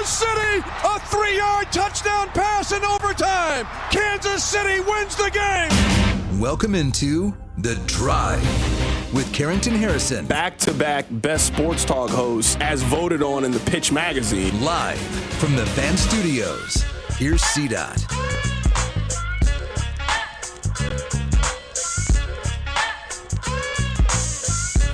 City, a 3-yard touchdown pass in overtime. Kansas City wins the game. Welcome into The Drive with Carrington Harrison. Back-to-back best sports talk hosts as voted on in the Pitch magazine. Live from the Fan Studios. Here's C-Dot.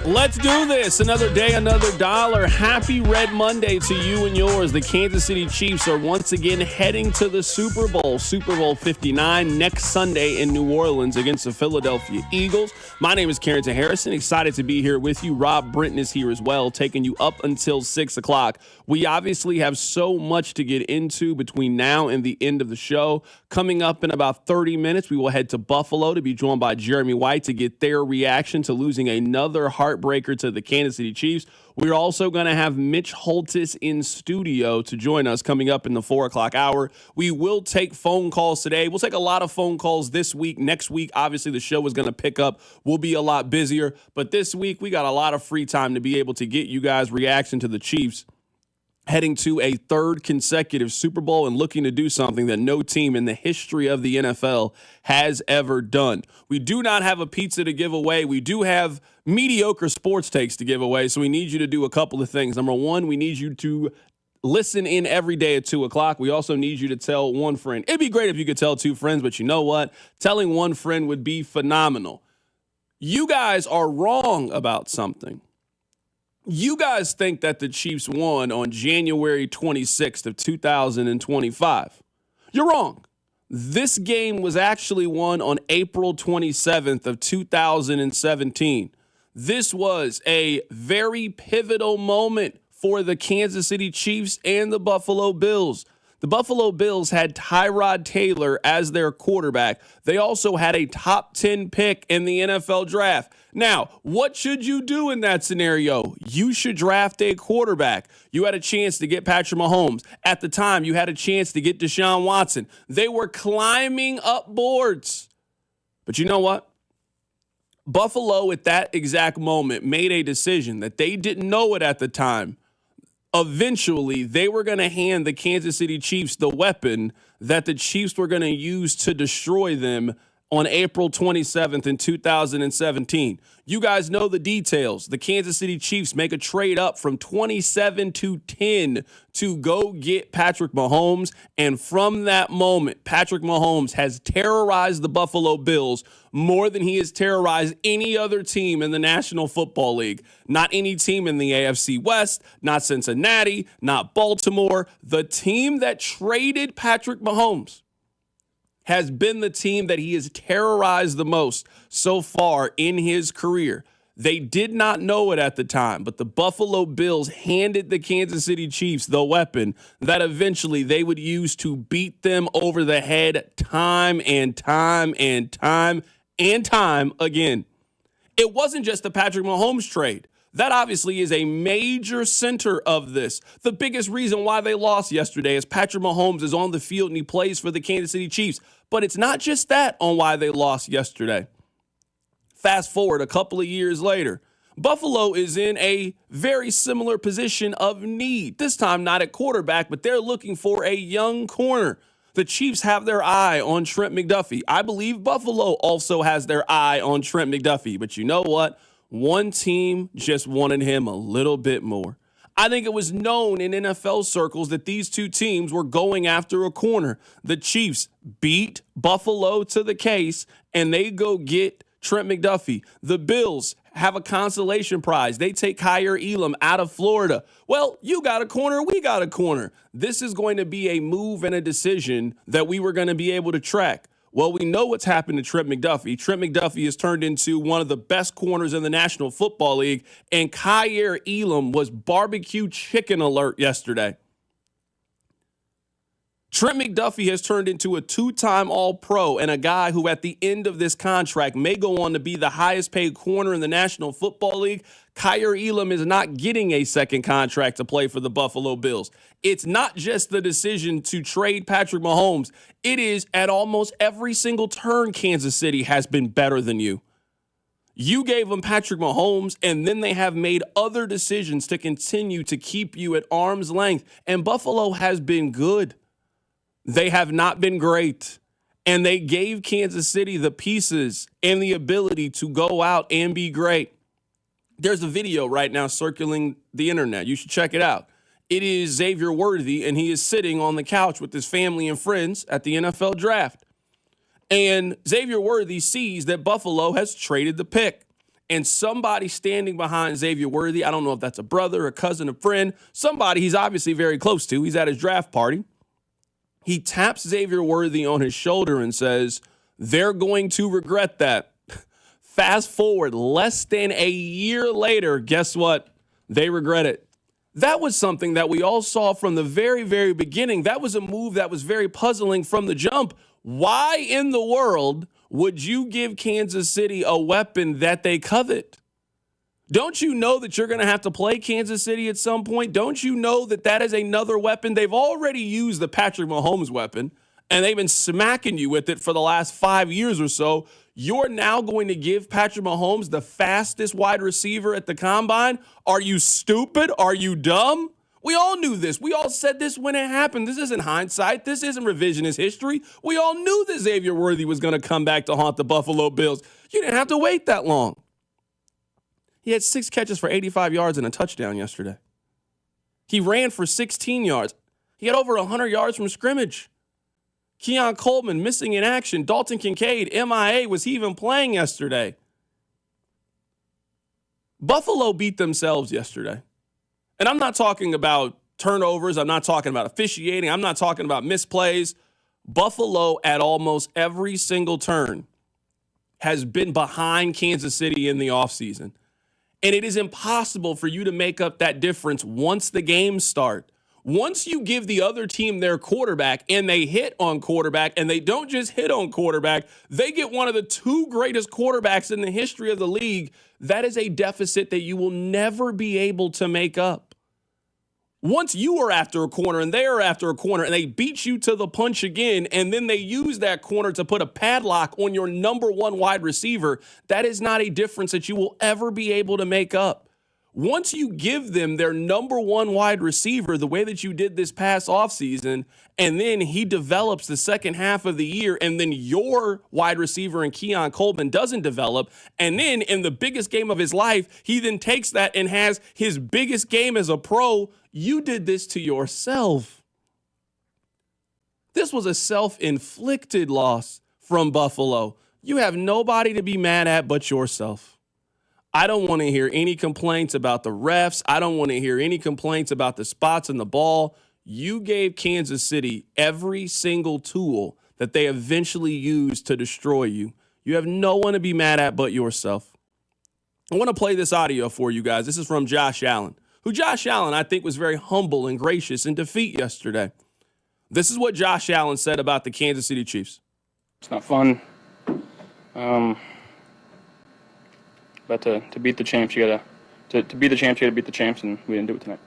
Let's do this. Another day, another dollar. Happy Red Monday to you and yours. The Kansas City Chiefs are once again heading to the Super Bowl. Super Bowl 59 next Sunday in New Orleans against the Philadelphia Eagles. My name is Carrington Harrison. Excited to be here with you. Rob Brinton is here as well, taking you up until 6 o'clock. We obviously have so much to get into between now and the end of the show. Coming up in about 30 minutes, we will head to Buffalo to be joined by Jeremy White to get their reaction to losing another heartbreaker to the Kansas City Chiefs. We're also going to have Mitch Holthus in studio to join us coming up in the 4 o'clock hour. We will take phone calls today. We'll take a lot of phone calls this week. Next week, obviously, the show is going to pick up. We'll be a lot busier. But this week, we got a lot of free time to be able to get you guys' reaction to the Chiefs heading to a third consecutive Super Bowl and looking to do something that no team in the history of the NFL has ever done. We do not have a pizza to give away. We do have mediocre sports takes to give away, so we need you to do a couple of things. Number one, we need you to listen in every day at 2 o'clock. We also need you to tell one friend. It'd be great if you could tell two friends, but you know what? Telling one friend would be phenomenal. You guys are wrong about something. You guys think that the Chiefs won on January 26th of 2025. You're wrong. This game was actually won on April 27th of 2017. This was a very pivotal moment for the Kansas City Chiefs and the Buffalo Bills. The Buffalo Bills had Tyrod Taylor as their quarterback. They also had a top 10 pick in the NFL draft. Now, what should you do in that scenario? You should draft a quarterback. You had a chance to get Patrick Mahomes. At the time, you had a chance to get Deshaun Watson. They were climbing up boards. But you know what? Buffalo, at that exact moment, made a decision that they didn't know it at the time. Eventually, they were going to hand the Kansas City Chiefs the weapon that the Chiefs were going to use to destroy them on April 27th in 2017. You guys know the details. The Kansas City Chiefs make a trade up from 27 to 10 to go get Patrick Mahomes. And from that moment, Patrick Mahomes has terrorized the Buffalo Bills more than he has terrorized any other team in the National Football League. Not any team in the AFC West, not Cincinnati, not Baltimore. The team that traded Patrick Mahomes has been the team that he has terrorized the most so far in his career. They did not know it at the time, but the Buffalo Bills handed the Kansas City Chiefs the weapon that eventually they would use to beat them over the head time and time and time and time again. It wasn't just the Patrick Mahomes trade. That obviously is a major center of this. The biggest reason why they lost yesterday is Patrick Mahomes is on the field and he plays for the Kansas City Chiefs. But it's not just that on why they lost yesterday. Fast forward a couple of years later, Buffalo is in a very similar position of need. This time not at quarterback, but they're looking for a young corner. The Chiefs have their eye on Trent McDuffie. I believe Buffalo also has their eye on Trent McDuffie. But you know what? One team just wanted him a little bit more. I think it was known in NFL circles that these two teams were going after a corner. The Chiefs beat Buffalo to the case, and they go get Trent McDuffie. The Bills have a consolation prize. They take Kaiir Elam out of Florida. Well, you got a corner, we got a corner. This is going to be a move and a decision that we were going to be able to track. Well, we know what's happened to Trent McDuffie. Trent McDuffie has turned into one of the best corners in the National Football League, and Kaiir Elam was barbecue chicken alert yesterday. Trent McDuffie has turned into a two-time All-Pro and a guy who at the end of this contract may go on to be the highest paid corner in the National Football League. Kaiir Elam is not getting a second contract to play for the Buffalo Bills. It's not just the decision to trade Patrick Mahomes. It is at almost every single turn Kansas City has been better than you. You gave them Patrick Mahomes, and then they have made other decisions to continue to keep you at arm's length. And Buffalo has been good. They have not been great. And they gave Kansas City the pieces and the ability to go out and be great. There's a video right now circulating the internet. You should check it out. It is Xavier Worthy, and he is sitting on the couch with his family and friends at the NFL draft. And Xavier Worthy sees that Buffalo has traded the pick. And somebody standing behind Xavier Worthy, I don't know if that's a brother, a cousin, a friend, somebody he's obviously very close to. He's at his draft party. He taps Xavier Worthy on his shoulder and says, they're going to regret that. Fast forward less than a year later, guess what? They regret it. That was something that we all saw from the very, very beginning. That was a move that was very puzzling from the jump. Why in the world would you give Kansas City a weapon that they covet? Don't you know that you're going to have to play Kansas City at some point? Don't you know that that is another weapon? They've already used the Patrick Mahomes weapon, and they've been smacking you with it for the last 5 years or so. You're now going to give Patrick Mahomes the fastest wide receiver at the combine? Are you stupid? Are you dumb? We all knew this. We all said this when it happened. This isn't hindsight. This isn't revisionist history. We all knew that Xavier Worthy was going to come back to haunt the Buffalo Bills. You didn't have to wait that long. He had 6 catches for 85 yards and a touchdown yesterday. He ran for 16 yards. He had over 100 yards from scrimmage. Keon Coleman missing in action. Dalton Kincaid, MIA. Was he even playing yesterday? Buffalo beat themselves yesterday. And I'm not talking about turnovers. I'm not talking about officiating. I'm not talking about misplays. Buffalo at almost every single turn has been behind Kansas City in the offseason. And it is impossible for you to make up that difference once the games start. Once you give the other team their quarterback and they hit on quarterback, and they don't just hit on quarterback, they get one of the 2 greatest quarterbacks in the history of the league. That is a deficit that you will never be able to make up. Once you are after a corner and they are after a corner and they beat you to the punch again, and then they use that corner to put a padlock on your number 1 wide receiver, that is not a difference that you will ever be able to make up. Once you give them their number 1 wide receiver the way that you did this past offseason, and then he develops the second half of the year, and then your wide receiver in Keon Coleman doesn't develop, and then in the biggest game of his life, he then takes that and has his biggest game as a pro, you did this to yourself. This was a self-inflicted loss from Buffalo. You have nobody to be mad at but yourself. I don't want to hear any complaints about the refs. I don't want to hear any complaints about the spots in the ball. You gave Kansas City every single tool that they eventually used to destroy you. You have no one to be mad at but yourself. I want to play this audio for you guys. This is from Josh Allen, who Josh Allen I think was very humble and gracious in defeat yesterday. This is what Josh Allen said about the Kansas City Chiefs. It's not fun. But to beat the champs, you gotta beat the champs, and we didn't do it tonight.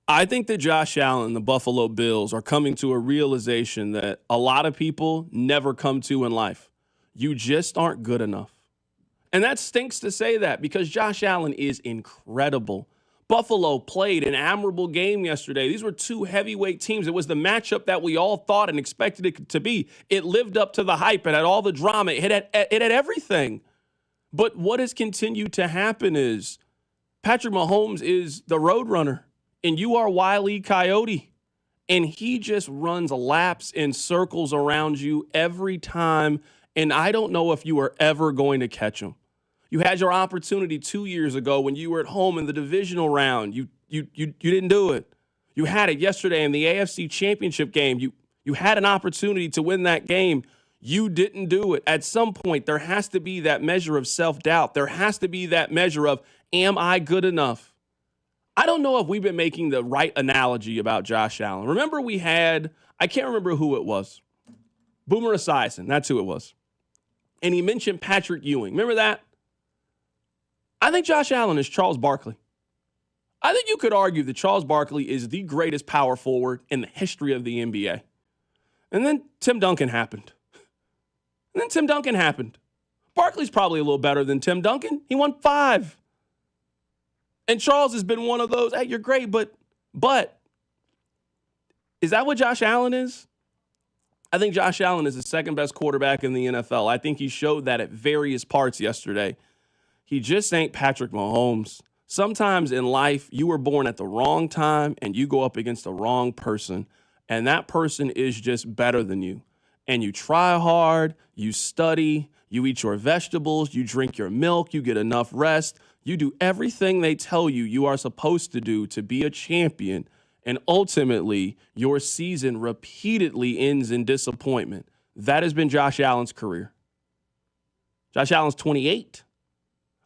I think that Josh Allen, the Buffalo Bills, are coming to a realization that a lot of people never come to in life. You just aren't good enough. And that stinks to say that, because Josh Allen is incredible. Buffalo played an admirable game yesterday. These were 2 heavyweight teams. It was the matchup that we all thought and expected it to be. It lived up to the hype. It had all the drama. It had everything. But what has continued to happen is Patrick Mahomes is the roadrunner, and you are Wile E. Coyote. And he just runs laps and circles around you every time, and I don't know if you are ever going to catch him. You had your opportunity 2 years ago when you were at home in the divisional round. You didn't do it. You had it yesterday in the AFC Championship game. You had an opportunity to win that game. You didn't do it. At some point, there has to be that measure of self-doubt. There has to be that measure of, am I good enough? I don't know if we've been making the right analogy about Josh Allen. Remember we had, I can't remember who it was. Boomer Esiason, that's who it was. And he mentioned Patrick Ewing. Remember that? I think Josh Allen is Charles Barkley. I think you could argue that Charles Barkley is the greatest power forward in the history of the NBA. And then Tim Duncan happened. Barkley's probably a little better than Tim Duncan. He won 5. And Charles has been one of those, hey, you're great, but is that what Josh Allen is? I think Josh Allen is the second best quarterback in the NFL. I think he showed that at various parts yesterday. He just ain't Patrick Mahomes. Sometimes in life, you were born at the wrong time and you go up against the wrong person, and that person is just better than you. And you try hard, you study, you eat your vegetables, you drink your milk, you get enough rest, you do everything they tell you you are supposed to do to be a champion, and ultimately, your season repeatedly ends in disappointment. That has been Josh Allen's career. Josh Allen's 28.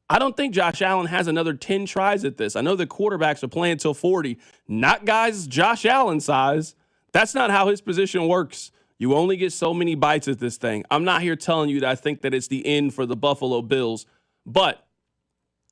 I don't think Josh Allen has another 10 tries at this. I know the quarterbacks are playing till 40, not guys Josh Allen size. That's not how his position works. You only get so many bites at this thing. I'm not here telling you that I think that it's the end for the Buffalo Bills, but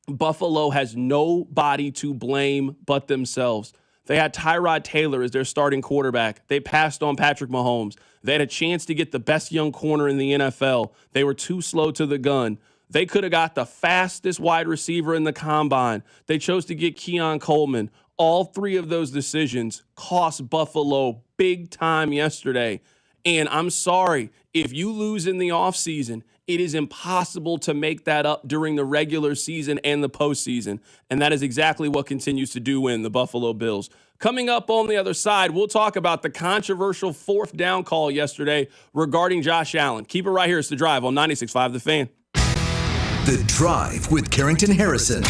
Buffalo has nobody to blame but themselves. They had Tyrod Taylor as their starting quarterback. They passed on Patrick Mahomes. They had a chance to get the best young corner in the NFL. They were too slow to the gun. They could have got the fastest wide receiver in the combine. They chose to get Keon Coleman. All 3 of those decisions cost Buffalo big time yesterday. And I'm sorry, if you lose in the offseason, it is impossible to make that up during the regular season and the postseason. And that is exactly what continues to do win the Buffalo Bills. Coming up on the other side, we'll talk about the controversial 4th down call yesterday regarding Josh Allen. Keep it right here. It's The Drive on 96.5 The Fan. The Drive with Carrington Harrison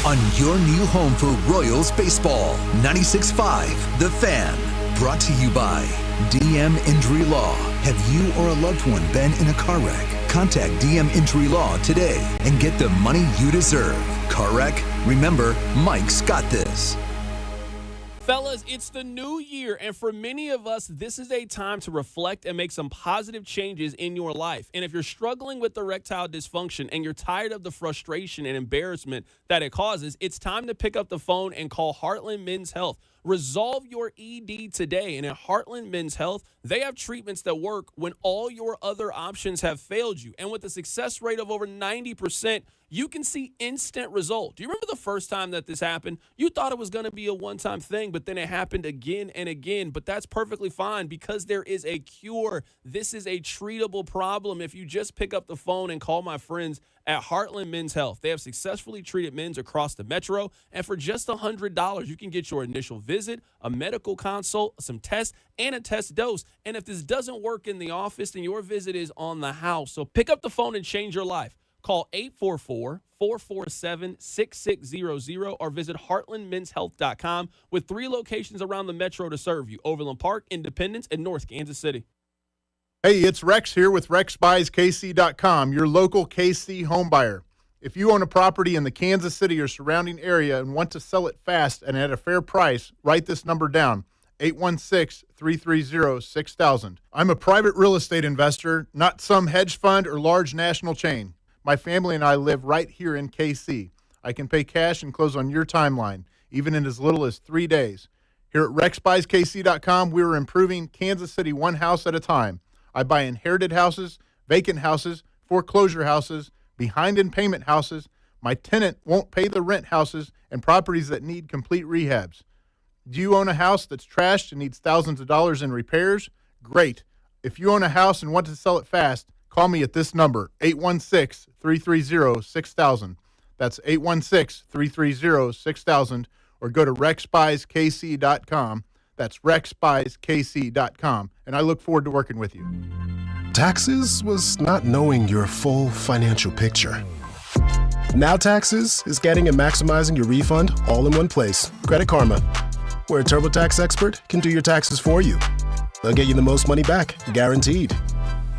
on your new home for Royals baseball. 96.5 The Fan. Brought to you by DM Injury Law. Have you or a loved one been in a car wreck? Contact DM Injury Law today and get the money you deserve. Car wreck? Remember, Mike's got this. Fellas, it's the new year, and for many of us, this is a time to reflect and make some positive changes in your life. And if you're struggling with erectile dysfunction and you're tired of the frustration and embarrassment that it causes, it's time to pick up the phone and call Heartland Men's Health. Resolve your ED today, and at Heartland Men's Health, they have treatments that work when all your other options have failed you. And with a success rate of over 90%, you can see instant result. Do you remember the first time that this happened? You thought it was going to be a one-time thing, but then it happened again and again. But that's perfectly fine because there is a cure. This is a treatable problem if you just pick up the phone and call my friends at Heartland Men's Health. They have successfully treated men's across the metro, and for just $100, you can get your initial visit, a medical consult, some tests, and a test dose. And if this doesn't work in the office, then your visit is on the house. So pick up the phone and change your life. Call 844-447-6600 or visit heartlandmenshealth.com with 3 locations around the metro to serve you: Overland Park, Independence, and North Kansas City. Hey, it's Rex here with RexBuysKC.com, your local KC home buyer. If you own a property in the Kansas City or surrounding area and want to sell it fast and at a fair price, write this number down, 816-330-6000. I'm a private real estate investor, not some hedge fund or large national chain. My family and I live right here in KC. I can pay cash and close on your timeline, even in as little as 3 days. Here at RexBuysKC.com, we are improving Kansas City one house at a time. I buy inherited houses, vacant houses, foreclosure houses, behind in payment houses, my tenant won't pay the rent houses, and properties that need complete rehabs. Do you own a house that's trashed and needs thousands of dollars in repairs? Great. If you own a house and want to sell it fast, call me at this number, 816-330-6000. That's 816-330-6000, or go to RexBuysKC.com. That's RexBuysKC.com, and I look forward to working with you. Taxes was not knowing your full financial picture. Now Taxes is getting and maximizing your refund all in one place. Credit Karma, where a TurboTax expert can do your taxes for you. They'll get you the most money back, guaranteed.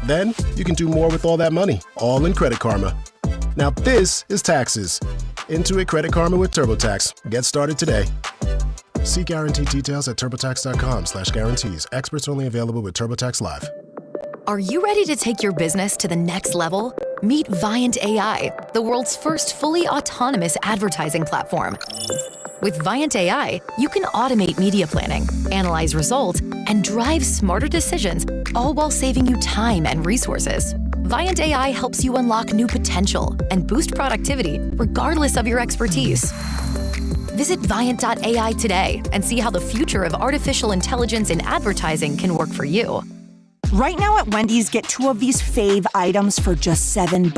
Then you can do more with all that money, all in Credit Karma. Now this is Taxes. Intuit Credit Karma with TurboTax. Get started today. See guarantee details at TurboTax.com/guarantees. Experts only available with TurboTax Live. Are you ready to take your business to the next level? Meet Viant AI, the world's first fully autonomous advertising platform. With Viant AI, you can automate media planning, analyze results, and drive smarter decisions, all while saving you time and resources. Viant AI helps you unlock new potential and boost productivity regardless of your expertise. Visit Viant.ai today and see how the future of artificial intelligence in advertising can work for you. Right now at Wendy's, get 2 of these fave items for just $7.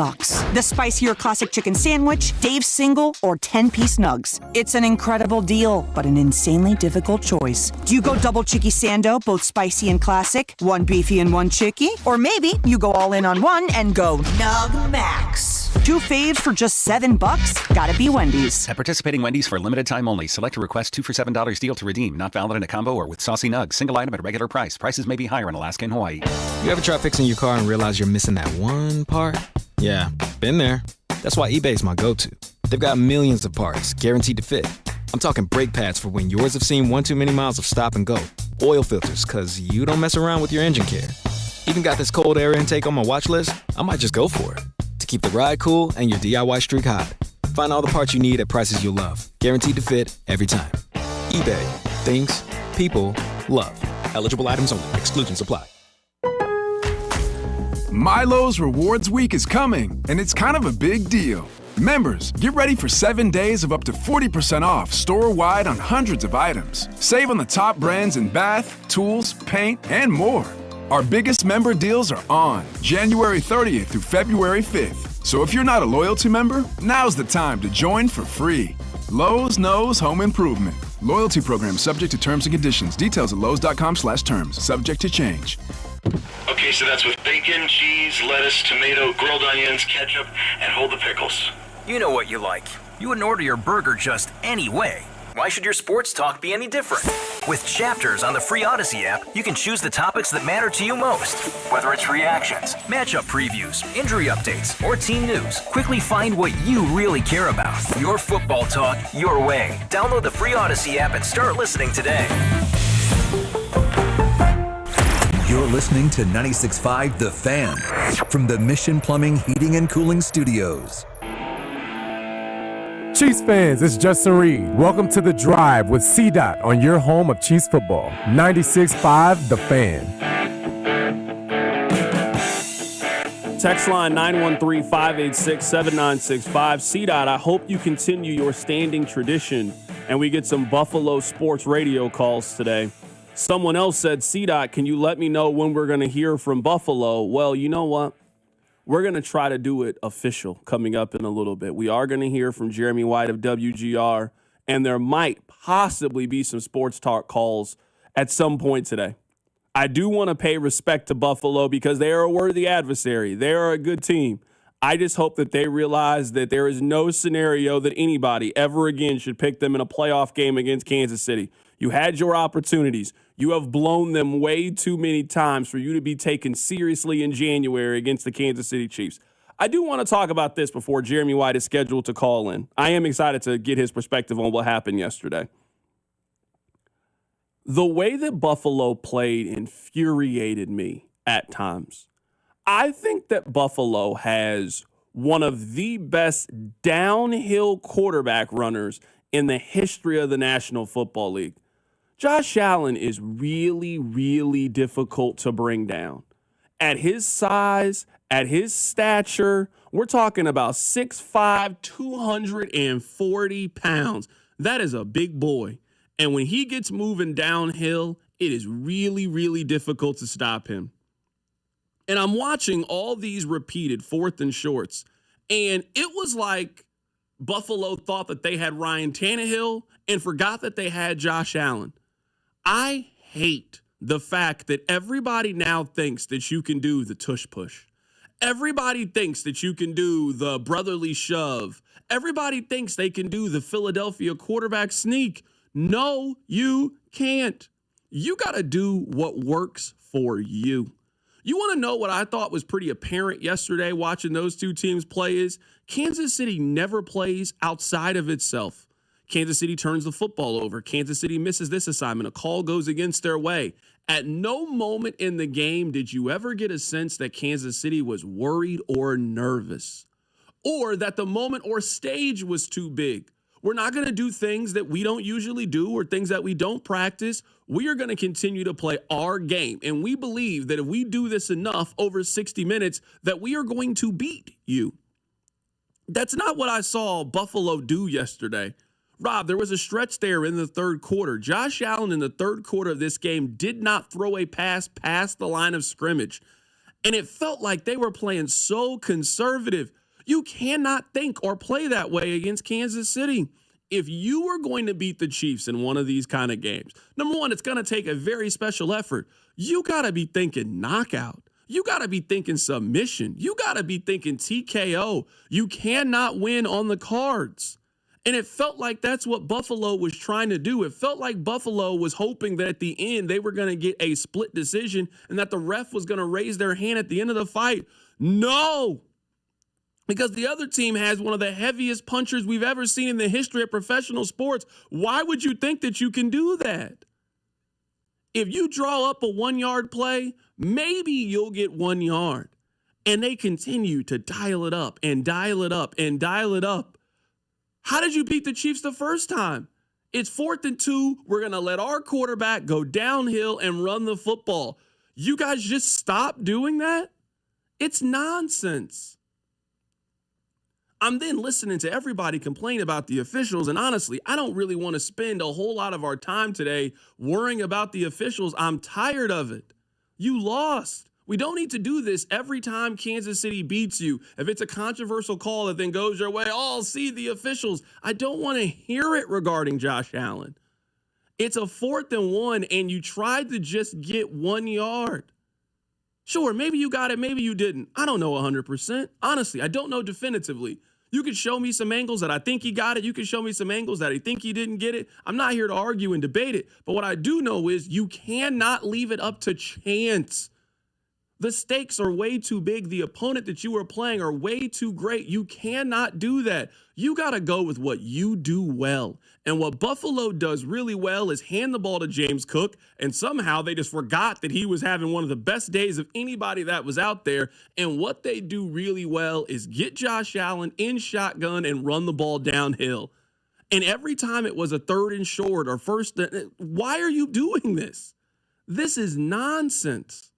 The spicier classic chicken sandwich, Dave's single, or 10-piece nugs. It's an incredible deal, but an insanely difficult choice. Do you go double chicky sando, both spicy and classic, 1 beefy and 1 chicky? Or maybe you go all in on one and go Nug Max. 2 faves for just $7? Gotta be Wendy's. At participating Wendy's for a limited time only. Select a request 2 for $7 deal to redeem. Not valid in a combo or with saucy nugs. Single item at regular price. Prices may be higher in Alaska and Hawaii. You ever try fixing your car and realize you're missing that one part? Yeah, been there. That's why eBay's my go-to. They've got millions of parts, guaranteed to fit. I'm talking brake pads for when yours have seen one too many miles of stop and go. Oil filters, cause you don't mess around with your engine care. Even got this cold air intake on my watch list. I might just go for it. To keep the ride cool and your DIY streak hot. Find all the parts you need at prices you'll love. Guaranteed to fit every time. eBay. Things people love. Eligible items only. Exclusions apply. Milo's Rewards Week is coming, and it's kind of a big deal. Members, get ready for 7 days of up to 40% off store-wide on hundreds of items. Save on the top brands in bath, tools, paint, and more. Our biggest member deals are on January 30th through February 5th. So if you're not a loyalty member, now's the time to join for free. Lowe's knows home improvement. Loyalty program subject to terms and conditions. Details at lowes.com/terms. Subject to change. Okay, so that's with bacon, cheese, lettuce, tomato, grilled onions, ketchup, and hold the pickles. You know what you like. You wouldn't order your burger just any way. Why should your sports talk be any different? With Chapters on the free Odyssey app, you can choose the topics that matter to you most. Whether it's reactions, matchup previews, injury updates, or team news, quickly find what you really care about. Your football talk, your way. Download the free Odyssey app and start listening today. You're listening to 96.5 The Fan from the Mission Plumbing, Heating, and Cooling Studios. Chiefs fans, it's Justin Reed. Welcome to The Drive with C-Dot on your home of Chiefs football. 96.5 The Fan. Text line 913-586-7965. C-Dot, I hope you continue your standing tradition and we get some Buffalo sports radio calls today. Someone else said, C-Dot, can you let me know when we're going to hear from Buffalo? Well, you know what? We're going to try to do it official coming up in a little bit. We are going to hear from Jeremy White of WGR, and there might possibly be some sports talk calls at some point today. I do want to pay respect to Buffalo because they are a worthy adversary. They are a good team. I just hope that they realize that there is no scenario that anybody ever again should pick them in a playoff game against Kansas City. You had your opportunities. You have blown them way too many times for you to be taken seriously in January against the Kansas City Chiefs. I do want to talk about this before Jeremy White is scheduled to call in. I am excited to get his perspective on what happened yesterday. The way that Buffalo played infuriated me at times. I think that Buffalo has one of the best downhill quarterback runners in the history of the National Football League. Josh Allen is really, really difficult to bring down. At his size, at his stature, we're talking about 6'5", 240 pounds. That is a big boy. And when he gets moving downhill, it is really, really difficult to stop him. And I'm watching all these repeated 4th and shorts, and it was like Buffalo thought that they had Ryan Tannehill and forgot that they had Josh Allen. I hate the fact that everybody now thinks that you can do the tush push. Everybody thinks that you can do the brotherly shove. Everybody thinks they can do the Philadelphia quarterback sneak. No, you can't. You got to do what works for you. You want to know what I thought was pretty apparent yesterday watching those two teams play is Kansas City never plays outside of itself. Kansas City turns the football over. Kansas City misses this assignment. A call goes against their way. At no moment in the game did you ever get a sense that Kansas City was worried or nervous, or that the moment or stage was too big. We're not going to do things that we don't usually do or things that we don't practice. We are going to continue to play our game. And we believe that if we do this enough over 60 minutes, that we are going to beat you. That's not what I saw Buffalo do yesterday. Rob, there was a stretch there in the third quarter. Josh Allen in the third quarter of this game did not throw a pass past the line of scrimmage. And it felt like they were playing so conservative. You cannot think or play that way against Kansas City. If you are going to beat the Chiefs in one of these kind of games, number one, it's going to take a very special effort. You got to be thinking knockout. You got to be thinking submission. You got to be thinking TKO. You cannot win on the cards. And it felt like that's what Buffalo was trying to do. It felt like Buffalo was hoping that at the end they were going to get a split decision and that the ref was going to raise their hand at the end of the fight. No, because the other team has one of the heaviest punchers we've ever seen in the history of professional sports. Why would you think that you can do that? If you draw up a 1-yard play, maybe you'll get 1 yard. And they continue to dial it up and dial it up and dial it up. How did you beat the Chiefs the first time? It's 4th and 2. We're going to let our quarterback go downhill and run the football. You guys just stop doing that? It's nonsense. I'm then listening to everybody complain about the officials, and honestly, I don't really want to spend a whole lot of our time today worrying about the officials. I'm tired of it. You lost. We don't need to do this every time Kansas City beats you. If it's a controversial call that then goes your way, see the officials. I don't want to hear it regarding Josh Allen. It's a 4th and 1, and you tried to just get 1 yard. Sure, maybe you got it, maybe you didn't. I don't know 100%. Honestly, I don't know definitively. You could show me some angles that I think he got it. You could show me some angles that I think he didn't get it. I'm not here to argue and debate it. But what I do know is you cannot leave it up to chance. The stakes are way too big. The opponent that you are playing are way too great. You cannot do that. You got to go with what you do well. And what Buffalo does really well is hand the ball to James Cook, and somehow they just forgot that he was having one of the best days of anybody that was out there. And what they do really well is get Josh Allen in shotgun and run the ball downhill. And every time it was a 3rd and short or first, why are you doing this? This is nonsense.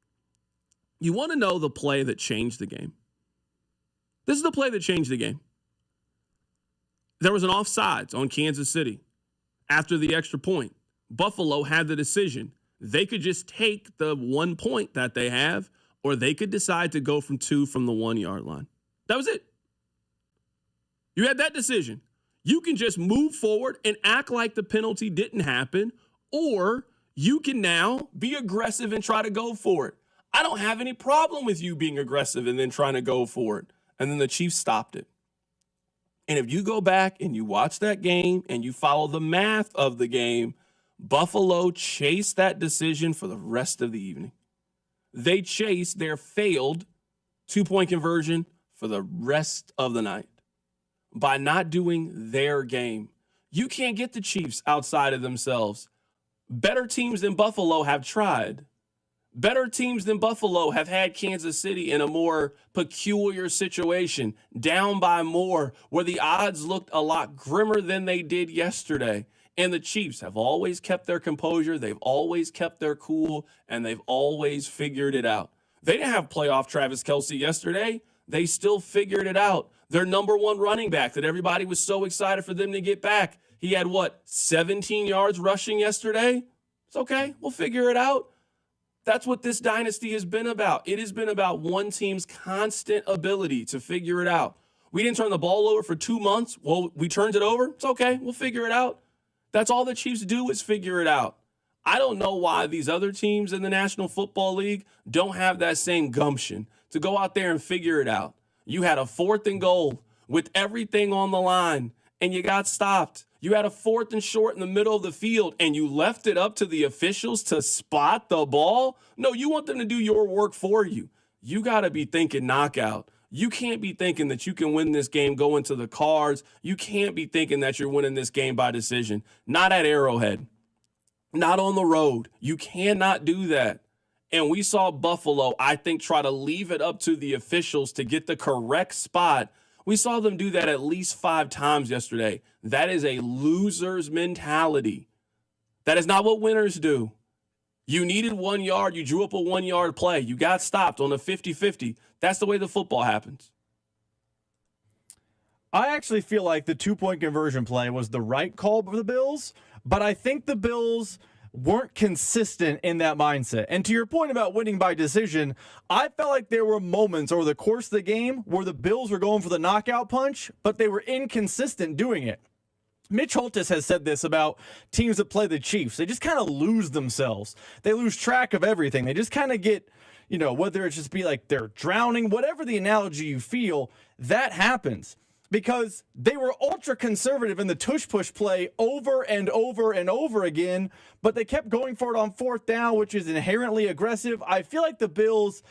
You want to know the play that changed the game? This is the play that changed the game. There was an offsides on Kansas City after the extra point. Buffalo had the decision. They could just take the 1 point that they have, or they could decide to go from 2 from the 1 yard line. That was it. You had that decision. You can just move forward and act like the penalty didn't happen, or you can now be aggressive and try to go for it. I don't have any problem with you being aggressive and then trying to go for it. And then the Chiefs stopped it. And if you go back and you watch that game and you follow the math of the game, Buffalo chased that decision for the rest of the evening. They chased their failed 2-point conversion for the rest of the night by not doing their game. You can't get the Chiefs outside of themselves. Better teams than Buffalo have tried. Better teams than Buffalo have had Kansas City in a more peculiar situation, down by more, where the odds looked a lot grimmer than they did yesterday. And the Chiefs have always kept their composure, they've always kept their cool, and they've always figured it out. They didn't have playoff Travis Kelce yesterday. They still figured it out. Their number one running back that everybody was so excited for them to get back, he had, 17 yards rushing yesterday? It's okay, we'll figure it out. That's what this dynasty has been about. It has been about one team's constant ability to figure it out. We didn't turn the ball over for 2 months. Well, we turned it over. It's okay. We'll figure it out. That's all the Chiefs do is figure it out. I don't know why these other teams in the National Football League don't have that same gumption to go out there and figure it out. You had a 4th and goal with everything on the line, and you got stopped. You had a 4th and short in the middle of the field, and you left it up to the officials to spot the ball? No, you want them to do your work for you. You got to be thinking knockout. You can't be thinking that you can win this game going to the cards. You can't be thinking that you're winning this game by decision. Not at Arrowhead. Not on the road. You cannot do that. And we saw Buffalo, I think, try to leave it up to the officials to get the correct spot We saw them do that at least 5 times yesterday. That is a loser's mentality. That is not what winners do. You needed 1 yard. You drew up a 1-yard play. You got stopped on a 50-50. That's the way the football happens. I actually feel like the 2-point conversion play was the right call for the Bills, but I think the Bills weren't consistent in that mindset. And to your point about winning by decision, I felt like there were moments over the course of the game where the Bills were going for the knockout punch, but they were inconsistent doing it. Mitch Holthus has said this about teams that play the Chiefs. They just kind of lose themselves. They lose track of everything. They just kind of get, whether it's just be like they're drowning, whatever the analogy you feel, that happens. Because they were ultra conservative in the tush-push play over and over and over again, but they kept going for it on 4th down, which is inherently aggressive. I feel like the Bills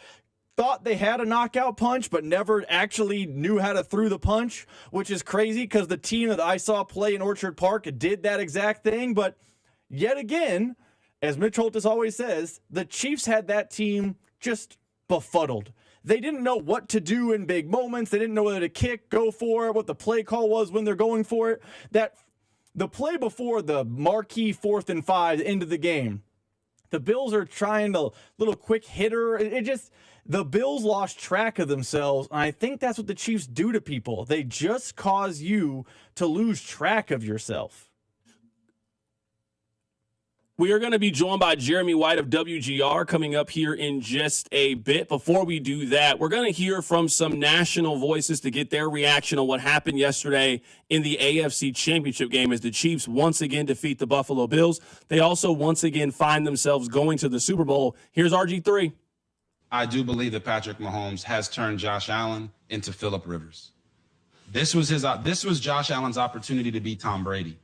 thought they had a knockout punch, but never actually knew how to throw the punch, which is crazy because the team that I saw play in Orchard Park did that exact thing. But yet again, as Mitch Holthus always says, the Chiefs had that team just befuddled. They didn't know what to do in big moments. They didn't know whether to kick, go for it, what the play call was when they're going for it. That the play before the marquee 4th and 5 into the game, the Bills are trying to little quick hitter. The Bills lost track of themselves. And I think that's what the Chiefs do to people. They just cause you to lose track of yourself. We are going to be joined by Jeremy White of WGR coming up here in just a bit. Before we do that, we're going to hear from some national voices to get their reaction on what happened yesterday in the AFC Championship game as the Chiefs once again defeat the Buffalo Bills. They also once again find themselves going to the Super Bowl. Here's RG3. I do believe that Patrick Mahomes has turned Josh Allen into Phillip Rivers. This was Josh Allen's opportunity to be Tom Brady.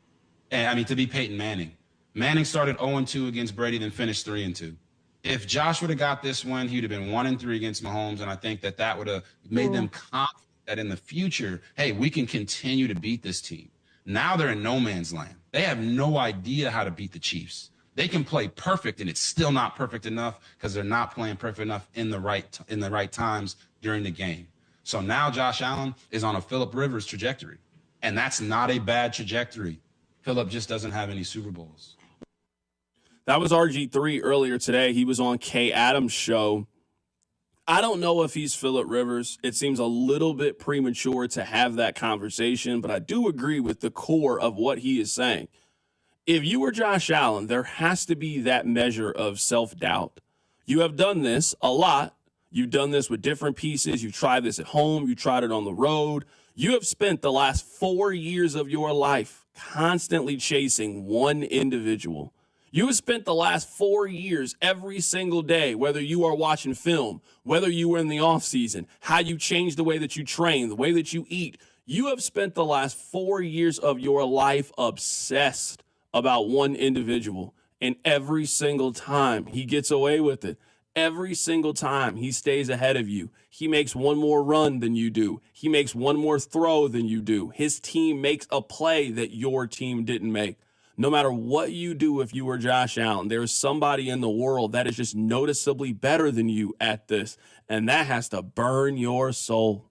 To be Peyton Manning. Manning started 0-2 against Brady, then finished 3-2. If Josh would have got this one, he would have been 1-3 against Mahomes, and I think that would have made them confident that in the future, hey, we can continue to beat this team. Now they're in no man's land. They have no idea how to beat the Chiefs. They can play perfect, and it's still not perfect enough because they're not playing perfect enough in the right times during the game. So now Josh Allen is on a Phillip Rivers trajectory, and that's not a bad trajectory. Phillip just doesn't have any Super Bowls. That was RG3 earlier today. He was on Kay Adams' show. I don't know if he's Phillip Rivers. It seems a little bit premature to have that conversation, but I do agree with the core of what he is saying. If you were Josh Allen, there has to be that measure of self-doubt. You have done this a lot. You've done this with different pieces. You tried this at home. You tried it on the road. You have spent the last 4 years of your life constantly chasing one individual. You have spent the last 4 years every single day, whether you are watching film, whether you were in the offseason, how you change the way that you train, the way that you eat. You have spent the last 4 years of your life obsessed about one individual. And every single time he gets away with it, every single time he stays ahead of you, he makes one more run than you do. He makes one more throw than you do. His team makes a play that your team didn't make. No matter what you do, if you were Josh Allen, there's somebody in the world that is just noticeably better than you at this, and that has to burn your soul.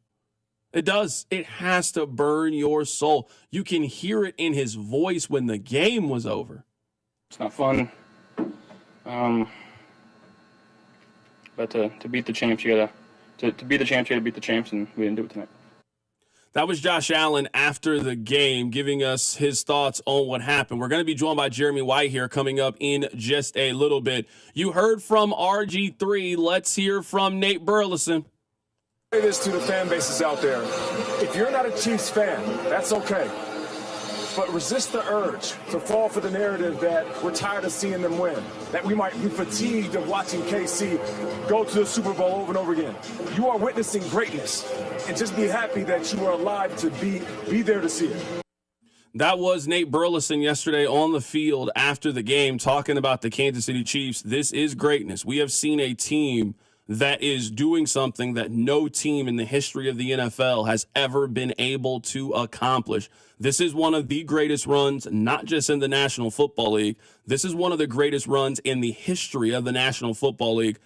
It does. It has to burn your soul. You can hear it in his voice when the game was over. It's not fun. But to beat the champs, you gotta be the champs. You gotta beat the champs, and we didn't do it tonight. That was Josh Allen after the game, giving us his thoughts on what happened. We're going to be joined by Jeremy White here coming up in just a little bit. You heard from RG3. Let's hear from Nate Burleson. Say this to the fan bases out there. If you're not a Chiefs fan, that's okay. But resist the urge to fall for the narrative that we're tired of seeing them win, that we might be fatigued of watching KC go to the Super Bowl over and over again. You are witnessing greatness, and just be happy that you are alive to be there to see it. That was Nate Burleson yesterday on the field after the game talking about the Kansas City Chiefs. This is greatness. We have seen a team that is doing something that no team in the history of the NFL has ever been able to accomplish. This is one of the greatest runs, not just in the National Football League. This is one of the greatest runs in the history of the National Football League.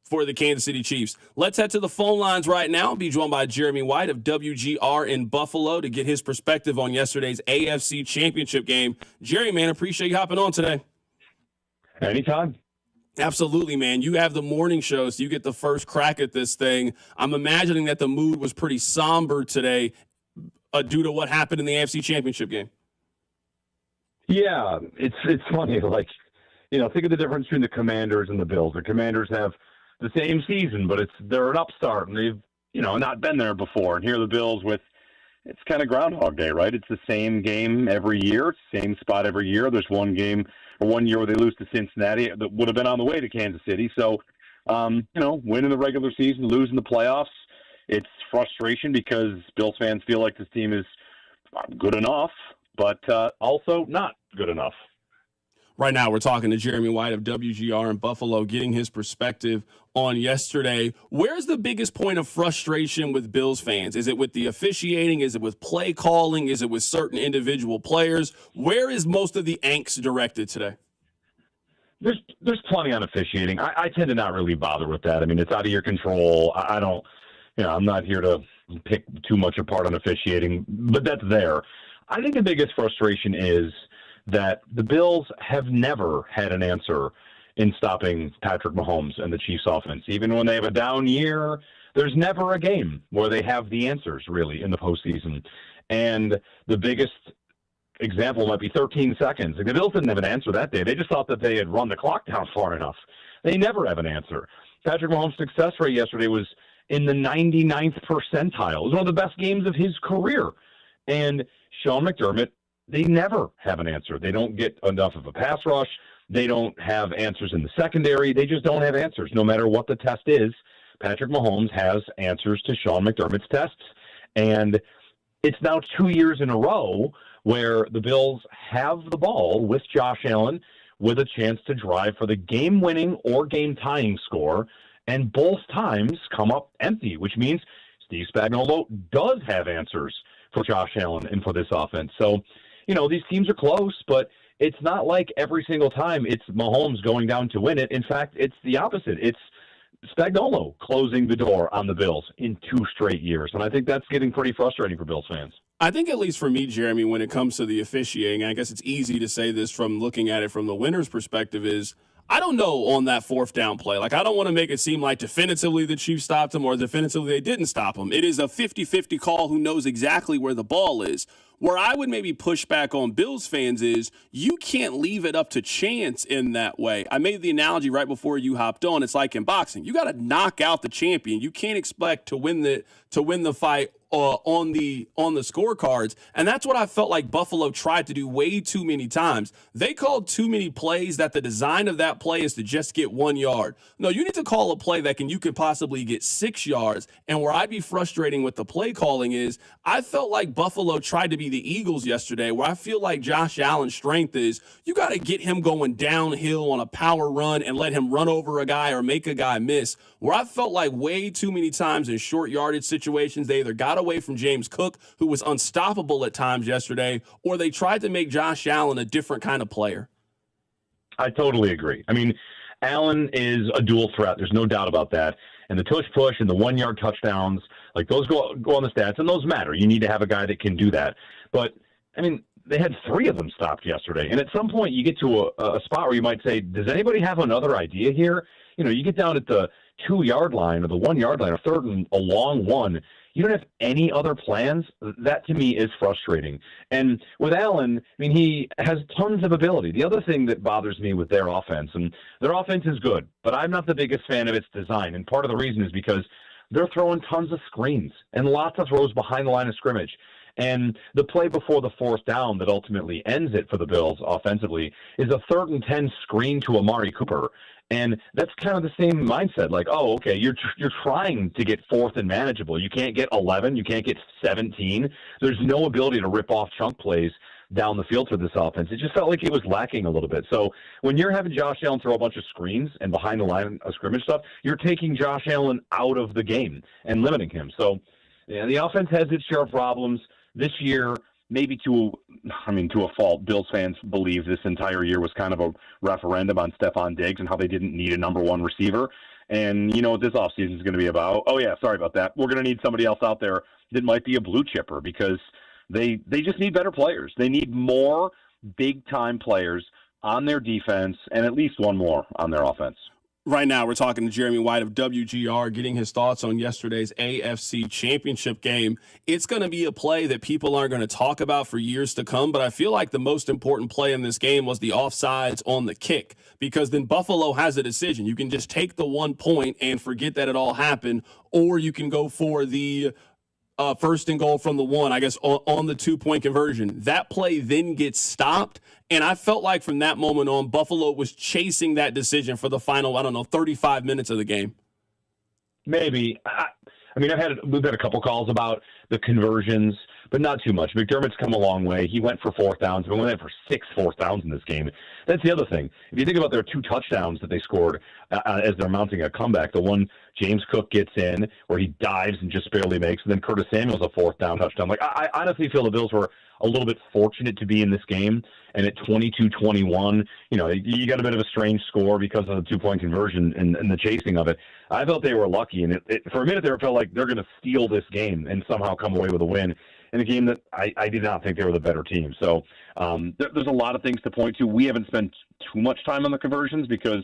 for the Kansas City Chiefs. Let's head to the phone lines right now. I'll be joined by Jeremy White of WGR in Buffalo to get his perspective on yesterday's AFC Championship game. Jerry, man, appreciate you hopping on today. Anytime. Absolutely, man. You have the morning show, so you get the first crack at this thing. I'm imagining that the mood was pretty somber today due to what happened in the AFC Championship game. Yeah, it's funny. Like, think of the difference between the Commanders and the Bills. The Commanders have the same season, but they're an upstart, and they've, not been there before. And here are the Bills it's kind of Groundhog Day, right? It's the same game every year, same spot every year. There's one game or 1 year where they lose to Cincinnati that would have been on the way to Kansas City. So, winning the regular season, losing the playoffs, it's frustration because Bills fans feel like this team is good enough, but also not good enough. Right now, we're talking to Jeremy White of WGR in Buffalo, getting his perspective on yesterday. Where's the biggest point of frustration with Bills fans? Is it with the officiating? Is it with play calling? Is it with certain individual players? Where is most of the angst directed today? There's plenty on officiating. I tend to not really bother with that. I mean, it's out of your control. I don't, I'm not here to pick too much apart on officiating, but that's there. I think the biggest frustration is that the Bills have never had an answer in stopping Patrick Mahomes and the Chiefs offense. Even when they have a down year, there's never a game where they have the answers, really, in the postseason. And the biggest example might be 13 seconds. Like, the Bills didn't have an answer that day. They just thought that they had run the clock down far enough. They never have an answer. Patrick Mahomes' success rate yesterday was in the 99th percentile. It was one of the best games of his career. And Sean McDermott, they never have an answer. They don't get enough of a pass rush. They don't have answers in the secondary. They just don't have answers. No matter what the test is, Patrick Mahomes has answers to Sean McDermott's tests. And it's now 2 years in a row where the Bills have the ball with Josh Allen with a chance to drive for the game-winning or game-tying score, and both times come up empty, which means Steve Spagnuolo does have answers for Josh Allen and for this offense. So, these teams are close, but it's not like every single time it's Mahomes going down to win it. In fact, it's the opposite. It's Spagnuolo closing the door on the Bills in 2 straight years. And I think that's getting pretty frustrating for Bills fans. I think, at least for me, Jeremy, when it comes to the officiating, I guess it's easy to say this from looking at it from the winner's perspective, is I don't know on that 4th down play. Like, I don't want to make it seem like definitively the Chiefs stopped him or definitively they didn't stop him. It is a 50-50 call who knows exactly where the ball is. Where I would maybe push back on Bills fans is you can't leave it up to chance in that way. I made the analogy right before you hopped on. It's like in boxing. You got to knock out the champion. You can't expect to win the fight on the scorecards. And that's what I felt like Buffalo tried to do way too many times. They called too many plays that the design of that play is to just get 1 yard. No, you need to call a play that you could possibly get 6 yards. And where I'd be frustrating with the play calling is I felt like Buffalo tried to be the Eagles yesterday, where I feel like Josh Allen's strength is you got to get him going downhill on a power run and let him run over a guy or make a guy miss. Where I felt like way too many times in short yardage situations, they either got away from James Cook, who was unstoppable at times yesterday, or they tried to make Josh Allen a different kind of player. I totally agree. I mean, Allen is a dual threat. There's no doubt about that. And the tush push and the 1 yard touchdowns, like those go on the stats, and those matter. You need to have a guy that can do that. But, I mean, they had 3 of them stopped yesterday. And at some point you get to a spot where you might say, does anybody have another idea here? You get down at the 2 yard line or the 1 yard line or third and a long one. You don't have any other plans. That to me is frustrating. And with Allen, I mean, he has tons of ability. The other thing that bothers me with their offense, and their offense is good, but I'm not the biggest fan of its design. And part of the reason is because they're throwing tons of screens and lots of throws behind the line of scrimmage. And the play before the 4th down that ultimately ends it for the Bills offensively is a 3rd and 10 screen to Amari Cooper. And that's kind of the same mindset. Like, oh, okay, you're trying to get 4th and manageable. You can't get 11. You can't get 17. There's no ability to rip off chunk plays down the field for this offense. It just felt like it was lacking a little bit. So when you're having Josh Allen throw a bunch of screens and behind the line of scrimmage stuff, you're taking Josh Allen out of the game and limiting him. So the offense has its share of problems this year. Maybe to a fault, Bills fans believe this entire year was kind of a referendum on Stephon Diggs and how they didn't need a number 1 receiver. And you know what this offseason is going to be about? Oh, yeah, sorry about that. We're going to need somebody else out there that might be a blue chipper because they just need better players. They need more big-time players on their defense and at least one more on their offense. Right now, we're talking to Jeremy White of WGR, getting his thoughts on yesterday's AFC Championship game. It's going to be a play that people aren't going to talk about for years to come, but I feel like the most important play in this game was the offsides on the kick, because then Buffalo has a decision. You can just take the 1 point and forget that it all happened, or you can go for the first and goal from the 1, I guess, on the 2-point conversion. That play then gets stopped, and I felt like from that moment on, Buffalo was chasing that decision for the final, 35 minutes of the game. Maybe. We've had a couple calls about the conversions, but not too much. McDermott's come a long way. He went for 4th downs. We went for 6 4th downs in this game. That's the other thing. If you think about their 2 touchdowns that they scored as they're mounting a comeback, the one James Cook gets in where he dives and just barely makes, and then Curtis Samuel's a 4th down touchdown. I honestly feel the Bills were a little bit fortunate to be in this game, and at 22-21, you got a bit of a strange score because of the 2-point conversion and the chasing of it. I felt they were lucky, and for a minute there, it felt like they're going to steal this game and somehow come away with a win in a game that I did not think they were the better team. So there's a lot of things to point to. We haven't spent too much time on the conversions because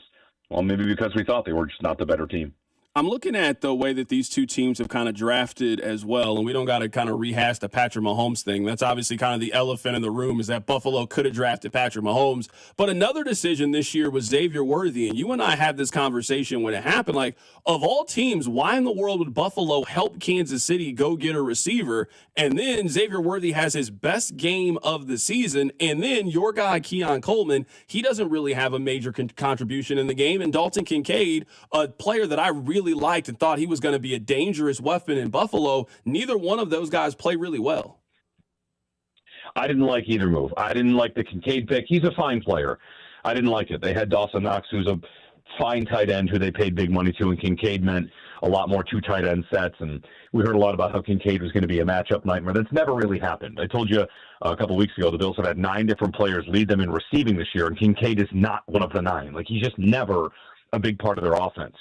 we thought they were just not the better team. I'm looking at the way that these two teams have kind of drafted as well, and we don't got to kind of rehash the Patrick Mahomes thing. That's obviously kind of the elephant in the room, is that Buffalo could have drafted Patrick Mahomes. But another decision this year was Xavier Worthy, and you and I had this conversation when it happened. Like, of all teams, why in the world would Buffalo help Kansas City go get a receiver? And then Xavier Worthy has his best game of the season, and then your guy, Keon Coleman, he doesn't really have a major contribution in the game. And Dalton Kincaid, a player that I really liked and thought he was going to be a dangerous weapon in Buffalo, neither one of those guys play really well. I didn't like either move. I didn't like the Kincaid pick. He's a fine player. I didn't like it. They had Dawson Knox, who's a fine tight end who they paid big money to, and Kincaid meant a lot more 2 tight end sets. And we heard a lot about how Kincaid was going to be a matchup nightmare. That's never really happened. I told you a couple weeks ago the Bills have had 9 different players lead them in receiving this year, and Kincaid is not one of the 9. He's just never a big part of their offense.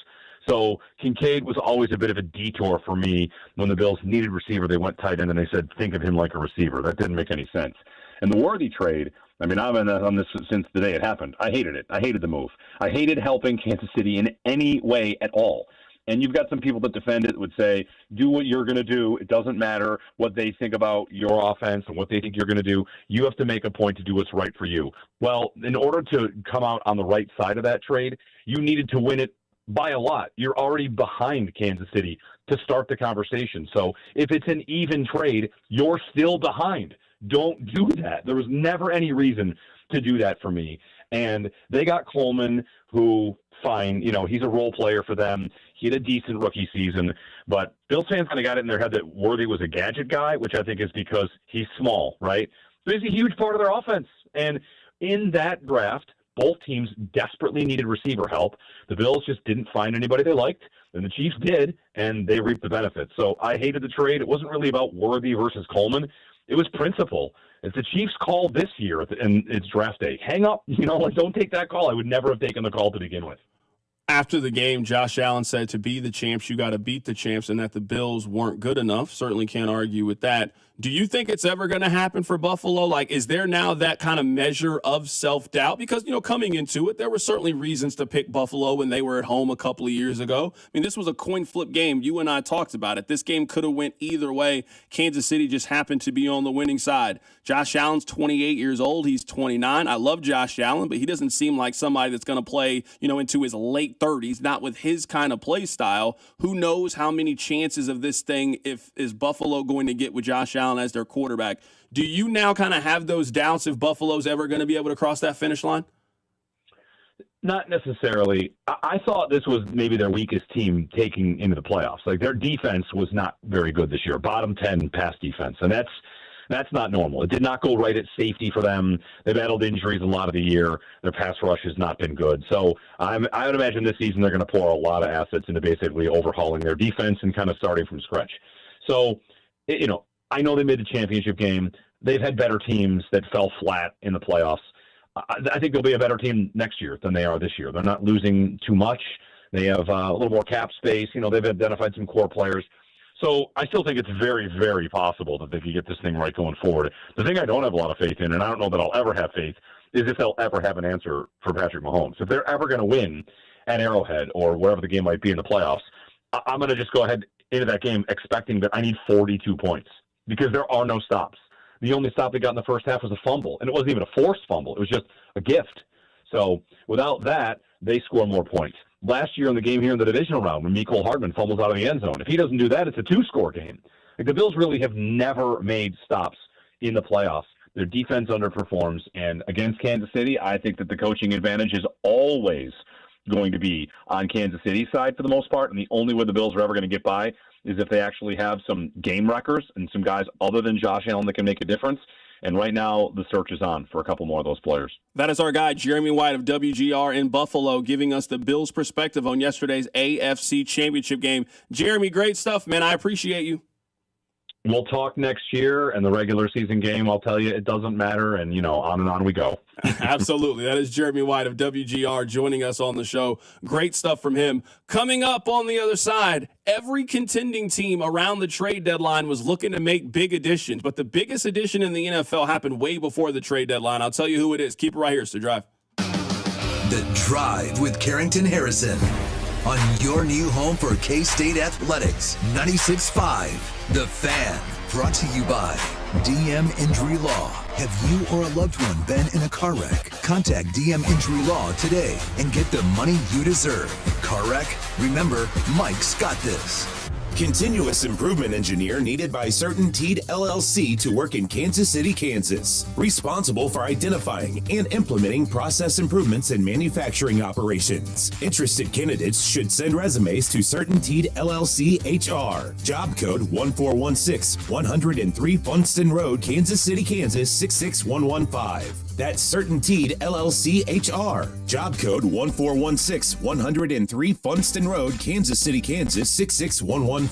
So Kincaid was always a bit of a detour for me. When the Bills needed receiver, they went tight end, and they said, think of him like a receiver. That didn't make any sense. And the Worthy trade, I've been on this since the day it happened. I hated it. I hated the move. I hated helping Kansas City in any way at all. And you've got some people that defend it would say, do what you're going to do. It doesn't matter what they think about your offense and what they think you're going to do. You have to make a point to do what's right for you. Well, in order to come out on the right side of that trade, you needed to win it by a lot. You're already behind Kansas City to start the conversation. So if it's an even trade, you're still behind. Don't do that. There was never any reason to do that for me. And they got Coleman, who, fine, he's a role player for them. He had a decent rookie season, but Bills fans kind of got it in their head that Worthy was a gadget guy, which I think is because he's small, right? So he's a huge part of their offense. And in that draft, both teams desperately needed receiver help. The Bills just didn't find anybody they liked, and the Chiefs did, and they reaped the benefits. So I hated the trade. It wasn't really about Worthy versus Coleman. It was principle. It's the Chiefs' call this year, and it's draft day. Hang up. Don't take that call. I would never have taken the call to begin with. After the game, Josh Allen said to be the champs, you got to beat the champs, and that the Bills weren't good enough. Certainly can't argue with that. Do you think it's ever going to happen for Buffalo? Is there now that kind of measure of self-doubt? Because, coming into it, there were certainly reasons to pick Buffalo when they were at home a couple of years ago. This was a coin flip game. You and I talked about it. This game could have went either way. Kansas City just happened to be on the winning side. Josh Allen's 28 years old. He's 29. I love Josh Allen, but he doesn't seem like somebody that's going to play, into his late 30s, not with his kind of play style. Who knows how many chances of this thing is Buffalo going to get with Josh Allen as their quarterback? Do you now kind of have those doubts if Buffalo's ever going to be able to cross that finish line? Not necessarily. I thought this was maybe their weakest team taking into the playoffs. Their defense was not very good this year. Bottom 10 pass defense. And that's not normal. It did not go right at safety for them. They've battled injuries a lot of the year. Their pass rush has not been good. So I would imagine this season they're going to pour a lot of assets into basically overhauling their defense and kind of starting from scratch. So, I know they made the championship game. They've had better teams that fell flat in the playoffs. I think they'll be a better team next year than they are this year. They're not losing too much. They have a little more cap space. You know, they've identified some core players. So I still think it's very, very possible that they could get this thing right going forward. The thing I don't have a lot of faith in, and I don't know that I'll ever have faith, is if they'll ever have an answer for Patrick Mahomes. If they're ever going to win at Arrowhead or wherever the game might be in the playoffs, I'm going to just go ahead into that game expecting that I need 42 points because there are no stops. The only stop they got in the first half was a fumble, and it wasn't even a forced fumble. It was just a gift. So without that, they score more points. Last year in the game here in the divisional round, when Mecole Hardman fumbles out of the end zone, if he doesn't do that, it's a 2-score game. Like, the Bills really have never made stops in the playoffs. Their defense underperforms, and against Kansas City, I think that the coaching advantage is always going to be on Kansas City's side for the most part, and the only way the Bills are ever going to get by is if they actually have some game wreckers and some guys other than Josh Allen that can make a difference. And right now, the search is on for a couple more of those players. That is our guy, Jeremy White of WGR in Buffalo, giving us the Bills' perspective on yesterday's AFC Championship game. Jeremy, great stuff, man. I appreciate you. We'll talk next year, and the regular season game, I'll tell you, it doesn't matter, and, you know, on and on we go. Absolutely. That is Jeremy White of WGR joining us on the show. Great stuff from him. Coming up on the other side, every contending team around the trade deadline was looking to make big additions, but the biggest addition in the NFL happened way before the trade deadline. I'll tell you who it is. Keep it right here. It's The Drive. The Drive with Carrington Harrison on your new home for K-State Athletics, 96.5. The Fan, brought to you by DM Injury Law. Have you or a loved one been in a car wreck? Contact DM Injury Law today and get the money you deserve. Car wreck? Remember, Mike's got this. Continuous improvement engineer needed by CertainTeed LLC to work in Kansas City, Kansas. Responsible for identifying and implementing process improvements in manufacturing operations. Interested candidates should send resumes to CertainTeed LLC HR. Job code 1416, 103 Funston Road, Kansas City, Kansas 66115. That's CertainTeed LLC HR. Job code 1416, 103 Funston Road, Kansas City, Kansas 66115.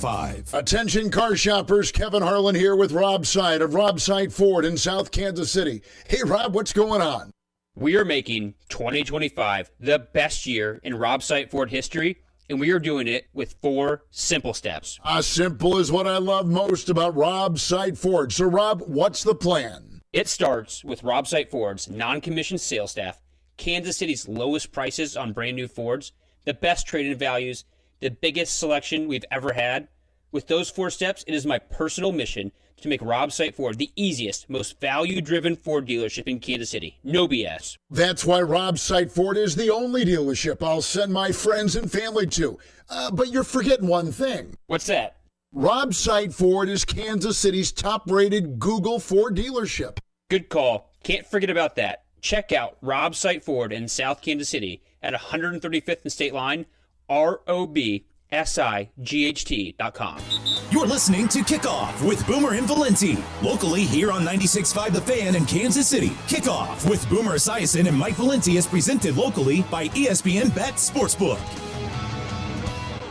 Attention car shoppers, Kevin Harlan here with Rob Side of Rob Side Ford in South Kansas City. Hey Rob, what's going on? We are making 2025 the best year in Rob Side Ford history, and we are doing it with 4 simple steps. Simple is what I love most about Rob Side Ford. So Rob, what's the plan? It starts with Rob Site Ford's non-commissioned sales staff, Kansas City's lowest prices on brand new Fords, the best trade-in values, the biggest selection we've ever had. With those 4 steps, it is my personal mission to make Rob Site Ford the easiest, most value-driven Ford dealership in Kansas City. No BS. That's why Rob Site Ford is the only dealership I'll send my friends and family to. But you're forgetting one thing. What's that? Rob Site Ford is Kansas City's top-rated Google Ford dealership. Good call. Can't forget about that. Check out Rob Site Ford in South Kansas City at 135th and State Line, ROBSIGHT.com. You're listening to Kickoff with Boomer and Valenti, locally here on 96.5 The Fan in Kansas City. Kickoff with Boomer Esiason and Mike Valenti is presented locally by ESPN Bet Sportsbook.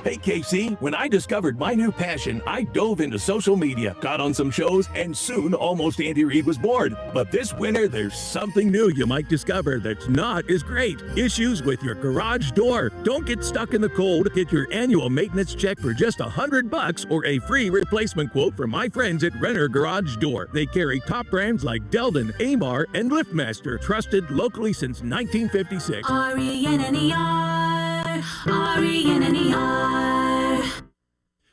Hey, KC, when I discovered my new passion, I dove into social media, got on some shows, and soon almost Andy Reid was bored. But this winter, there's something new you might discover that's not as great. Issues with your garage door. Don't get stuck in the cold. Get your annual maintenance check for just $100 or a free replacement quote from my friends at Renner Garage Door. They carry top brands like Delden, Amar, and LiftMaster, trusted locally since 1956. RENNER, RENNER.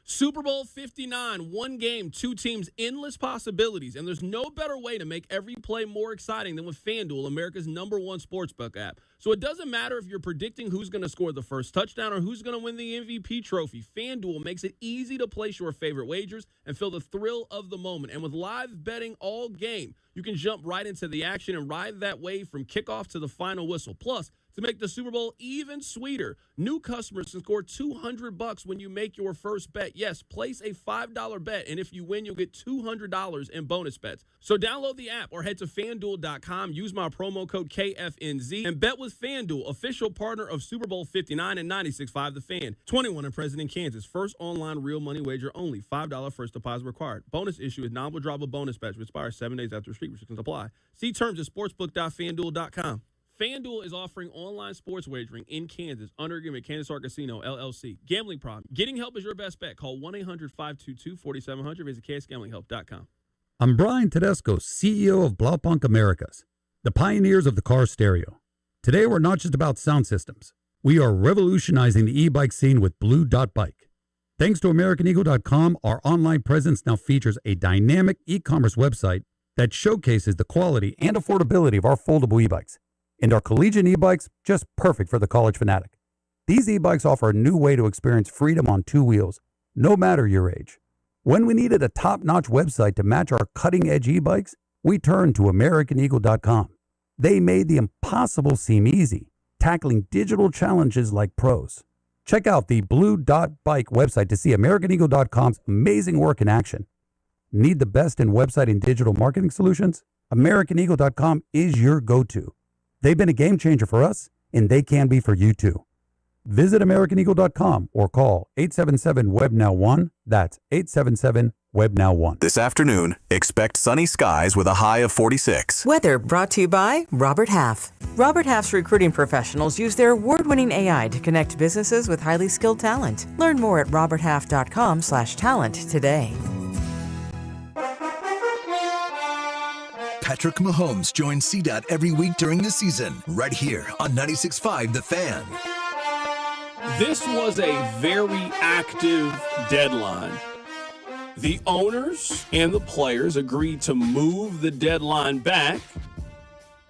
Super Bowl 59, one game, 2 teams, endless possibilities, and there's no better way to make every play more exciting than with FanDuel, America's #1 sportsbook app. So it doesn't matter if you're predicting who's going to score the first touchdown or who's going to win the MVP trophy. FanDuel makes it easy to place your favorite wagers and feel the thrill of the moment. And with live betting all game, you can jump right into the action and ride that wave from kickoff to the final whistle. Plus, to make the Super Bowl even sweeter, new customers can score $200 when you make your first bet. Yes, place a $5 bet, and if you win, you'll get $200 in bonus bets. So download the app or head to FanDuel.com, use my promo code KFNZ, and bet with FanDuel, official partner of Super Bowl 59 and 96.5 The Fan. 21 and present in Kansas. First online real money wager only. $5 first deposit required. Bonus issue is non-withdrawable bonus bets, which expires 7 days after street restrictions apply. See terms at sportsbook.fanduel.com. FanDuel is offering online sports wagering in Kansas under agreement Kansas Star Casino, LLC. Gambling problem. Getting help is your best bet. Call 1-800-522-4700. Visit ksgamblinghelp.com. I'm Brian Tedesco, CEO of Blaupunk Americas, the pioneers of the car stereo. Today, we're not just about sound systems. We are revolutionizing the e-bike scene with Blue Dot Bike. Thanks to AmericanEagle.com, our online presence now features a dynamic e-commerce website that showcases the quality and affordability of our foldable e-bikes. And our collegiate e-bikes, just perfect for the college fanatic. These e-bikes offer a new way to experience freedom on two wheels, no matter your age. When we needed a top-notch website to match our cutting-edge e-bikes, we turned to AmericanEagle.com. They made the impossible seem easy, tackling digital challenges like pros. Check out the Blue Dot Bike website to see AmericanEagle.com's amazing work in action. Need the best in website and digital marketing solutions? AmericanEagle.com is your go-to. They've been a game changer for us, and they can be for you too. Visit AmericanEagle.com or call 877-WEB-NOW-1. That's 877-WEB-NOW-1. This afternoon, expect sunny skies with a high of 46. Weather brought to you by Robert Half. Robert Half's recruiting professionals use their award-winning AI to connect businesses with highly skilled talent. Learn more at roberthalf.com/talent today. Patrick Mahomes joins CDOT every week during the season, right here on 96.5 The Fan. This was a very active deadline. The owners and the players agreed to move the deadline back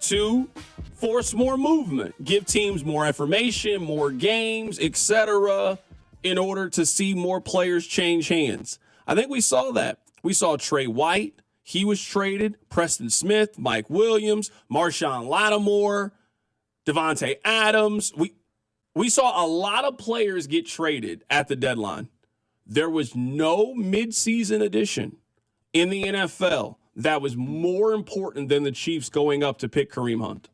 to force more movement, give teams more information, more games, etc., in order to see more players change hands. I think we saw that. We saw Trey White. He was traded. Preston Smith, Mike Williams, Marshawn Lattimore, Devontae Adams. We saw a lot of players get traded at the deadline. There was no midseason addition in the NFL that was more important than the Chiefs going up to pick Kareem Hunt.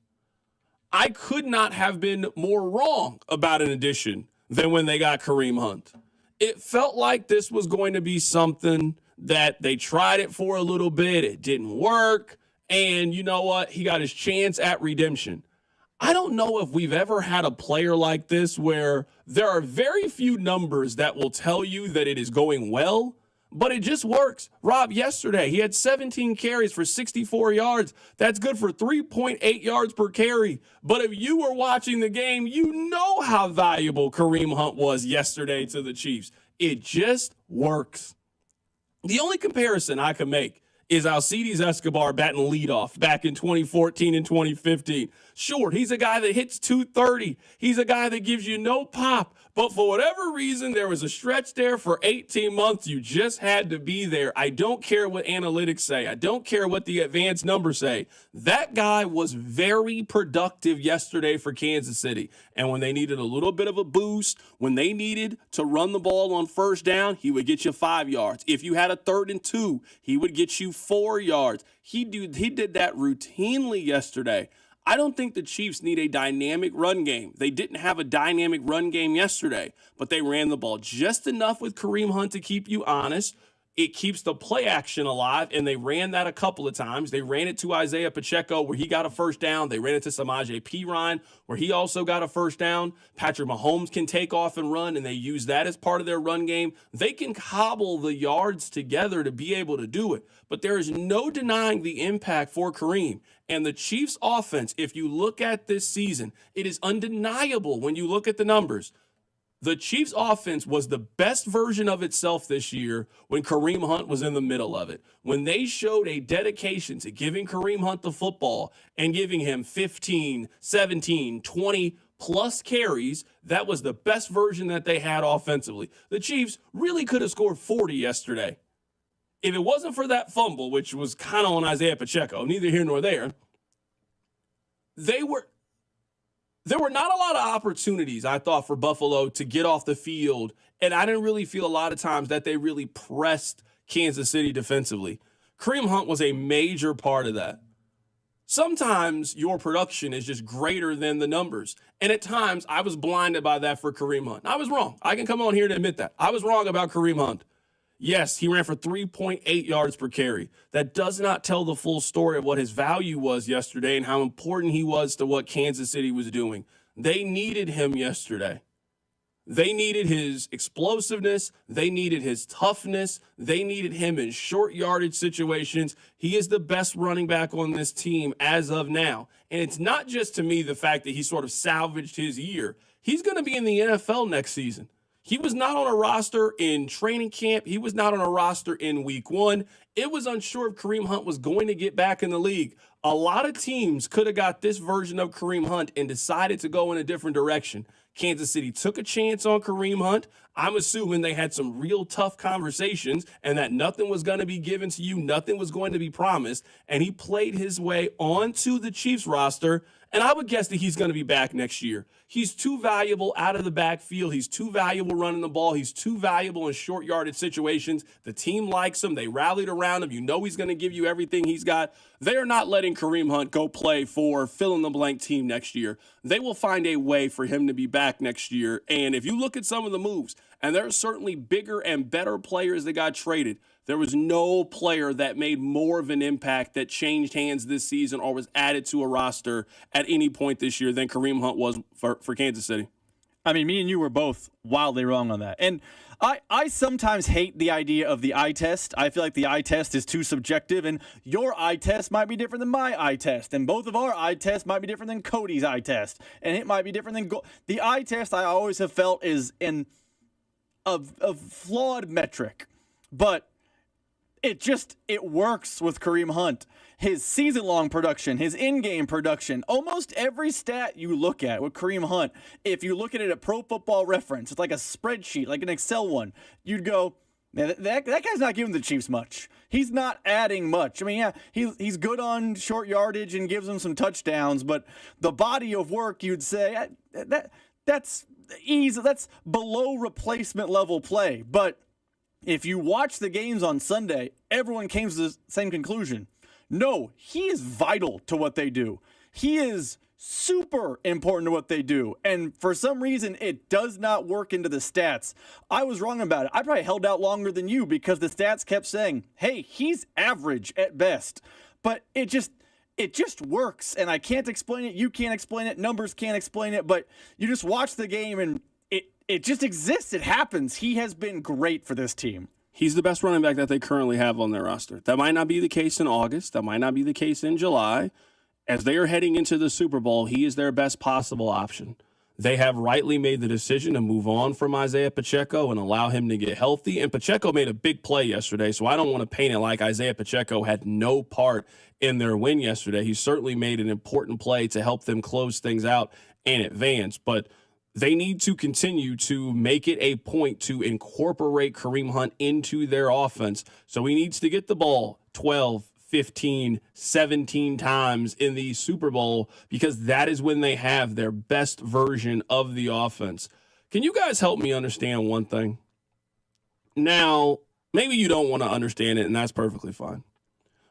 I could not have been more wrong about an addition than when they got Kareem Hunt. It felt like this was going to be something that they tried it for a little bit. It didn't work. And you know what? He got his chance at redemption. I don't know if we've ever had a player like this where there are very few numbers that will tell you that it is going well, but it just works. Rob, yesterday, he had 17 carries for 64 yards. That's good for 3.8 yards per carry. But if you were watching the game, you know how valuable Kareem Hunt was yesterday to the Chiefs. It just works. The only comparison I can make is Alcides Escobar batting leadoff back in 2014 and 2015. Sure, he's a guy that hits 230. He's a guy that gives you no pop. But for whatever reason, there was a stretch there for 18 months. You just had to be there. I don't care what analytics say. I don't care what the advanced numbers say. That guy was very productive yesterday for Kansas City. And when they needed a little bit of a boost, when they needed to run the ball on first down, he would get you 5 yards. If you had a 3rd and 2, he would get you 4 yards. He did that routinely yesterday. I don't think the Chiefs need a dynamic run game. They didn't have a dynamic run game yesterday, but they ran the ball just enough with Kareem Hunt to keep you honest. It keeps the play action alive, and they ran that a couple of times. They ran it to Isaiah Pacheco, where he got a first down. They ran it to Samaje Perine, where he also got a first down. Patrick Mahomes can take off and run, and they use that as part of their run game. They can cobble the yards together to be able to do it, but there is no denying the impact for Kareem. And the Chiefs' offense, if you look at this season, it is undeniable when you look at the numbers. The Chiefs' offense was the best version of itself this year when Kareem Hunt was in the middle of it. When they showed a dedication to giving Kareem Hunt the football and giving him 15, 17, 20-plus carries, that was the best version that they had offensively. The Chiefs really could have scored 40 yesterday. If it wasn't for that fumble, which was kind of on Isaiah Pacheco, neither here nor there, there were not a lot of opportunities, I thought, for Buffalo to get off the field, and I didn't really feel a lot of times that they really pressed Kansas City defensively. Kareem Hunt was a major part of that. Sometimes your production is just greater than the numbers, and at times I was blinded by that for Kareem Hunt. I was wrong. I can come on here to admit that. I was wrong about Kareem Hunt. Yes, he ran for 3.8 yards per carry. That does not tell the full story of what his value was yesterday and how important he was to what Kansas City was doing. They needed him yesterday. They needed his explosiveness. They needed his toughness. They needed him in short yardage situations. He is the best running back on this team as of now. And it's not just, to me, the fact that he sort of salvaged his year. He's going to be in the NFL next season. He was not on a roster in training camp. He was not on a roster in week 1. It was unsure if Kareem Hunt was going to get back in the league. A lot of teams could have got this version of Kareem Hunt and decided to go in a different direction. Kansas City took a chance on Kareem Hunt. I'm assuming they had some real tough conversations and that nothing was going to be given to you, nothing was going to be promised, and he played his way onto the Chiefs roster, and I would guess that he's going to be back next year. He's too valuable out of the backfield. He's too valuable running the ball. He's too valuable in short yardage situations. The team likes him. They rallied around him. You know he's going to give you everything he's got. They are not letting Kareem Hunt go play for fill-in-the-blank team next year. They will find a way for him to be back next year. And if you look at some of the moves, and there are certainly bigger and better players that got traded, there was no player that made more of an impact that changed hands this season or was added to a roster at any point this year than Kareem Hunt was for Kansas City. I mean, me and you were both wildly wrong on that. And I sometimes hate the idea of the eye test. I feel like the eye test is too subjective, and your eye test might be different than my eye test, and both of our eye tests might be different than Cody's eye test, and it might be different than the eye test. I always have felt is a flawed metric, but it works with Kareem Hunt. His season-long production, his in-game production, almost every stat you look at with Kareem Hunt, if you look at it at Pro Football Reference, it's like a spreadsheet, like an Excel one, you'd go, man, that guy's not giving the Chiefs much. He's not adding much. I mean, yeah, he's good on short yardage and gives them some touchdowns, but the body of work, you'd say, that's easy. That's below replacement level play. But if you watch the games on Sunday, everyone came to the same conclusion. No, he is vital to what they do. He is super important to what they do. And for some reason, it does not work into the stats. I was wrong about it. I probably held out longer than you because the stats kept saying, hey, he's average at best. But it just works. And I can't explain it. You can't explain it. Numbers can't explain it. But you just watch the game and it just exists. It happens. He has been great for this team. He's the best running back that they currently have on their roster. That might not be the case in August. That might not be the case in July. As they are heading into the Super Bowl, he is their best possible option. They have rightly made the decision to move on from Isaiah Pacheco and allow him to get healthy. And Pacheco made a big play yesterday, so I don't want to paint it like Isaiah Pacheco had no part in their win yesterday. He certainly made an important play to help them close things out and advance. But they need to continue to make it a point to incorporate Kareem Hunt into their offense. So he needs to get the ball 12, 15, 17 times in the Super Bowl because that is when they have their best version of the offense. Can you guys help me understand one thing? Now, maybe you don't want to understand it, and that's perfectly fine.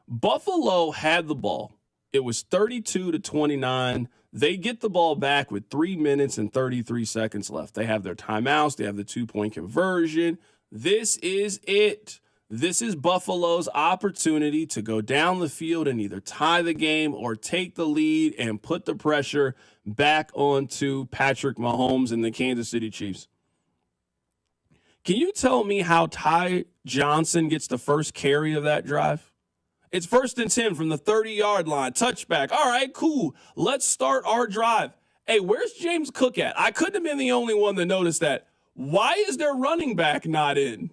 Buffalo had the ball. It was 32-29. They get the ball back with 3 minutes and 33 seconds left. They have their timeouts. They have the 2-point conversion. This is it. This is Buffalo's opportunity to go down the field and either tie the game or take the lead and put the pressure back onto Patrick Mahomes and the Kansas City Chiefs. Can you tell me how Ty Johnson gets the first carry of that drive? It's 1st and 10 from the 30-yard line. Touchback. All right, cool. Let's start our drive. Hey, where's James Cook at? I couldn't have been the only one that noticed that. Why is their running back not in?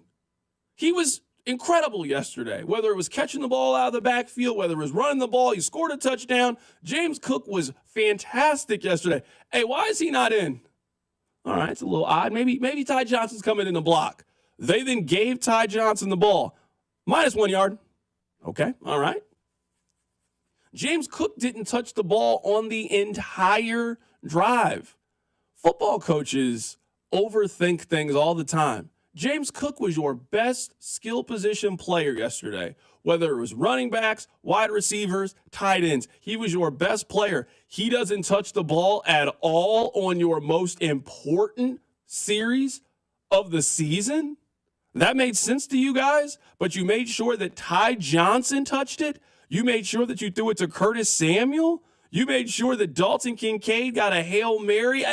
He was incredible yesterday. Whether it was catching the ball out of the backfield, whether it was running the ball, he scored a touchdown. James Cook was fantastic yesterday. Hey, why is he not in? All right, it's a little odd. Maybe Ty Johnson's coming in the block. They then gave Ty Johnson the ball. -1 yard. Okay, all right. James Cook didn't touch the ball on the entire drive. Football coaches overthink things all the time. James Cook was your best skill position player yesterday, whether it was running backs, wide receivers, tight ends. He was your best player. He doesn't touch the ball at all on your most important series of the season? That made sense to you guys, but you made sure that Ty Johnson touched it. You made sure that you threw it to Curtis Samuel. You made sure that Dalton Kincaid got a Hail Mary.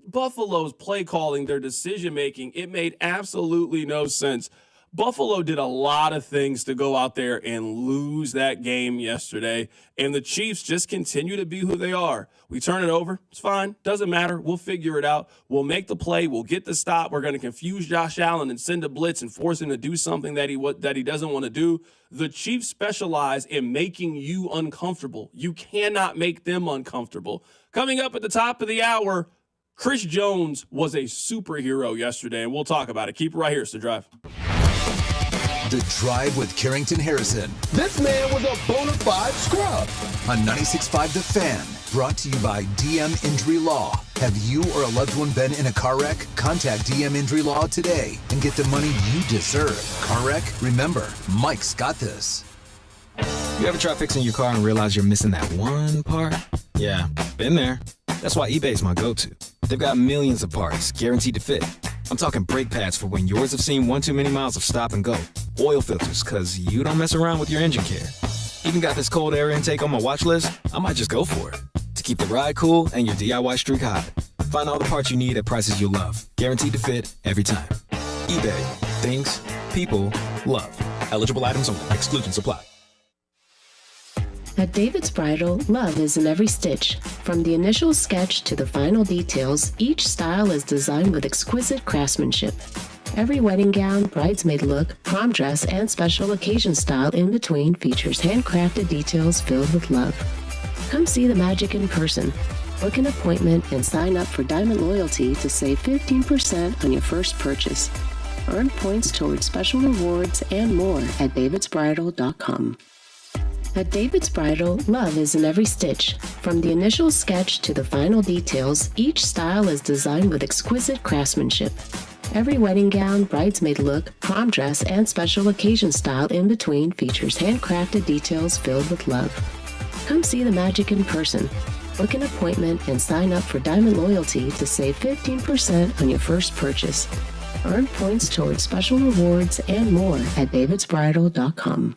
Buffalo's play calling, their decision making, it made absolutely no sense. Buffalo did a lot of things to go out there and lose that game yesterday, and the Chiefs just continue to be who they are. We turn it over. It's fine. Doesn't matter. We'll figure it out. We'll make the play. We'll get the stop. We're going to confuse Josh Allen and send a blitz and force him to do something that he doesn't want to do. The Chiefs specialize in making you uncomfortable. You cannot make them uncomfortable. Coming up at the top of the hour, Chris Jones was a superhero yesterday, and we'll talk about it. Keep it right here. It's The Drive. The Drive with Carrington Harrison. This man was a bona fide scrub. On 96.5 The Fan, brought to you by DM Injury Law. Have you or a loved one been in a car wreck? Contact DM Injury Law today and get the money you deserve. Car wreck? Remember, Mike's got this. You ever try fixing your car and realize you're missing that one part? Yeah, been there. That's why eBay's my go-to. They've got millions of parts, guaranteed to fit. I'm talking brake pads for when yours have seen one too many miles of stop and go. Oil filters, cause you don't mess around with your engine care. Even got this cold air intake on my watch list. I might just go for it. To keep the ride cool and your DIY streak high. Find all the parts you need at prices you love. Guaranteed to fit every time. eBay. Things. People. Love. Eligible items only. Exclusions apply. At David's Bridal, love is in every stitch. From the initial sketch to the final details, each style is designed with exquisite craftsmanship. Every wedding gown, bridesmaid look, prom dress, and special occasion style in between features handcrafted details filled with love. Come see the magic in person. Book an appointment and sign up for Diamond Loyalty to save 15% on your first purchase. Earn points towards special rewards and more at davidsbridal.com. At David's Bridal, love is in every stitch. From the initial sketch to the final details, each style is designed with exquisite craftsmanship. Every wedding gown, bridesmaid look, prom dress, and special occasion style in between features handcrafted details filled with love. Come see the magic in person. Book an appointment and sign up for Diamond Loyalty to save 15% on your first purchase. Earn points towards special rewards and more at davidsbridal.com.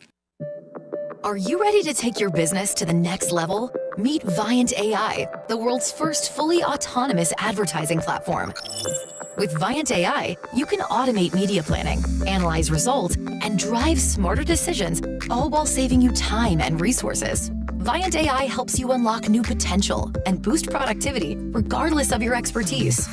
Are you ready to take your business to the next level? Meet Viant AI, the world's first fully autonomous advertising platform. With Viant AI, you can automate media planning, analyze results, and drive smarter decisions, all while saving you time and resources. Viant AI helps you unlock new potential and boost productivity regardless of your expertise.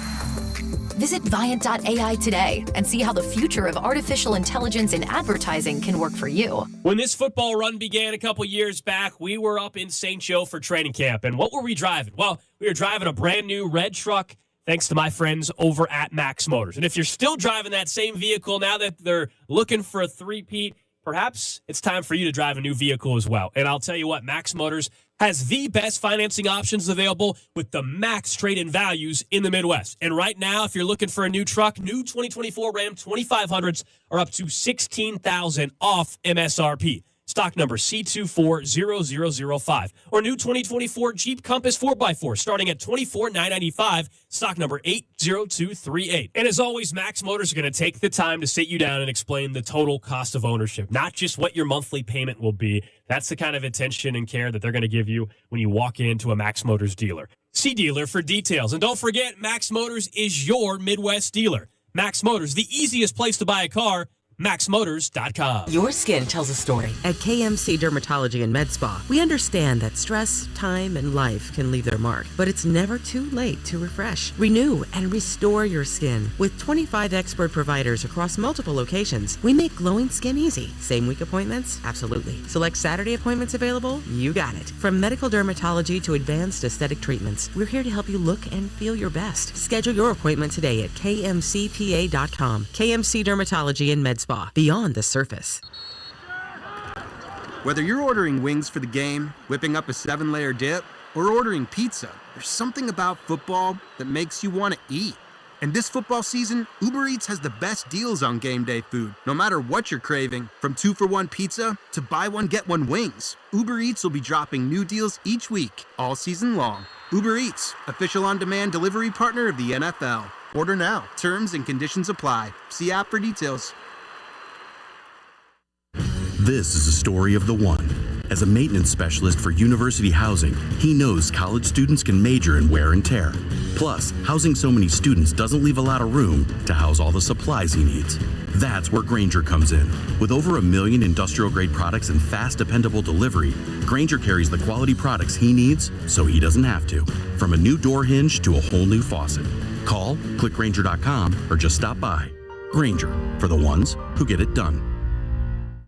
Visit Viant.ai today and see how the future of artificial intelligence in advertising can work for you. When this football run began a couple years back, we were up in St. Joe for training camp. And what were we driving? Well, we were driving a brand new red truck, thanks to my friends over at Max Motors. And if you're still driving that same vehicle now that they're looking for a three-peat, perhaps it's time for you to drive a new vehicle as well. And I'll tell you what, Max Motors has the best financing options available with the max trade-in values in the Midwest. And right now, if you're looking for a new truck, new 2024 Ram 2500s are up to $16,000 off MSRP. Stock number C240005. Or new 2024 Jeep Compass 4x4 starting at $24,995. Stock number 80238. And as always, Max Motors are going to take the time to sit you down and explain the total cost of ownership, not just what your monthly payment will be. That's the kind of attention and care that they're going to give you when you walk into a Max Motors dealer. See dealer for details. And don't forget, Max Motors is your Midwest dealer. Max Motors, the easiest place to buy a car. MaxMotors.com. Your skin tells a story. At KMC Dermatology and Med Spa, we understand that stress, time, and life can leave their mark, but it's never too late to refresh, renew, and restore your skin. With 25 expert providers across multiple locations, we make glowing skin easy. Same week appointments? Absolutely. Select Saturday appointments available? You got it. From medical dermatology to advanced aesthetic treatments, we're here to help you look and feel your best. Schedule your appointment today at kmcpa.com. KMC Dermatology and Med Spa. Beyond the surface. Whether you're ordering wings for the game, whipping up a 7-layer dip, or ordering pizza, there's something about football that makes you want to eat. And this football season, Uber Eats has the best deals on game day food. No matter what you're craving, from 2-for-1 pizza to buy one, get one wings, Uber Eats will be dropping new deals each week, all season long. Uber Eats, official on-demand delivery partner of the NFL. Order now. Terms and conditions apply. See app for details. This is a story of the one. As a maintenance specialist for university housing, he knows college students can major in wear and tear. Plus, housing so many students doesn't leave a lot of room to house all the supplies he needs. That's where Grainger comes in. With over 1 million industrial-grade products and fast, dependable delivery, Grainger carries the quality products he needs so he doesn't have to. From a new door hinge to a whole new faucet. Call, click Grainger.com, or just stop by. Grainger, for the ones who get it done.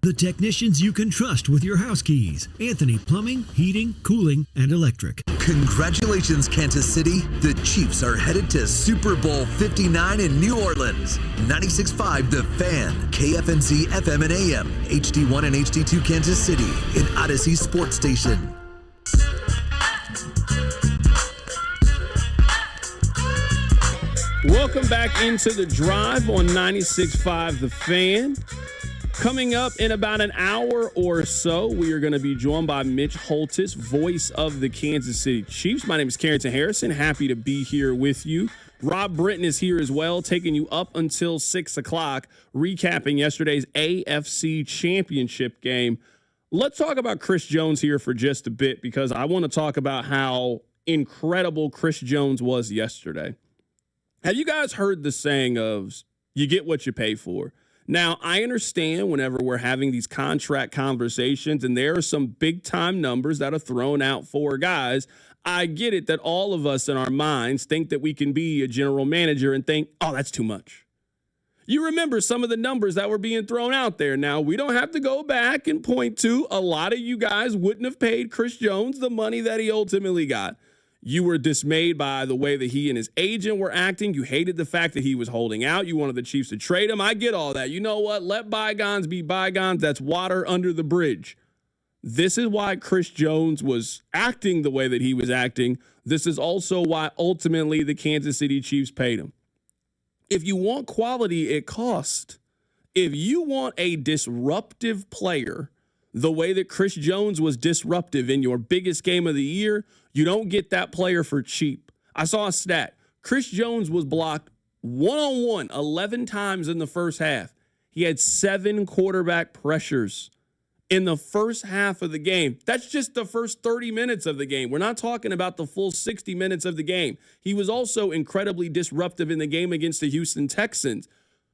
The technicians you can trust with your house keys. Anthony Plumbing, Heating, Cooling, and Electric. Congratulations, Kansas City. The Chiefs are headed to Super Bowl 59 in New Orleans. 96.5 The Fan, KFNC FM and AM, HD1 and HD2 Kansas City, and Odyssey Sports Station. Welcome back into the drive on 96.5 The Fan. Coming up in about an hour or so, we are going to be joined by Mitch Holthus, voice of the Kansas City Chiefs. My name is Carrington Harrison. Happy to be here with you. Rob Britton is here as well, taking you up until 6 o'clock, recapping yesterday's AFC Championship game. Let's talk about Chris Jones here for just a bit, because I want to talk about how incredible Chris Jones was yesterday. Have you guys heard the saying of, you get what you pay for? Now, I understand whenever we're having these contract conversations and there are some big-time numbers that are thrown out for guys, I get it that all of us in our minds think that we can be a general manager and think, oh, that's too much. You remember some of the numbers that were being thrown out there. Now, we don't have to go back and point to a lot of you guys wouldn't have paid Chris Jones the money that he ultimately got. You were dismayed by the way that he and his agent were acting. You hated the fact that he was holding out. You wanted the Chiefs to trade him. I get all that. You know what? Let bygones be bygones. That's water under the bridge. This is why Chris Jones was acting the way that he was acting. This is also why ultimately the Kansas City Chiefs paid him. If you want quality, it costs. If you want a disruptive player, the way that Chris Jones was disruptive in your biggest game of the year, you don't get that player for cheap. I saw a stat. Chris Jones was blocked one-on-one 11 times in the first half. He had 7 quarterback pressures in the first half of the game. That's just the first 30 minutes of the game. We're not talking about the full 60 minutes of the game. He was also incredibly disruptive in the game against the Houston Texans.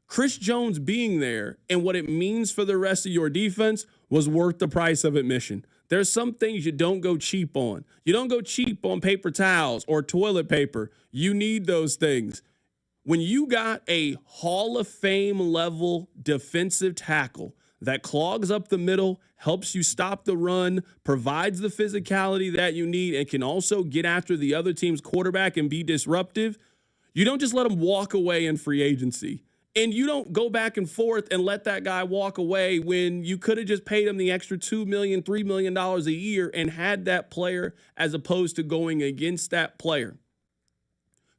Chris Jones being there and what it means for the rest of your defense was worth the price of admission. There's some things you don't go cheap on. You don't go cheap on paper towels or toilet paper. You need those things. When you got a Hall of Fame level defensive tackle that clogs up the middle, helps you stop the run, provides the physicality that you need, and can also get after the other team's quarterback and be disruptive, you don't just let him walk away in free agency. And you don't go back and forth and let that guy walk away when you could have just paid him the extra $2 million, $3 million a year and had that player as opposed to going against that player.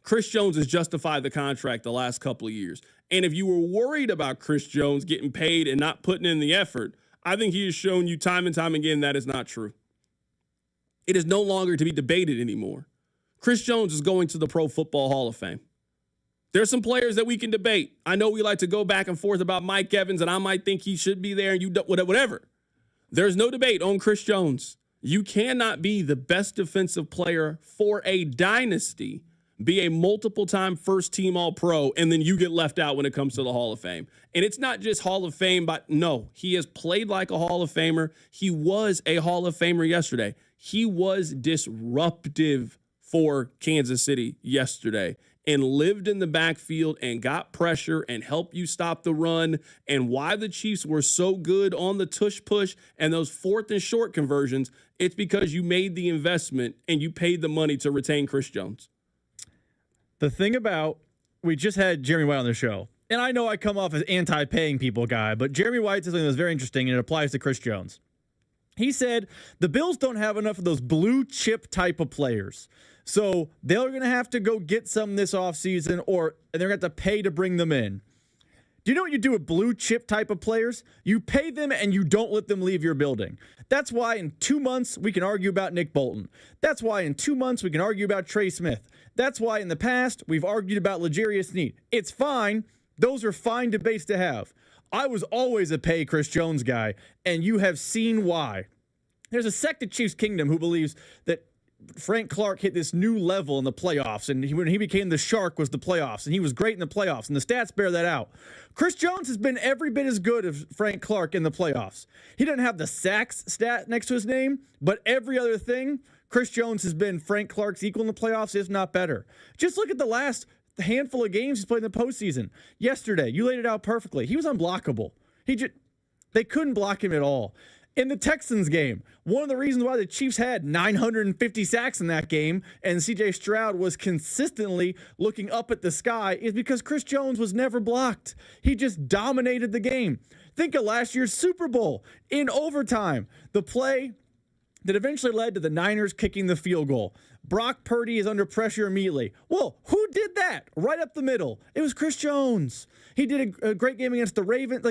Chris Jones has justified the contract the last couple of years. And if you were worried about Chris Jones getting paid and not putting in the effort, I think he has shown you time and time again that is not true. It is no longer to be debated anymore. Chris Jones is going to the Pro Football Hall of Fame. There's some players that we can debate. I know we like to go back and forth about Mike Evans, and I might think he should be there, and you whatever. There's no debate on Chris Jones. You cannot be the best defensive player for a dynasty, be a multiple-time first-team All-Pro, and then you get left out when it comes to the Hall of Fame. And it's not just Hall of Fame, but no, he has played like a Hall of Famer. He was a Hall of Famer yesterday. He was disruptive for Kansas City yesterday and lived in the backfield and got pressure and helped you stop the run. And why the Chiefs were so good on the tush push and those 4th and short conversions, it's because you made the investment and you paid the money to retain Chris Jones. The thing about, we just had Jeremy White on the show, and I know I come off as anti-paying people guy, but Jeremy White said something that was very interesting, and it applies to Chris Jones. He said the Bills don't have enough of those blue chip type of players. So they're going to have to go get some this offseason, and they're going to have to pay to bring them in. Do you know what you do with blue chip type of players? You pay them and you don't let them leave your building. That's why in 2 months we can argue about Nick Bolton. That's why in 2 months we can argue about Trey Smith. That's why in the past we've argued about L'Jarius Sneed. It's fine. Those are fine debates to have. I was always a pay Chris Jones guy, and you have seen why. There's a sect of Chiefs Kingdom who believes that Frank Clark hit this new level in the playoffs, and when he became the Shark was the playoffs, and he was great in the playoffs, and the stats bear that out. Chris Jones has been every bit as good as Frank Clark in the playoffs. He doesn't have the sacks stat next to his name, but every other thing, Chris Jones has been Frank Clark's equal in the playoffs, if not better. Just look at the last handful of games he's played in the postseason. Yesterday, you laid it out perfectly. He was unblockable. They couldn't block him at all. In the Texans game, one of the reasons why the Chiefs had 950 sacks in that game and C.J. Stroud was consistently looking up at the sky is because Chris Jones was never blocked. He just dominated the game. Think of last year's Super Bowl in overtime. The play that eventually led to the Niners kicking the field goal. Brock Purdy is under pressure immediately. Well, who did that? Right up the middle. It was Chris Jones. He did a great game against the Ravens.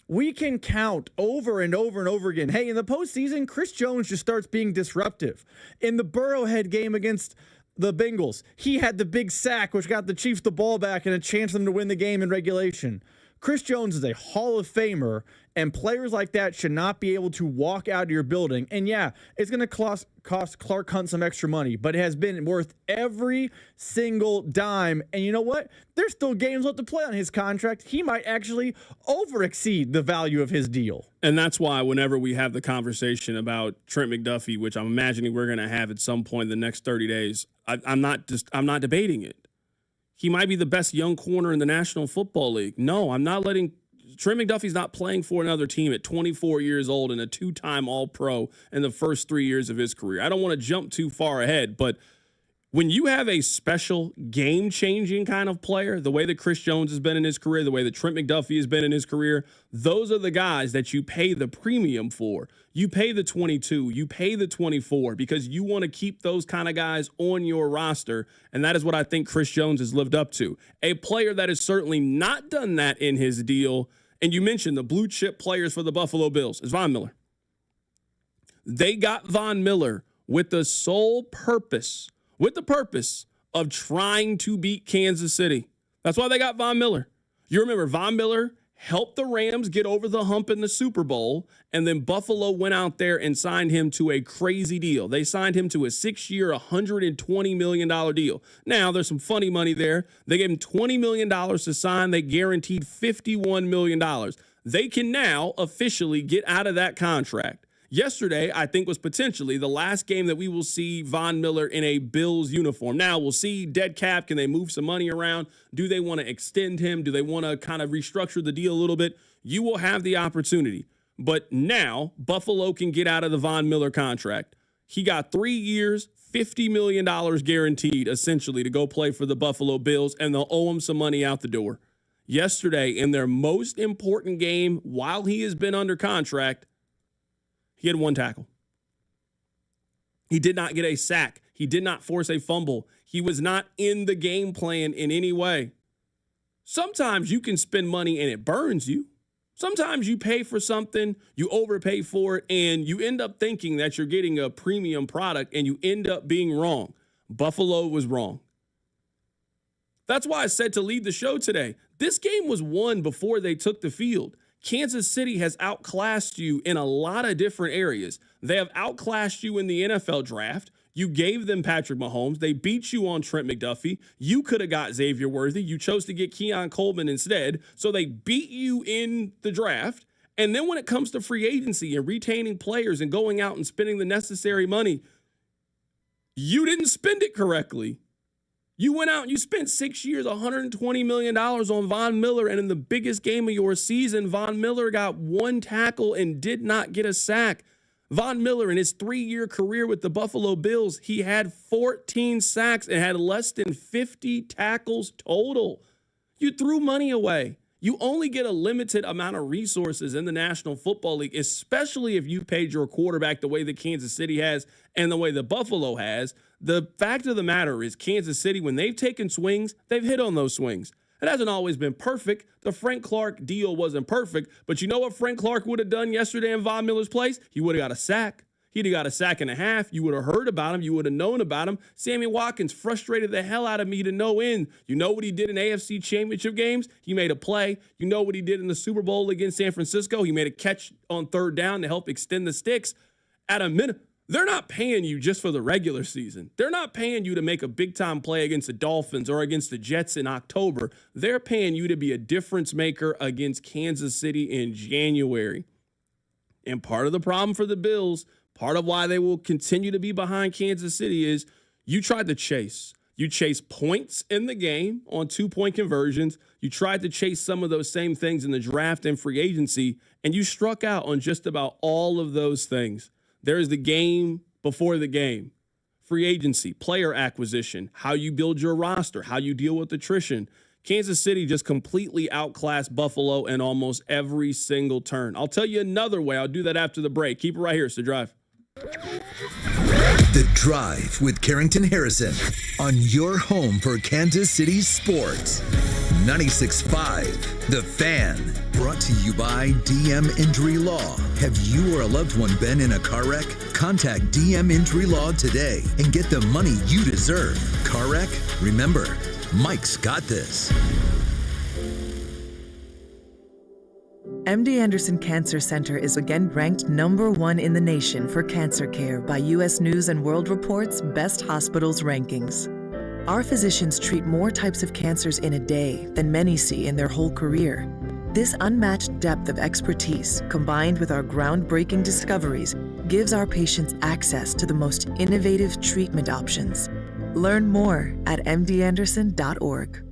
We can count over and over and over again. Hey, in the postseason, Chris Jones just starts being disruptive. In the Burrowhead game against the Bengals, he had the big sack, which got the Chiefs the ball back and a chance for them to win the game in regulation. Chris Jones is a Hall of Famer, and players like that should not be able to walk out of your building. And yeah, it's going to cost Clark Hunt some extra money, but it has been worth every single dime. And you know what? There's still games left to play on his contract. He might actually over-exceed the value of his deal. And that's why whenever we have the conversation about Trent McDuffie, which I'm imagining we're going to have at some point in the next 30 days, I'm not debating it. He might be the best young corner in the National Football League. No, I'm not letting Trent McDuffie's not playing for another team at 24 years old and a two-time All-Pro in the first 3 years of his career. I don't want to jump too far ahead, but when you have a special game-changing kind of player, the way that Chris Jones has been in his career, the way that Trent McDuffie has been in his career, those are the guys that you pay the premium for. You pay the 22, you pay the 24 because you want to keep those kind of guys on your roster, and that is what I think Chris Jones has lived up to. A player that has certainly not done that in his deal, and you mentioned the blue chip players for the Buffalo Bills, is Von Miller. They got Von Miller with the purpose of trying to beat Kansas City. That's why they got Von Miller. You remember Von Miller helped the Rams get over the hump in the Super Bowl, and then Buffalo went out there and signed him to a crazy deal. They signed him to a 6-year, $120 million deal. Now, there's some funny money there. They gave him $20 million to sign. They guaranteed $51 million. They can now officially get out of that contract. Yesterday, I think, was potentially the last game that we will see Von Miller in a Bills uniform. Now, we'll see dead cap. Can they move some money around? Do they want to extend him? Do they want to kind of restructure the deal a little bit? You will have the opportunity. But now, Buffalo can get out of the Von Miller contract. He got 3 years, $50 million guaranteed, essentially, to go play for the Buffalo Bills, and they'll owe him some money out the door. Yesterday, in their most important game while he has been under contract, he had one tackle. He did not get a sack. He did not force a fumble. He was not in the game plan in any way. Sometimes you can spend money and it burns you. Sometimes you pay for something, you overpay for it, and you end up thinking that you're getting a premium product, and you end up being wrong. Buffalo was wrong. That's why I said to lead the show today, this game was won before they took the field. Kansas City has outclassed you in a lot of different areas. They have outclassed you in the NFL draft. You gave them Patrick Mahomes. They beat you on Trent McDuffie. You could have got Xavier Worthy. You chose to get Keon Coleman instead. So they beat you in the draft. And then when it comes to free agency and retaining players and going out and spending the necessary money, you didn't spend it correctly. You went out and you spent 6 years, $120 million on Von Miller, and in the biggest game of your season, Von Miller got one tackle and did not get a sack. Von Miller, in his 3-year career with the Buffalo Bills, he had 14 sacks and had less than 50 tackles total. You threw money away. You only get a limited amount of resources in the National Football League, especially if you paid your quarterback the way that Kansas City has and the way that Buffalo has. The fact of the matter is Kansas City, when they've taken swings, they've hit on those swings. It hasn't always been perfect. The Frank Clark deal wasn't perfect, but you know what Frank Clark would have done yesterday in Von Miller's place? He would have got a sack. He'd have got a sack and a half. You would have heard about him. You would have known about him. Sammy Watkins frustrated the hell out of me to no end. You know what he did in AFC Championship games? He made a play. You know what he did in the Super Bowl against San Francisco? He made a catch on third down to help extend the sticks. At a minute, they're not paying you just for the regular season. They're not paying you to make a big-time play against the Dolphins or against the Jets in October. They're paying you to be a difference maker against Kansas City in January. And part of the problem for the Bills, part of why they will continue to be behind Kansas City is you tried to chase. You chased points in the game on 2-point conversions. You tried to chase some of those same things in the draft and free agency, and you struck out on just about all of those things. There's the game before the game. Free agency, player acquisition, how you build your roster, how you deal with attrition. Kansas City just completely outclassed Buffalo in almost every single turn. I'll tell you another way. I'll do that after the break. Keep it right here. It's The Drive. The Drive with Carrington Harrison on your home for Kansas City sports. 96.5 The Fan. Brought to you by DM Injury Law. Have you or a loved one been in a car wreck? Contact DM Injury Law today and get the money you deserve. Car wreck? Remember, Mike's got this. MD Anderson Cancer Center is again ranked #1 in the nation for cancer care by U.S. News & World Report's Best Hospitals rankings. Our physicians treat more types of cancers in a day than many see in their whole career. This unmatched depth of expertise, combined with our groundbreaking discoveries, gives our patients access to the most innovative treatment options. Learn more at mdanderson.org.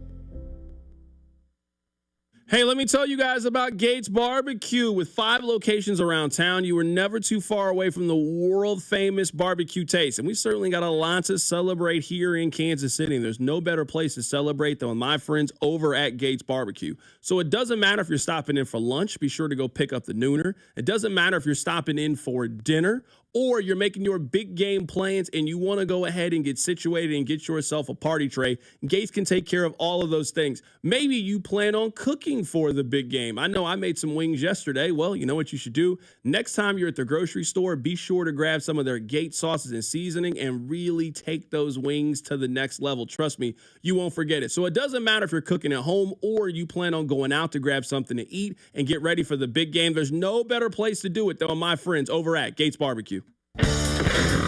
Hey, let me tell you guys about Gates Barbecue. With 5 locations around town, you were never too far away from the world-famous barbecue taste. And we certainly got a lot to celebrate here in Kansas City. And there's no better place to celebrate than with my friends over at Gates Barbecue. So it doesn't matter if you're stopping in for lunch, be sure to go pick up the nooner. It doesn't matter if you're stopping in for dinner, or you're making your big game plans and you want to go ahead and get situated and get yourself a party tray. Gates can take care of all of those things. Maybe you plan on cooking for the big game. I know I made some wings yesterday. Well, you know what you should do? Next time you're at the grocery store, be sure to grab some of their Gates sauces and seasoning and really take those wings to the next level. Trust me, you won't forget it. So it doesn't matter if you're cooking at home or you plan on going out to grab something to eat and get ready for the big game. There's no better place to do it than my friends over at Gates Barbecue.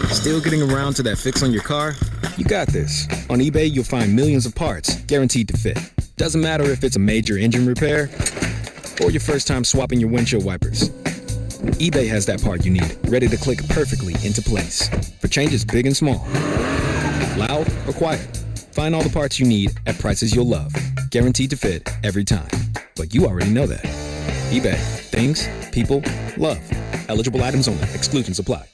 Still getting around to that fix on your car? You got this. On eBay, you'll find millions of parts guaranteed to fit. Doesn't matter if it's a major engine repair or your first time swapping your windshield wipers. eBay has that part you need, ready to click perfectly into place for changes big and small. Loud or quiet, find all the parts you need at prices you'll love. Guaranteed to fit every time. But you already know that. eBay. Things, people, love. Eligible items only. Exclusions apply.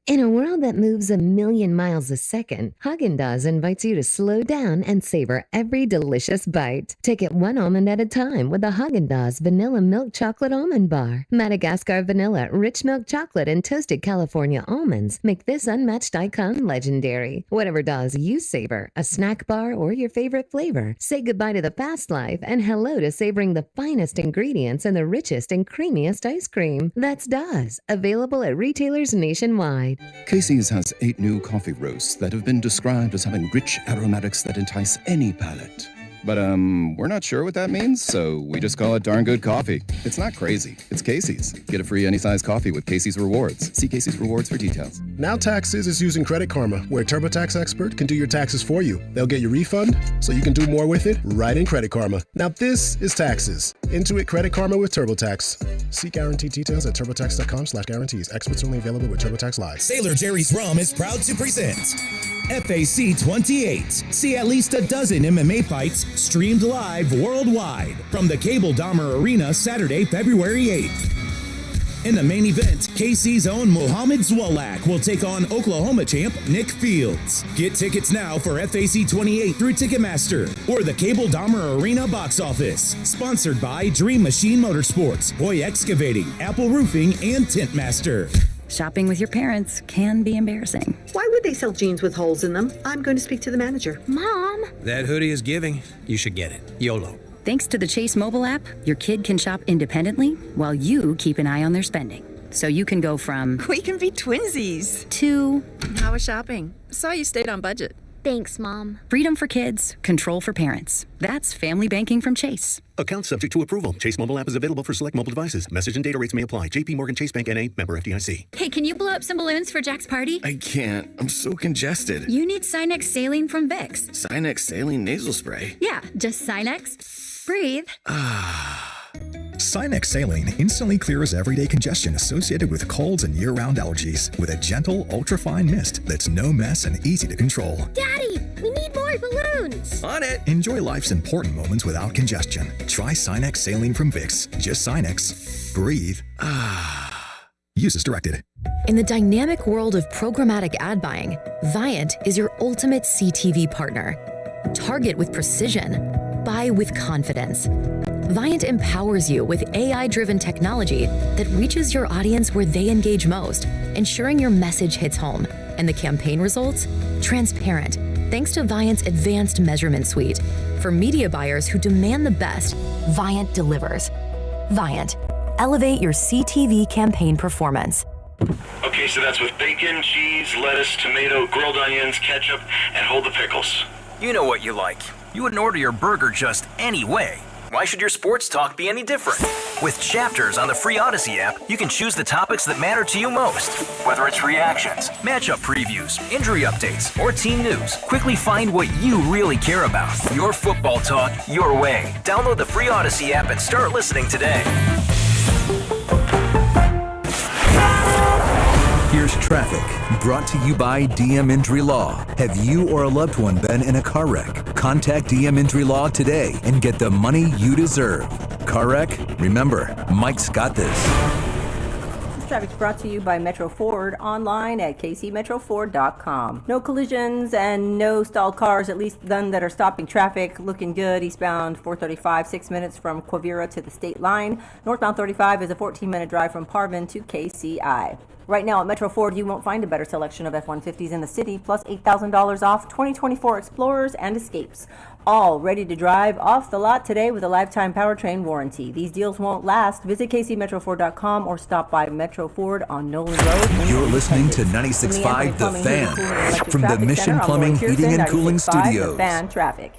In a world that moves a million miles a second, Haagen-Dazs invites you to slow down and savor every delicious bite. Take it one almond at a time with the Haagen-Dazs Vanilla Milk Chocolate Almond Bar. Madagascar vanilla, rich milk chocolate, and toasted California almonds make this unmatched icon legendary. Whatever Dazs you savor, a snack bar or your favorite flavor, say goodbye to the fast life and hello to savoring the finest ingredients and the richest and creamiest ice cream. That's Dazs, available at retailers nationwide. Casey's has 8 new coffee roasts that have been described as having rich aromatics that entice any palate. But, we're not sure what that means, so we just call it darn good coffee. It's not crazy. It's Casey's. Get a free any-size coffee with Casey's Rewards. See Casey's Rewards for details. Now Taxes is using Credit Karma, where a TurboTax expert can do your taxes for you. They'll get your refund, so you can do more with it right in Credit Karma. Now this is taxes. Intuit Credit Karma with TurboTax. See guaranteed details at turbotax.com/guarantees. Experts only available with TurboTax Live. Sailor Jerry's Rum is proud to present FAC 28. See at least a dozen MMA fights streamed live worldwide from the Cable Dahmer Arena Saturday, February 8th. In the main event, KC's own Muhammad Zwolak will take on Oklahoma champ Nick Fields. Get tickets now for FAC 28 through Ticketmaster or the Cable Dahmer Arena box office. Sponsored by Dream Machine Motorsports, Hoy Excavating, Apple Roofing, and Tintmaster. Shopping with your parents can be embarrassing. Why would they sell jeans with holes in them? I'm going to speak to the manager. Mom! That hoodie is giving. You should get it. YOLO. Thanks to the Chase mobile app, your kid can shop independently while you keep an eye on their spending. So you can go from We can be twinsies. To How was shopping? Saw you stayed on budget. Thanks, Mom. freedom for kids, control for parents. That's family banking from Chase. Account subject to approval. Chase mobile app is available for select mobile devices. Message and data rates may apply. JP Morgan Chase Bank N.A. member FDIC. Hey, can you blow up some balloons for Jack's party? I can't. I'm so congested. You need Sinex Saline from Vicks. Sinex Saline Nasal Spray. Yeah, just Sinex. Breathe. Sinex Saline instantly clears everyday congestion associated with colds and year-round allergies with a gentle, ultra-fine mist that's no mess and easy to control. Daddy, we need more balloons. On it. Enjoy life's important moments without congestion. Try Sinex Saline from Vicks. Just Sinex. Breathe. Use as directed. In the dynamic world of programmatic ad buying, Viant is your ultimate CTV partner. Target with precision. Buy with confidence. Viant empowers you with AI-driven technology that reaches your audience where they engage most, ensuring your message hits home. And the campaign results? Transparent, thanks to Viant's advanced measurement suite. For media buyers who demand the best, Viant delivers. Viant, elevate your CTV campaign performance. Okay, so that's with bacon, cheese, lettuce, tomato, grilled onions, ketchup, and hold the pickles. You know what you like. You wouldn't order your burger just any way. Why should your sports talk be any different? With Chapters on the free Odyssey app, you can choose the topics that matter to you most. Whether it's reactions, matchup previews, injury updates, or team news, quickly find what you really care about. Your football talk, your way. Download the free Odyssey app and start listening today. Here's traffic, brought to you by DM Injury Law. Have you or a loved one been in a car wreck? Contact DM Injury Law today and get the money you deserve. Car wreck? Remember, Mike's got this. This traffic's brought to you by Metro Ford, online at kcmetroford.com. No collisions and no stalled cars, at least none that are stopping traffic. Looking good. Eastbound 435, 6 minutes from Quivira to the state line. Northbound 35 is a 14-minute drive from Parvin to KCI. Right now at Metro Ford, you won't find a better selection of F-150s in the city, plus $8,000 off 2024 Explorers and Escapes. All ready to drive off the lot today with a lifetime powertrain warranty. These deals won't last. Visit kcmetroford.com or stop by Metro Ford on Nolan Road. You're listening to 96.5 The Fan from the Mission Plumbing, Heating, and Cooling Studios. The Fan traffic.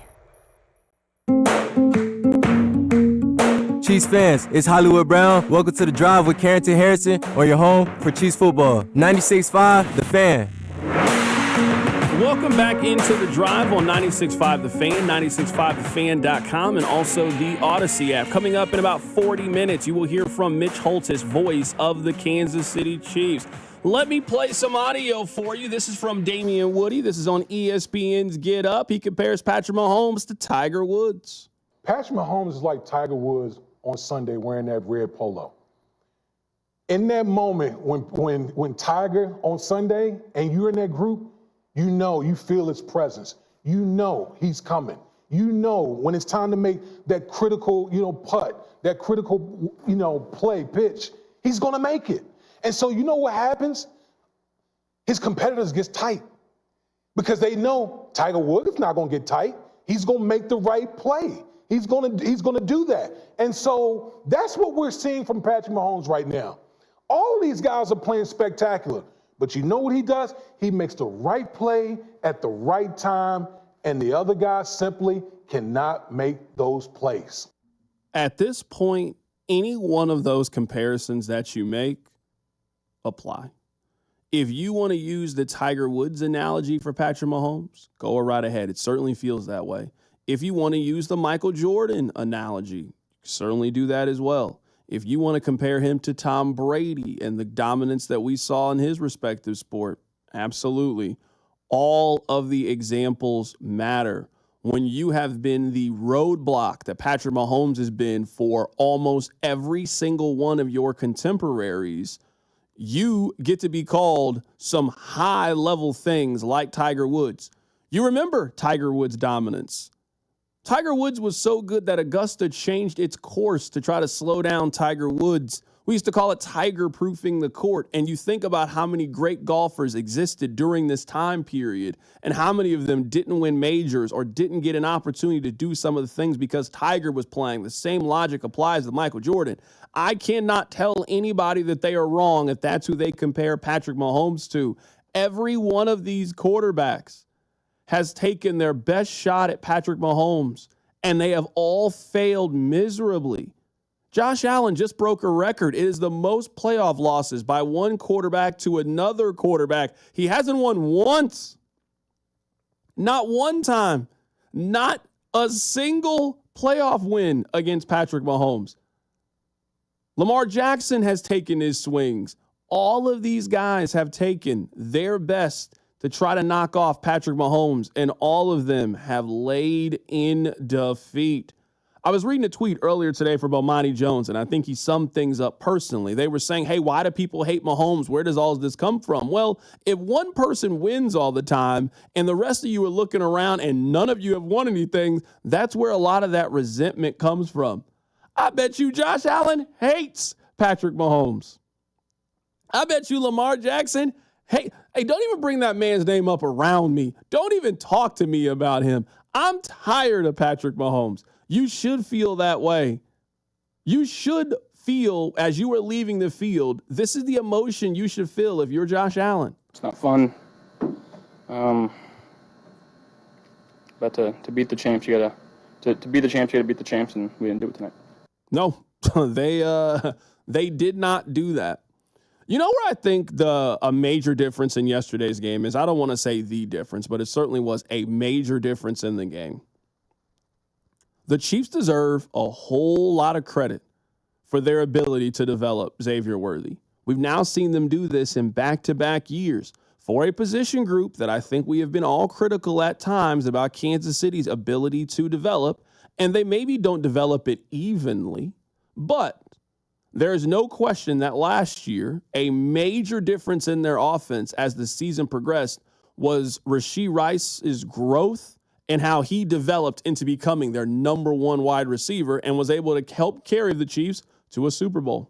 Chiefs fans, it's Hollywood Brown. Welcome to The Drive with Carrington Harrison on your home for Chiefs football. 96.5 The Fan. Welcome back into The Drive on 96.5 The Fan, 965thefan.com, and also the Odyssey app. Coming up in about 40 minutes, you will hear from Mitch Holthus, voice of the Kansas City Chiefs. Let me play some audio for you. This is from Damian Woody. This is on ESPN's Get Up. He compares Patrick Mahomes to Tiger Woods. Patrick Mahomes is like Tiger Woods on Sunday wearing that red polo. In that moment when Tiger on Sunday and you're in that group, you know, you feel his presence. You know he's coming. You know when it's time to make that critical, putt, that critical, play, pitch, he's going to make it. And so you know what happens? His competitors get tight because they know Tiger Woods is not going to get tight. He's going to make the right play. He's going to do that. And so that's what we're seeing from Patrick Mahomes right now. All these guys are playing spectacular. But you know what he does? He makes the right play at the right time, and the other guys simply cannot make those plays. At this point, any one of those comparisons that you make apply. If you want to use the Tiger Woods analogy for Patrick Mahomes, go right ahead. It certainly feels that way. If you want to use the Michael Jordan analogy, certainly do that as well. If you want to compare him to Tom Brady and the dominance that we saw in his respective sport, absolutely. All of the examples matter. When you have been the roadblock that Patrick Mahomes has been for almost every single one of your contemporaries, you get to be called some high-level things like Tiger Woods. You remember Tiger Woods' dominance. Tiger Woods was so good that Augusta changed its course to try to slow down Tiger Woods We used to call it tiger-proofing the court. And you think about how many great golfers existed during this time period and how many of them didn't win majors or didn't get an opportunity to do some of the things because Tiger was playing. The same logic applies to Michael Jordan. I cannot tell anybody that they are wrong if that's who they compare Patrick Mahomes to. Every one of these quarterbacks has taken their best shot at Patrick Mahomes, and they have all failed miserably. Josh Allen just broke a record. It is the most playoff losses by one quarterback to another quarterback. He hasn't won once. Not one time. Not a single playoff win against Patrick Mahomes. Lamar Jackson has taken his swings. All of these guys have taken their best to try to knock off Patrick Mahomes, and all of them have laid in defeat. I was reading a tweet earlier today from Bomani Jones, and I think he summed things up personally. They were saying, hey, why do people hate Mahomes? Where does all of this come from? Well, if one person wins all the time and the rest of you are looking around and none of you have won anything, that's where a lot of that resentment comes from. I bet you Josh Allen hates Patrick Mahomes. I bet you Lamar Jackson Hey, don't even bring that man's name up around me. Don't even talk to me about him. I'm tired of Patrick Mahomes. You should feel that way. You should feel, as you are leaving the field, this is the emotion you should feel if you're Josh Allen. It's not fun. But to beat the champs, you gotta to beat the champs, you gotta beat the champs, and we didn't do it tonight. No, they did not do that. You know where I think a major difference in yesterday's game is? I don't want to say the difference, but it certainly was a major difference in the game. The Chiefs deserve a whole lot of credit for their ability to develop Xavier Worthy. We've now seen them do this in back-to-back years for a position group that I think we have been all critical at times about Kansas City's ability to develop, and they maybe don't develop it evenly, but there is no question that last year, a major difference in their offense as the season progressed was Rashee Rice's growth and how he developed into becoming their number one wide receiver and was able to help carry the Chiefs to a Super Bowl.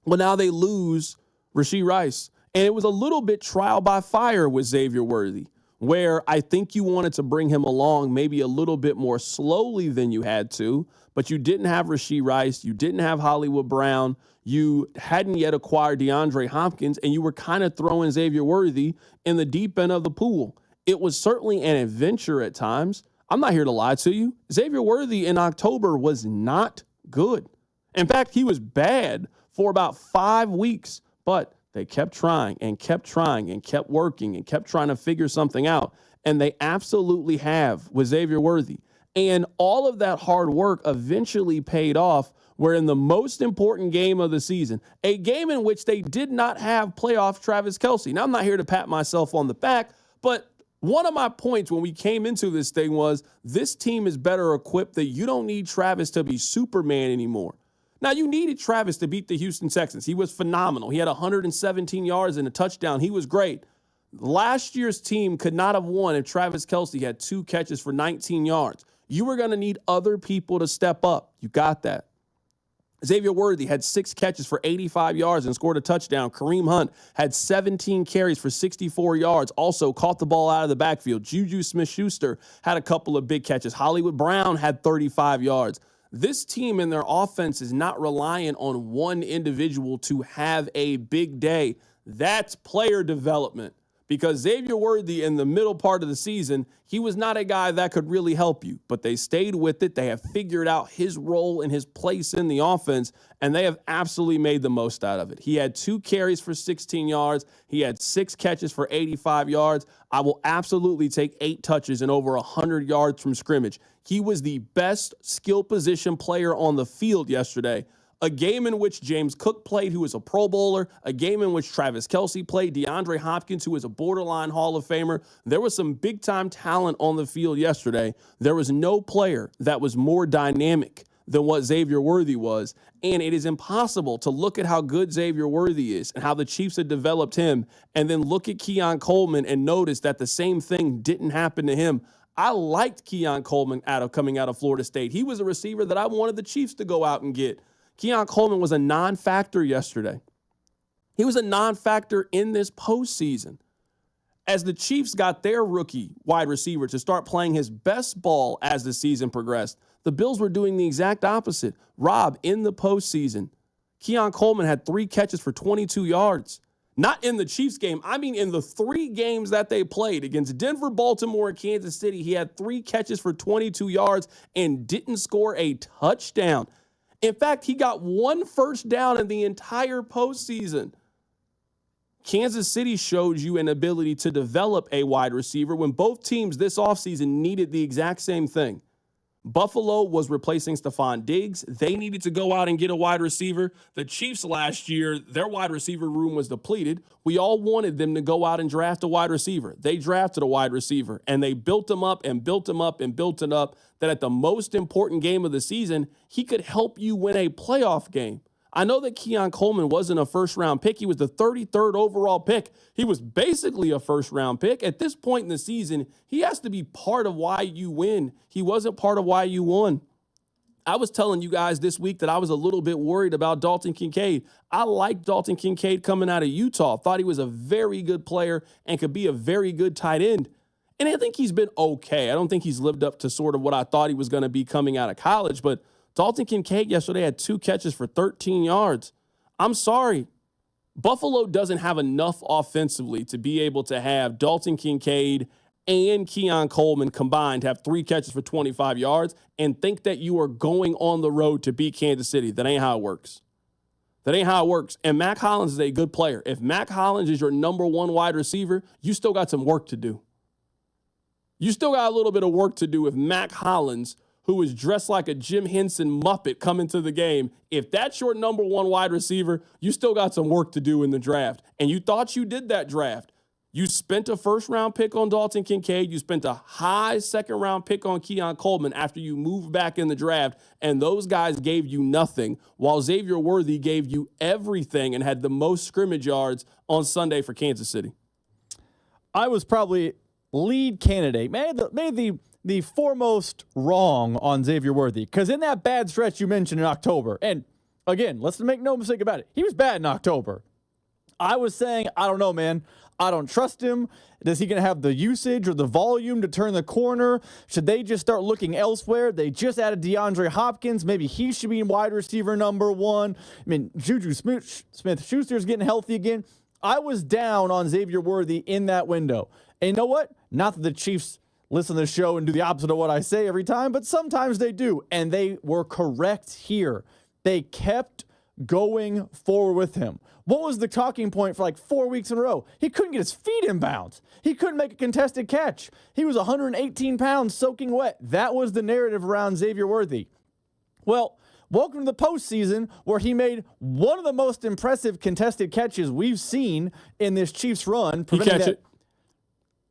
Well, now they lose Rashee Rice. And it was a little bit trial by fire with Xavier Worthy, where I think you wanted to bring him along maybe a little bit more slowly than you had to, but you didn't have Rashee Rice, you didn't have Hollywood Brown, you hadn't yet acquired DeAndre Hopkins, and you were kind of throwing Xavier Worthy in the deep end of the pool. It was certainly an adventure at times. I'm not here to lie to you. Xavier Worthy in October was not good. In fact, he was bad for about 5 weeks, but they kept trying and kept trying and kept working and kept trying to figure something out. And they absolutely have with Xavier Worthy. And all of that hard work eventually paid off, where in the most important game of the season, a game in which they did not have playoff Travis Kelce. Now, I'm not here to pat myself on the back, but one of my points when we came into this thing was this team is better equipped that you don't need Travis to be Superman anymore. Now, you needed Travis to beat the Houston Texans. He was phenomenal. He had 117 yards and a touchdown. He was great. Last year's team could not have won if Travis Kelce had 2 catches for 19 yards. You were going to need other people to step up. You got that. Xavier Worthy had 6 catches for 85 yards and scored a touchdown. Kareem Hunt had 17 carries for 64 yards, also caught the ball out of the backfield. Juju Smith-Schuster had a couple of big catches. Hollywood Brown had 35 yards. This team and their offense is not reliant on one individual to have a big day. That's player development. Because Xavier Worthy in the middle part of the season, he was not a guy that could really help you. But they stayed with it. They have figured out his role and his place in the offense, and they have absolutely made the most out of it. He had 2 carries for 16 yards. He had 6 catches for 85 yards. I will absolutely take 8 touches and over 100 yards from scrimmage. He was the best skill position player on the field yesterday. A game in which James Cook played, who is a Pro Bowler. A game in which Travis Kelce played. DeAndre Hopkins, who is a borderline Hall of Famer. There was some big-time talent on the field yesterday. There was no player that was more dynamic than what Xavier Worthy was. And it is impossible to look at how good Xavier Worthy is and how the Chiefs had developed him and then look at Keon Coleman and notice that the same thing didn't happen to him. I liked Keon Coleman coming out of Florida State. He was a receiver that I wanted the Chiefs to go out and get. Keon Coleman was a non-factor yesterday. He was a non-factor in this postseason. As the Chiefs got their rookie wide receiver to start playing his best ball as the season progressed, the Bills were doing the exact opposite. Rob, in the postseason, Keon Coleman had 3 catches for 22 yards. Not in the Chiefs game. I mean, in the 3 games that they played against Denver, Baltimore, and Kansas City, he had 3 catches for 22 yards and didn't score a touchdown. In fact, he got 1 first down in the entire postseason. Kansas City showed you an ability to develop a wide receiver when both teams this offseason needed the exact same thing. Buffalo was replacing Stephon Diggs. They needed to go out and get a wide receiver. The Chiefs last year, their wide receiver room was depleted. We all wanted them to go out and draft a wide receiver. They drafted a wide receiver, and they built him up and built him up and built it up that at the most important game of the season, he could help you win a playoff game. I know that Keon Coleman wasn't a first-round pick. He was the 33rd overall pick. He was basically a first-round pick. At this point in the season, he has to be part of why you win. He wasn't part of why you won. I was telling you guys this week that I was a little bit worried about Dalton Kincaid. I liked Dalton Kincaid coming out of Utah. Thought he was a very good player and could be a very good tight end. And I think he's been okay. I don't think he's lived up to sort of what I thought he was going to be coming out of college, but Dalton Kincaid yesterday had 2 catches for 13 yards. I'm sorry. Buffalo doesn't have enough offensively to be able to have Dalton Kincaid and Keon Coleman combined to have 3 catches for 25 yards and think that you are going on the road to beat Kansas City. That ain't how it works. That ain't how it works. And Mac Hollins is a good player. If Mac Hollins is your number 1 wide receiver, you still got some work to do. You still got a little bit of work to do if Mac Hollins, who is dressed like a Jim Henson Muppet coming to the game, if that's your number 1 wide receiver, you still got some work to do in the draft. And you thought you did that draft. You spent a first-round pick on Dalton Kincaid. You spent a high second-round pick on Keon Coleman after you moved back in the draft, and those guys gave you nothing, while Xavier Worthy gave you everything and had the most scrimmage yards on Sunday for Kansas City. I was probably lead candidate. Made the foremost wrong on Xavier Worthy, because in that bad stretch you mentioned in October, and again, let's make no mistake about it, he was bad in October. I was saying, I don't know, man. I don't trust him. Is he going to have the usage or the volume to turn the corner? Should they just start looking elsewhere? They just added DeAndre Hopkins. Maybe he should be wide receiver number 1. I mean, Juju Smith-Schuster's getting healthy again. I was down on Xavier Worthy in that window. And you know what? Not that the Chiefs listen to the show and do the opposite of what I say every time, but sometimes they do. And they were correct here. They kept going forward with him. What was the talking point for like 4 weeks in a row? He couldn't get his feet in bounds. He couldn't make a contested catch. He was 118 pounds soaking wet. That was the narrative around Xavier Worthy. Well, welcome to the postseason where he made one of the most impressive contested catches we've seen in this Chiefs run. He catch it?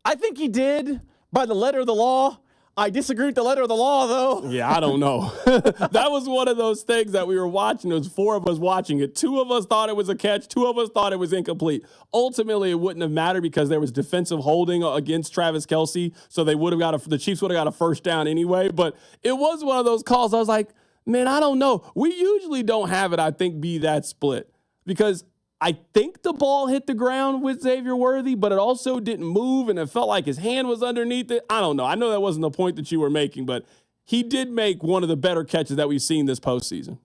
I think he did by the letter of the law. I disagree with the letter of the law, though. Yeah, I don't know. That was one of those things that we were watching. There was 4 of us watching it. 2 of us thought it was a catch. 2 of us thought it was incomplete. Ultimately, it wouldn't have mattered because there was defensive holding against Travis Kelce, so they would have the Chiefs would have got a first down anyway. But it was one of those calls. I was like, man, I don't know. We usually don't have it, I think, be that split because I think the ball hit the ground with Xavier Worthy, but it also didn't move, and it felt like his hand was underneath it. I don't know. I know that wasn't the point that you were making, but he did make one of the better catches that we've seen this postseason.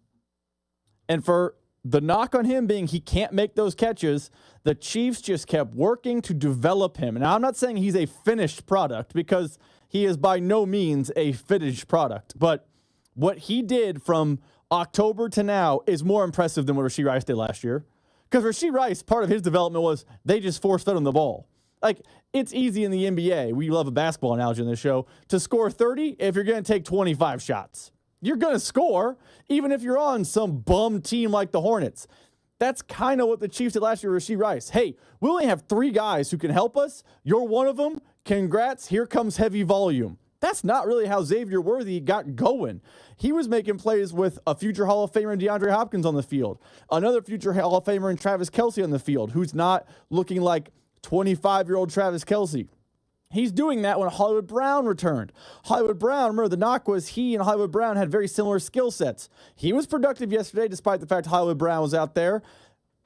And for the knock on him being he can't make those catches, the Chiefs just kept working to develop him. Now, I'm not saying he's a finished product because he is by no means a finished product, but what he did from October to now is more impressive than what Rashee Rice did last year. Because Rashee Rice, part of his development was they just force-fed him the ball. Like, it's easy in the NBA, we love a basketball analogy on this show, to score 30 if you're going to take 25 shots. You're going to score, even if you're on some bum team like the Hornets. That's kind of what the Chiefs did last year with Rashee Rice. Hey, we only have 3 guys who can help us. You're one of them. Congrats. Here comes heavy volume. That's not really how Xavier Worthy got going. He was making plays with a future Hall of Famer in DeAndre Hopkins on the field, another future Hall of Famer in Travis Kelce on the field, who's not looking like 25-year-old Travis Kelce. He's doing that when Hollywood Brown returned. Hollywood Brown, remember, the knock was he and Hollywood Brown had very similar skill sets. He was productive yesterday despite the fact Hollywood Brown was out there.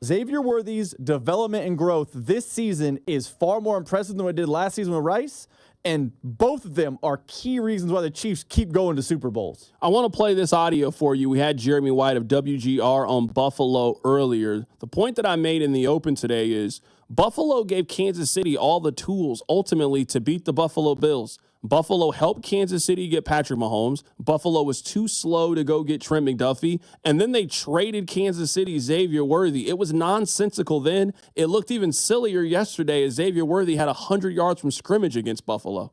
Xavier Worthy's development and growth this season is far more impressive than what it did last season with Rice, and both of them are key reasons why the Chiefs keep going to Super Bowls. I want to play this audio for you. We had Jeremy White of WGR on Buffalo earlier. The point that I made in the open today is Buffalo gave Kansas City all the tools ultimately to beat the Buffalo Bills. Buffalo helped Kansas City get Patrick Mahomes. Buffalo was too slow to go get Trent McDuffie. And then they traded Kansas City Xavier Worthy. It was nonsensical then. It looked even sillier yesterday as Xavier Worthy had 100 yards from scrimmage against Buffalo.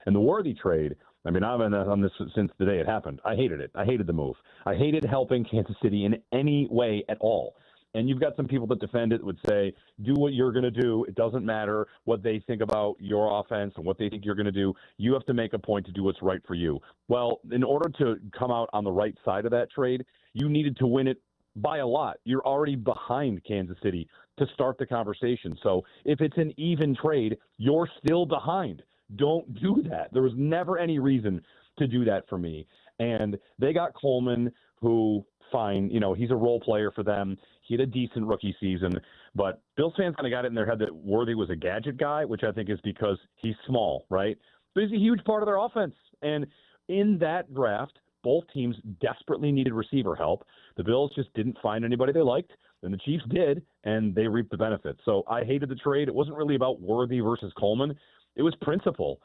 And the Worthy trade, I mean, I've been on this since the day it happened. I hated it. I hated the move. I hated helping Kansas City in any way at all. And you've got some people that defend it, would say, do what you're going to do. It doesn't matter what they think about your offense and what they think you're going to do. You have to make a point to do what's right for you. Well, in order to come out on the right side of that trade, you needed to win it by a lot. You're already behind Kansas City to start the conversation. So if it's an even trade, you're still behind. Don't do that. There was never any reason to do that for me. And they got Coleman, who, fine, he's a role player for them. He had a decent rookie season, but Bills fans kind of got it in their head that Worthy was a gadget guy, which I think is because he's small, right? But he's a huge part of their offense. And in that draft, both teams desperately needed receiver help. The Bills just didn't find anybody they liked, and the Chiefs did, and they reaped the benefits. So I hated the trade. It wasn't really about Worthy versus Coleman. It was principle.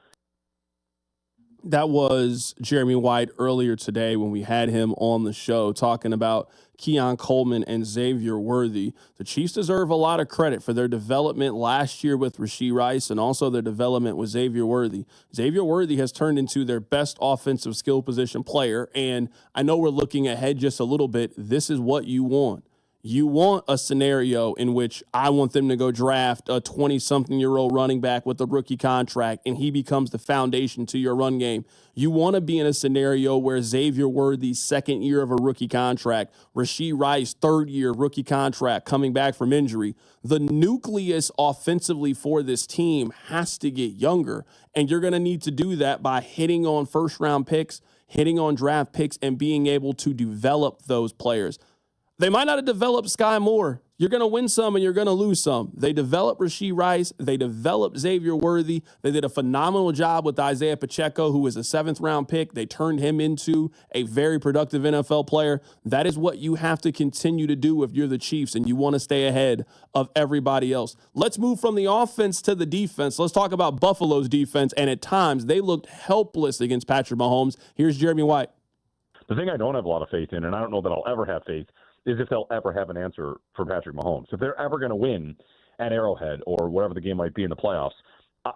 That was Jeremy White earlier today when we had him on the show talking about Keon Coleman and Xavier Worthy. The Chiefs deserve a lot of credit for their development last year with Rashee Rice and also their development with Xavier Worthy. Xavier Worthy has turned into their best offensive skill position player, and I know we're looking ahead just a little bit. This is what you want. You want a scenario in which I want them to go draft a 20-something-year-old running back with a rookie contract, and he becomes the foundation to your run game. You want to be in a scenario where Xavier Worthy's second year of a rookie contract, Rashee Rice, third year rookie contract, coming back from injury. The nucleus offensively for this team has to get younger, and you're going to need to do that by hitting on first-round picks, hitting on draft picks, and being able to develop those players. They might not have developed Sky Moore. You're going to win some and you're going to lose some. They developed Rashee Rice. They developed Xavier Worthy. They did a phenomenal job with Isaiah Pacheco, who was a 7th-round pick. They turned him into a very productive NFL player. That is what you have to continue to do if you're the Chiefs and you want to stay ahead of everybody else. Let's move from the offense to the defense. Let's talk about Buffalo's defense, and at times they looked helpless against Patrick Mahomes. Here's Jeremy White. The thing I don't have a lot of faith in, and I don't know that I'll ever have faith, is if they'll ever have an answer for Patrick Mahomes. If they're ever going to win at Arrowhead or whatever the game might be in the playoffs,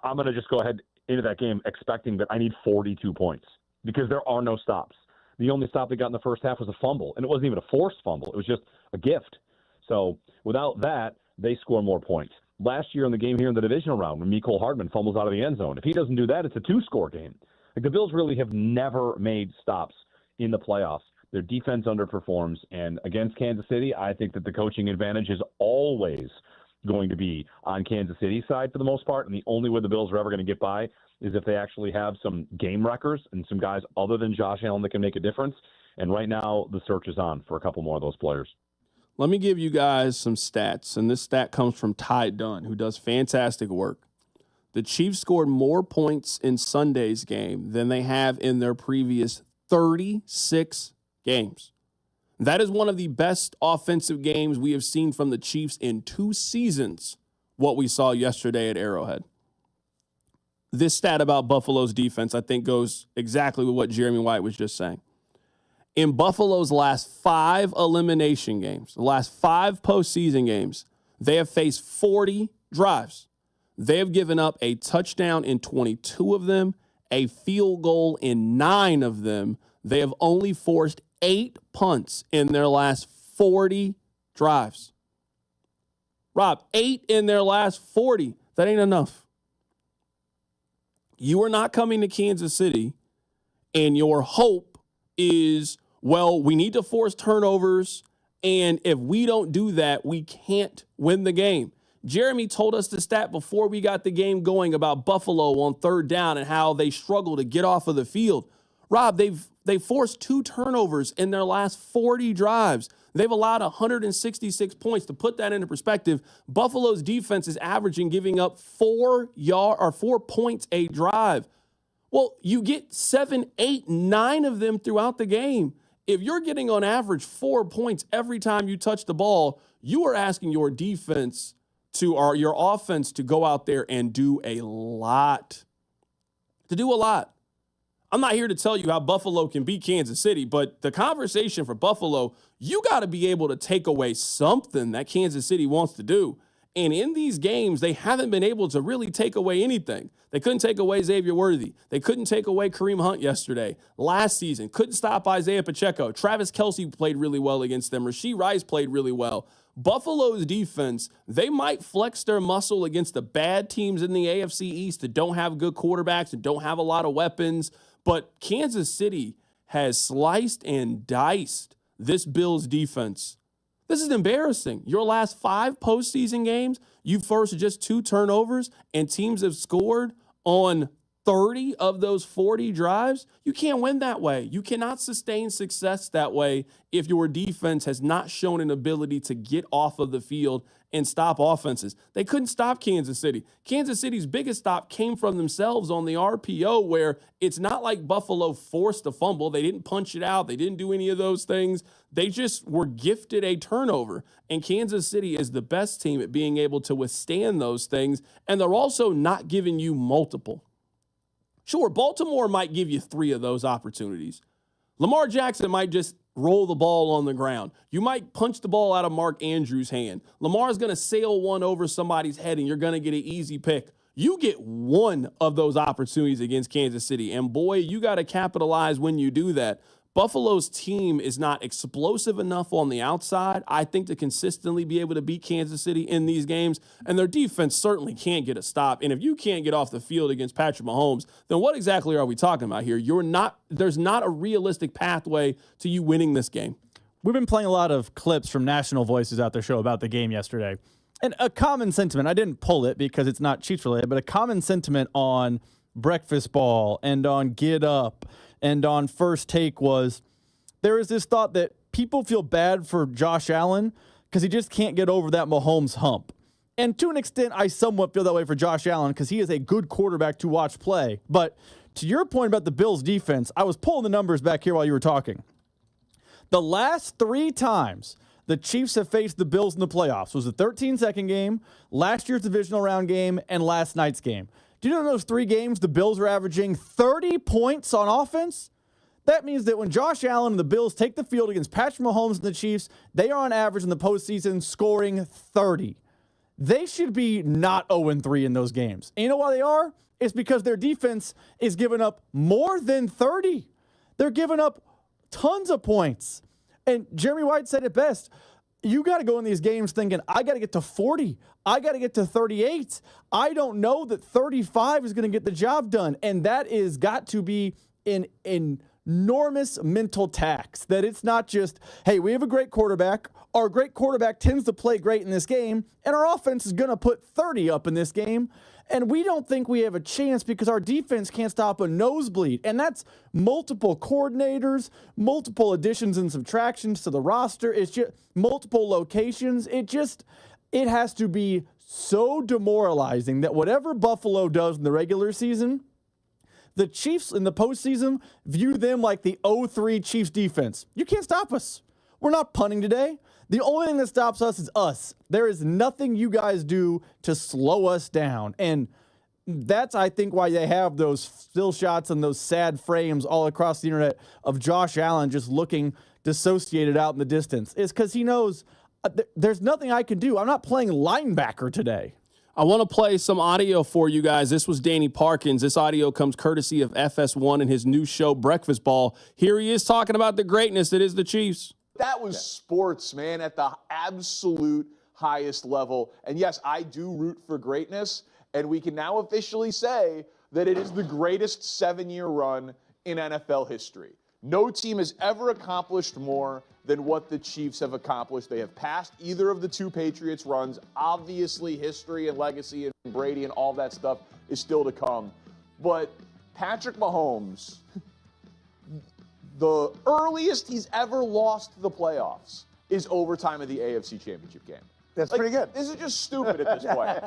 I'm going to just go ahead into that game expecting that I need 42 points because there are no stops. The only stop they got in the first half was a fumble, and it wasn't even a forced fumble. It was just a gift. So without that, they score more points. Last year in the game here in the divisional round, when Mecole Hardman fumbles out of the end zone, if he doesn't do that, it's a 2-score game. Like, the Bills really have never made stops in the playoffs. Their defense underperforms, and against Kansas City, I think that the coaching advantage is always going to be on Kansas City's side for the most part, and the only way the Bills are ever going to get by is if they actually have some game wreckers and some guys other than Josh Allen that can make a difference, and right now the search is on for a couple more of those players. Let me give you guys some stats, and this stat comes from Ty Dunn, who does fantastic work. The Chiefs scored more points in Sunday's game than they have in their previous 36 games. That is one of the best offensive games we have seen from the Chiefs in 2 seasons, what we saw yesterday at Arrowhead. This stat about Buffalo's defense, I think, goes exactly with what Jeremy White was just saying. In Buffalo's last 5 elimination games, the last 5 postseason games, they have faced 40 drives. They have given up a touchdown in 22 of them, a field goal in 9 of them. They have only forced 8 punts in their last 40 drives. Rob, 8 in their last 40. That ain't enough. You are not coming to Kansas City, and your hope is, well, we need to force turnovers, and if we don't do that, we can't win the game. Jeremy told us the stat before we got the game going about Buffalo on third down and how they struggle to get off of the field. Rob, they've forced 2 turnovers in their last 40 drives. They've allowed 166 points. To put that into perspective, Buffalo's defense is averaging giving up 4 points a drive. Well, you get 7, 8, 9 of them throughout the game. If you're getting on average 4 points every time you touch the ball, you are asking your defense or your offense to go out there and do a lot. I'm not here to tell you how Buffalo can beat Kansas City, but the conversation for Buffalo, you got to be able to take away something that Kansas City wants to do. And in these games, they haven't been able to really take away anything. They couldn't take away Xavier Worthy. They couldn't take away Kareem Hunt yesterday. Last season, couldn't stop Isaiah Pacheco. Travis Kelce played really well against them. Rashee Rice played really well. Buffalo's defense, they might flex their muscle against the bad teams in the AFC East that don't have good quarterbacks and don't have a lot of weapons. But Kansas City has sliced and diced this Bills defense. This is embarrassing. Your last 5 postseason games, you forced just 2 turnovers, and teams have scored on 30 of those 40 drives. You can't win that way. You cannot sustain success that way if your defense has not shown an ability to get off of the field and stop offenses. They couldn't stop Kansas City. Kansas City's biggest stop came from themselves on the RPO, where it's not like Buffalo forced a fumble. They didn't punch it out. They didn't do any of those things. They just were gifted a turnover. And Kansas City is the best team at being able to withstand those things. And they're also not giving you multiple. Sure, Baltimore might give you 3 of those opportunities. Lamar Jackson might just roll the ball on the ground. You might punch the ball out of Mark Andrews' hand. Lamar's going to sail one over somebody's head, and you're going to get an easy pick. You get 1 of those opportunities against Kansas City, and boy, you got to capitalize when you do that. Buffalo's team is not explosive enough on the outside, I think, to consistently be able to beat Kansas City in these games, and their defense certainly can't get a stop. And if you can't get off the field against Patrick Mahomes, then what exactly are we talking about here? There's not a realistic pathway to you winning this game. We've been playing a lot of clips from National Voices out their show about the game yesterday. And a common sentiment, I didn't pull it because it's not Chiefs related, but a common sentiment on Breakfast Ball and on Get Up and on First Take was there is this thought that people feel bad for Josh Allen because he just can't get over that Mahomes hump. And to an extent, I somewhat feel that way for Josh Allen because he is a good quarterback to watch play. But to your point about the Bills' defense, I was pulling the numbers back here while you were talking. The last 3 times the Chiefs have faced the Bills in the playoffs was the 13-second game, last year's divisional round game, and last night's game. Do you know in those 3 games, the Bills are averaging 30 points on offense? That means that when Josh Allen and the Bills take the field against Patrick Mahomes and the Chiefs, they are on average in the postseason scoring 30. They should be not 0-3 in those games. And you know why they are? It's because their defense is giving up more than 30. They're giving up tons of points. And Jeremy White said it best. You got to go in these games thinking, I got to get to 40. I got to get to 38. I don't know that 35 is going to get the job done. And that is got to be an enormous mental tax. That it's not just, hey, we have a great quarterback. Our great quarterback tends to play great in this game. And our offense is going to put 30 up in this game. And we don't think we have a chance because our defense can't stop a nosebleed. And that's multiple coordinators, multiple additions and subtractions to the roster. It's just multiple locations. It has to be so demoralizing that whatever Buffalo does in the regular season, the Chiefs in the postseason view them like the 0-3 Chiefs defense. You can't stop us. We're not punting today. The only thing that stops us is us. There is nothing you guys do to slow us down. And that's, I think, why they have those still shots and those sad frames all across the internet of Josh Allen just looking dissociated out in the distance. It's because he knows there's nothing I can do. I'm not playing linebacker today. I want to play some audio for you guys. This was Danny Parkins. This audio comes courtesy of FS1 and his new show, Breakfast Ball. Here he is talking about the greatness that is the Chiefs. That was sports, man, at the absolute highest level. And yes, I do root for greatness, and we can now officially say that it is the greatest 7-year run in NFL history. No team has ever accomplished more than what the Chiefs have accomplished. They have passed either of the two Patriots runs. Obviously, history and legacy and Brady and all that stuff is still to come. But Patrick Mahomes, the earliest he's ever lost the playoffs is overtime of the AFC Championship game. That's pretty good. This is just stupid at this point.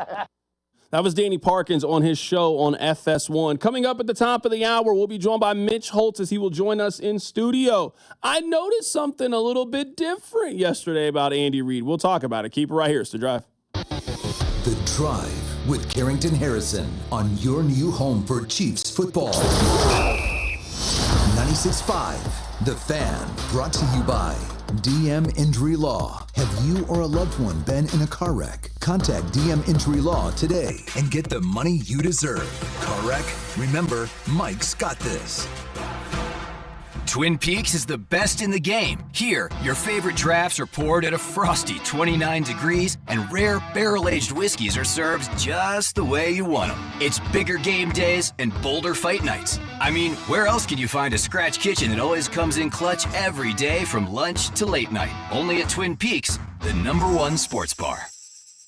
That was Danny Parkins on his show on FS1. Coming up at the top of the hour, we'll be joined by Mitch Holthus. He will join us in studio. I noticed something a little bit different yesterday about Andy Reid. We'll talk about it. Keep it right here. It's The Drive. The Drive with Carrington Harrison on your new home for Chiefs football. 96.5, The Fan, brought to you by DM Injury Law. Have you or a loved one been in a car wreck? Contact DM Injury Law today and get the money you deserve. Car wreck? Remember, Mike's got this. Twin Peaks is the best in the game. Here, your favorite drafts are poured at a frosty 29 degrees, and rare barrel-aged whiskeys are served just the way you want them. It's bigger game days and bolder fight nights. I mean, where else can you find a scratch kitchen that always comes in clutch every day from lunch to late night? Only at Twin Peaks, the #1 sports bar.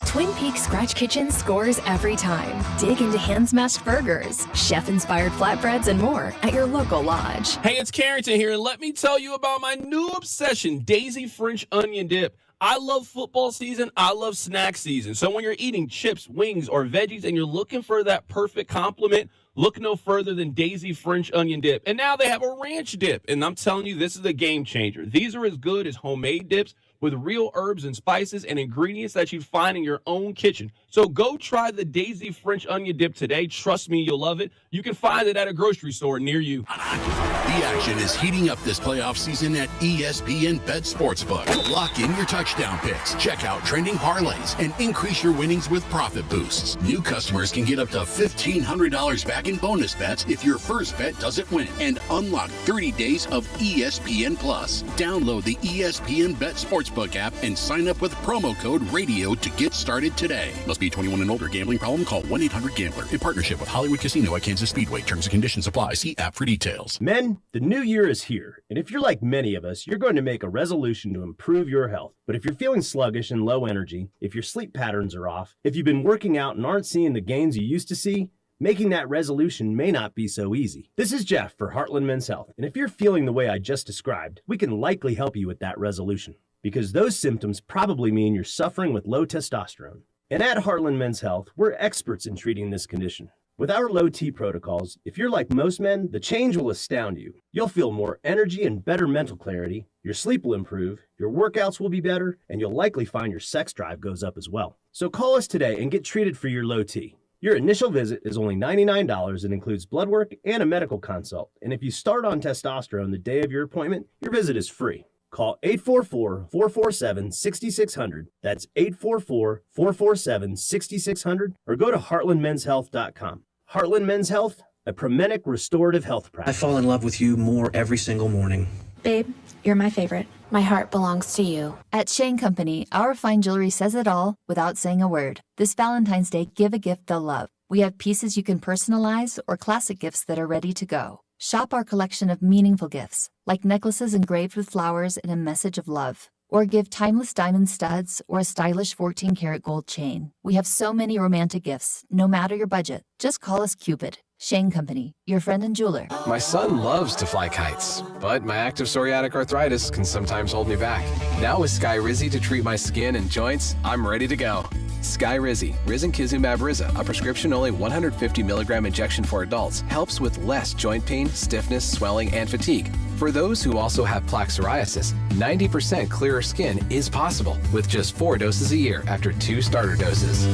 Twin Peaks Scratch Kitchen scores every time. Dig into hand-smashed burgers, chef-inspired flatbreads, and more at your local lodge. Hey, it's Carrington here, and let me tell you about my new obsession, Daisy French Onion Dip. I love football season. I love snack season. So when you're eating chips, wings, or veggies, and you're looking for that perfect complement, look no further than Daisy French Onion Dip. And now they have a ranch dip, and I'm telling you, this is a game changer. These are as good as homemade dips with real herbs and spices and ingredients that you'd find in your own kitchen. So go try the Daisy French Onion Dip today. Trust me, you'll love it. You can find it at a grocery store near you. The action is heating up this playoff season at ESPN Bet Sportsbook. Lock in your touchdown picks, check out trending parlays, and increase your winnings with profit boosts. New customers can get up to $1,500 back in bonus bets if your first bet doesn't win, and unlock 30 days of ESPN Plus. Download the ESPN Bet Sportsbook app and sign up with promo code RADIO to get started today. Must be 21 and older. Gambling problem? Call 1-800-GAMBLER. In partnership with Hollywood Casino at Kansas Speedway. Terms and conditions apply. See app for details. Men, the new year is here, and if you're like many of us, you're going to make a resolution to improve your health. But if you're feeling sluggish and low energy, if your sleep patterns are off, if you've been working out and aren't seeing the gains you used to see, making that resolution may not be so easy. This is Jeff for Heartland Men's Health, and if you're feeling the way I just described, we can likely help you with that resolution, because those symptoms probably mean you're suffering with low testosterone. And at Heartland Men's Health, we're experts in treating this condition. With our low T protocols, if you're like most men, the change will astound you. You'll feel more energy and better mental clarity, your sleep will improve, your workouts will be better, and you'll likely find your sex drive goes up as well. So call us today and get treated for your low T. Your initial visit is only $99 and includes blood work and a medical consult. And if you start on testosterone the day of your appointment, your visit is free. Call 844-447-6600. That's 844-447-6600, or go to heartlandmenshealth.com. Heartland Men's Health, a Promenic restorative health practice. I fall in love with you more every single morning. Babe, you're my favorite. My heart belongs to you. At Shane Company, our fine jewelry says it all without saying a word. This Valentine's Day, give a gift they'll love. We have pieces you can personalize or classic gifts that are ready to go. Shop our collection of meaningful gifts, like necklaces engraved with flowers and a message of love. Or give timeless diamond studs or a stylish 14-karat gold chain. We have so many romantic gifts, no matter your budget. Just call us Cupid. Shane Company, your friend and jeweler. My son loves to fly kites, but my active psoriatic arthritis can sometimes hold me back. Now with Skyrizi to treat my skin and joints, I'm ready to go. Skyrizi, Risankizumab Riza, a prescription-only 150 milligram injection for adults, helps with less joint pain, stiffness, swelling, and fatigue. For those who also have plaque psoriasis, 90% clearer skin is possible with just 4 doses a year after 2 starter doses.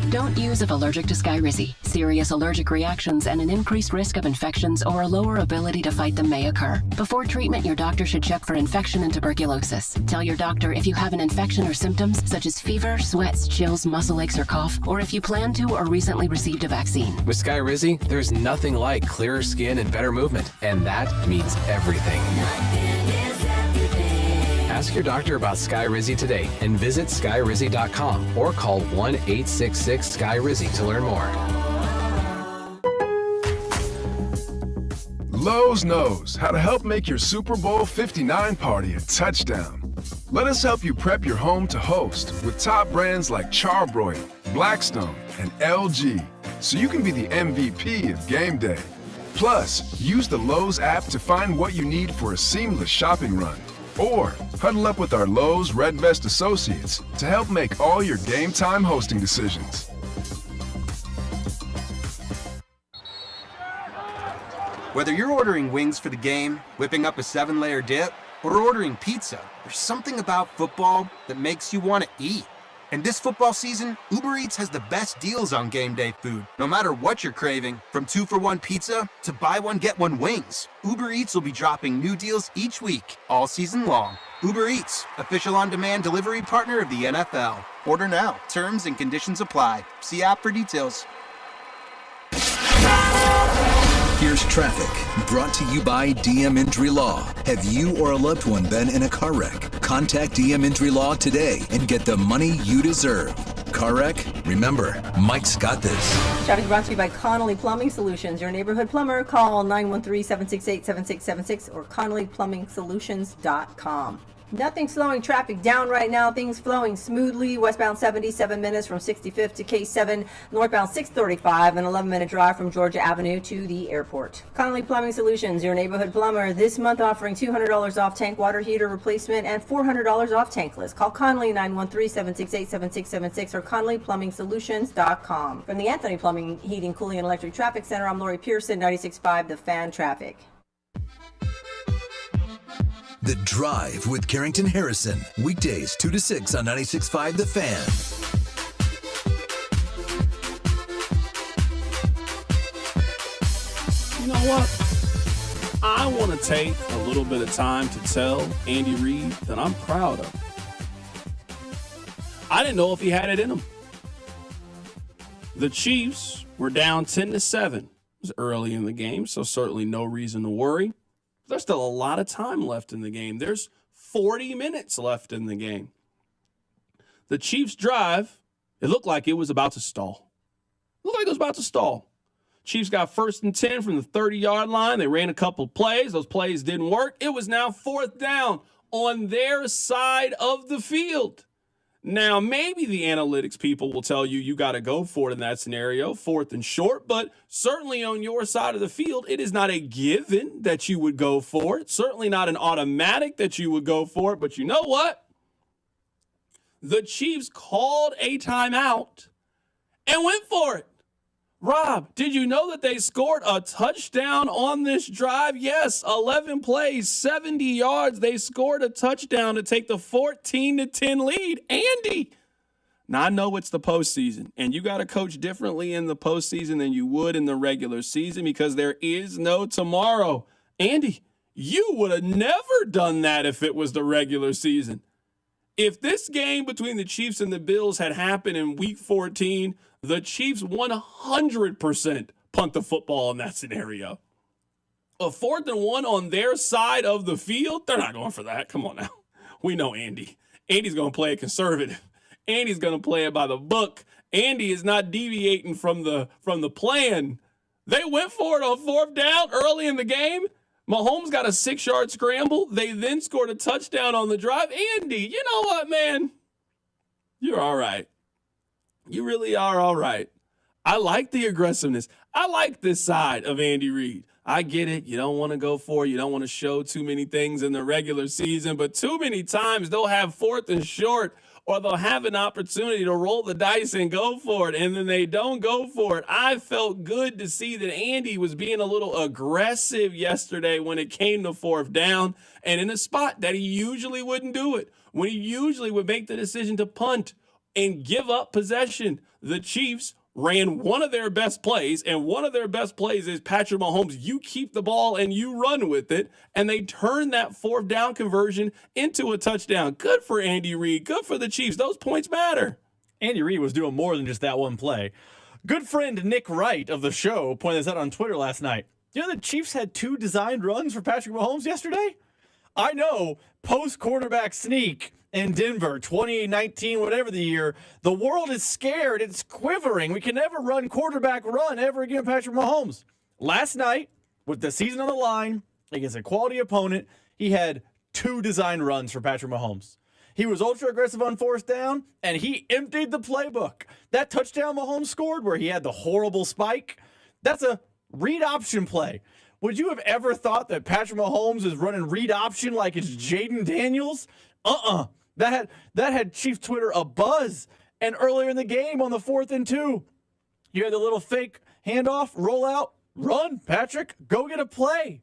Don't use if allergic to Skyrizi. Serious allergic reactions and an increased risk of infections or a lower ability to fight them may occur. Before treatment, your doctor should check for infection and tuberculosis. Tell your doctor if you have an infection or symptoms such as fever, sweats, chills, muscle aches, or cough, or if you plan to or recently received a vaccine. With Skyrizi, there's nothing like clearer skin and better movement, and that means everything. Ask your doctor about Skyrizi today and visit skyrizi.com or call 1-866-SKYRIZI to learn more. Lowe's knows how to help make your Super Bowl 59 party a touchdown. Let us help you prep your home to host with top brands like Charbroil, Blackstone, and LG, so you can be the MVP of game day. Plus, use the Lowe's app to find what you need for a seamless shopping run. Or huddle up with our Lowe's Red Vest associates to help make all your game time hosting decisions. Whether you're ordering wings for the game, whipping up a 7-layer dip, or ordering pizza, there's something about football that makes you want to eat. And this football season, Uber Eats has the best deals on game day food. No matter what you're craving, from 2-for-1 pizza to buy one, get one wings, Uber Eats will be dropping new deals each week, all season long. Uber Eats, official on-demand delivery partner of the NFL. Order now. Terms and conditions apply. See app for details. Here's traffic, brought to you by DM Injury Law. Have you or a loved one been in a car wreck? Contact DM Injury Law today and get the money you deserve. Car wreck? Remember, Mike's got this. Traffic brought to you by Connolly Plumbing Solutions. Your neighborhood plumber. Call 913-768-7676 or ConnollyPlumbingSolutions.com. Nothing slowing traffic down right now. Things flowing smoothly. Westbound 77 minutes from 65th to K7. Northbound 635, an 11-minute drive from Georgia Avenue to the airport. Connolly Plumbing Solutions, your neighborhood plumber. This month offering $200 off tank water heater replacement and $400 off tankless. Call Connolly 913-768-7676 or ConnollyPlumbingSolutions.com. From the Anthony Plumbing, Heating, Cooling, and Electric Traffic Center, I'm Lori Pearson, 96.5 The Fan Traffic. The Drive with Carrington Harrison. Weekdays 2 to 6 on 96.5 The Fan. You know what? I want to take a little bit of time to tell Andy Reid that I'm proud of him. I didn't know if he had it in him. The Chiefs were down 10-7. It was early in the game, so certainly no reason to worry. There's still a lot of time left in the game. There's 40 minutes left in the game. The Chiefs' drive, it looked like it was about to stall. Chiefs got 1st and 10 from the 30-yard line. They ran a couple of plays. Those plays didn't work. It was now 4th down on their side of the field. Now, maybe the analytics people will tell you got to go for it in that scenario, 4th and short, but certainly on your side of the field, it is not a given that you would go for it. Certainly not an automatic that you would go for it, but you know what? The Chiefs called a timeout and went for it. Rob, did you know that they scored a touchdown on this drive? Yes, 11 plays, 70 yards. They scored a touchdown to take the 14-10 lead. Andy. Now, I know it's the postseason, and you got to coach differently in the postseason than you would in the regular season because there is no tomorrow. Andy, you would have never done that if it was the regular season. If this game between the Chiefs and the Bills had happened in Week 14, the Chiefs 100% punt the football in that scenario. A 4th and 1 on their side of the field, they're not going for that. Come on now. We know Andy. Andy's going to play it conservative. Andy's going to play it by the book. Andy is not deviating from the plan. They went for it on 4th down early in the game. Mahomes got a 6-yard scramble. They then scored a touchdown on the drive. Andy, you know what, man? You're all right. You really are all right. I like the aggressiveness. I like this side of Andy Reid. I get it. You don't want to go for it. You don't want to show too many things in the regular season, but too many times they'll have 4th and short or they'll have an opportunity to roll the dice and go for it, and then they don't go for it. I felt good to see that Andy was being a little aggressive yesterday when it came to 4th down and in a spot that he usually wouldn't do it, when he usually would make the decision to punt and give up possession. The Chiefs ran one of their best plays, and one of their best plays is Patrick Mahomes. You keep the ball and you run with it, and they turned that 4th down conversion into a touchdown. Good for Andy Reid. Good for the Chiefs. Those points matter. Andy Reid was doing more than just that one play. Good friend Nick Wright of the show pointed this out on Twitter last night. You know the Chiefs had 2 designed runs for Patrick Mahomes yesterday? I know, post-quarterback sneak in Denver, 2019, whatever the year, the world is scared. It's quivering. We can never run quarterback run ever again, Patrick Mahomes. Last night, with the season on the line against a quality opponent, he had 2 design runs for Patrick Mahomes. He was ultra aggressive on 4th down, and he emptied the playbook. That touchdown Mahomes scored where he had the horrible spike, that's a read option play. Would you have ever thought that Patrick Mahomes is running read option like it's Jaden Daniels? That had Chiefs Twitter abuzz. And earlier in the game on the 4th and 2, you had the little fake handoff, roll out, run, Patrick, go get a play.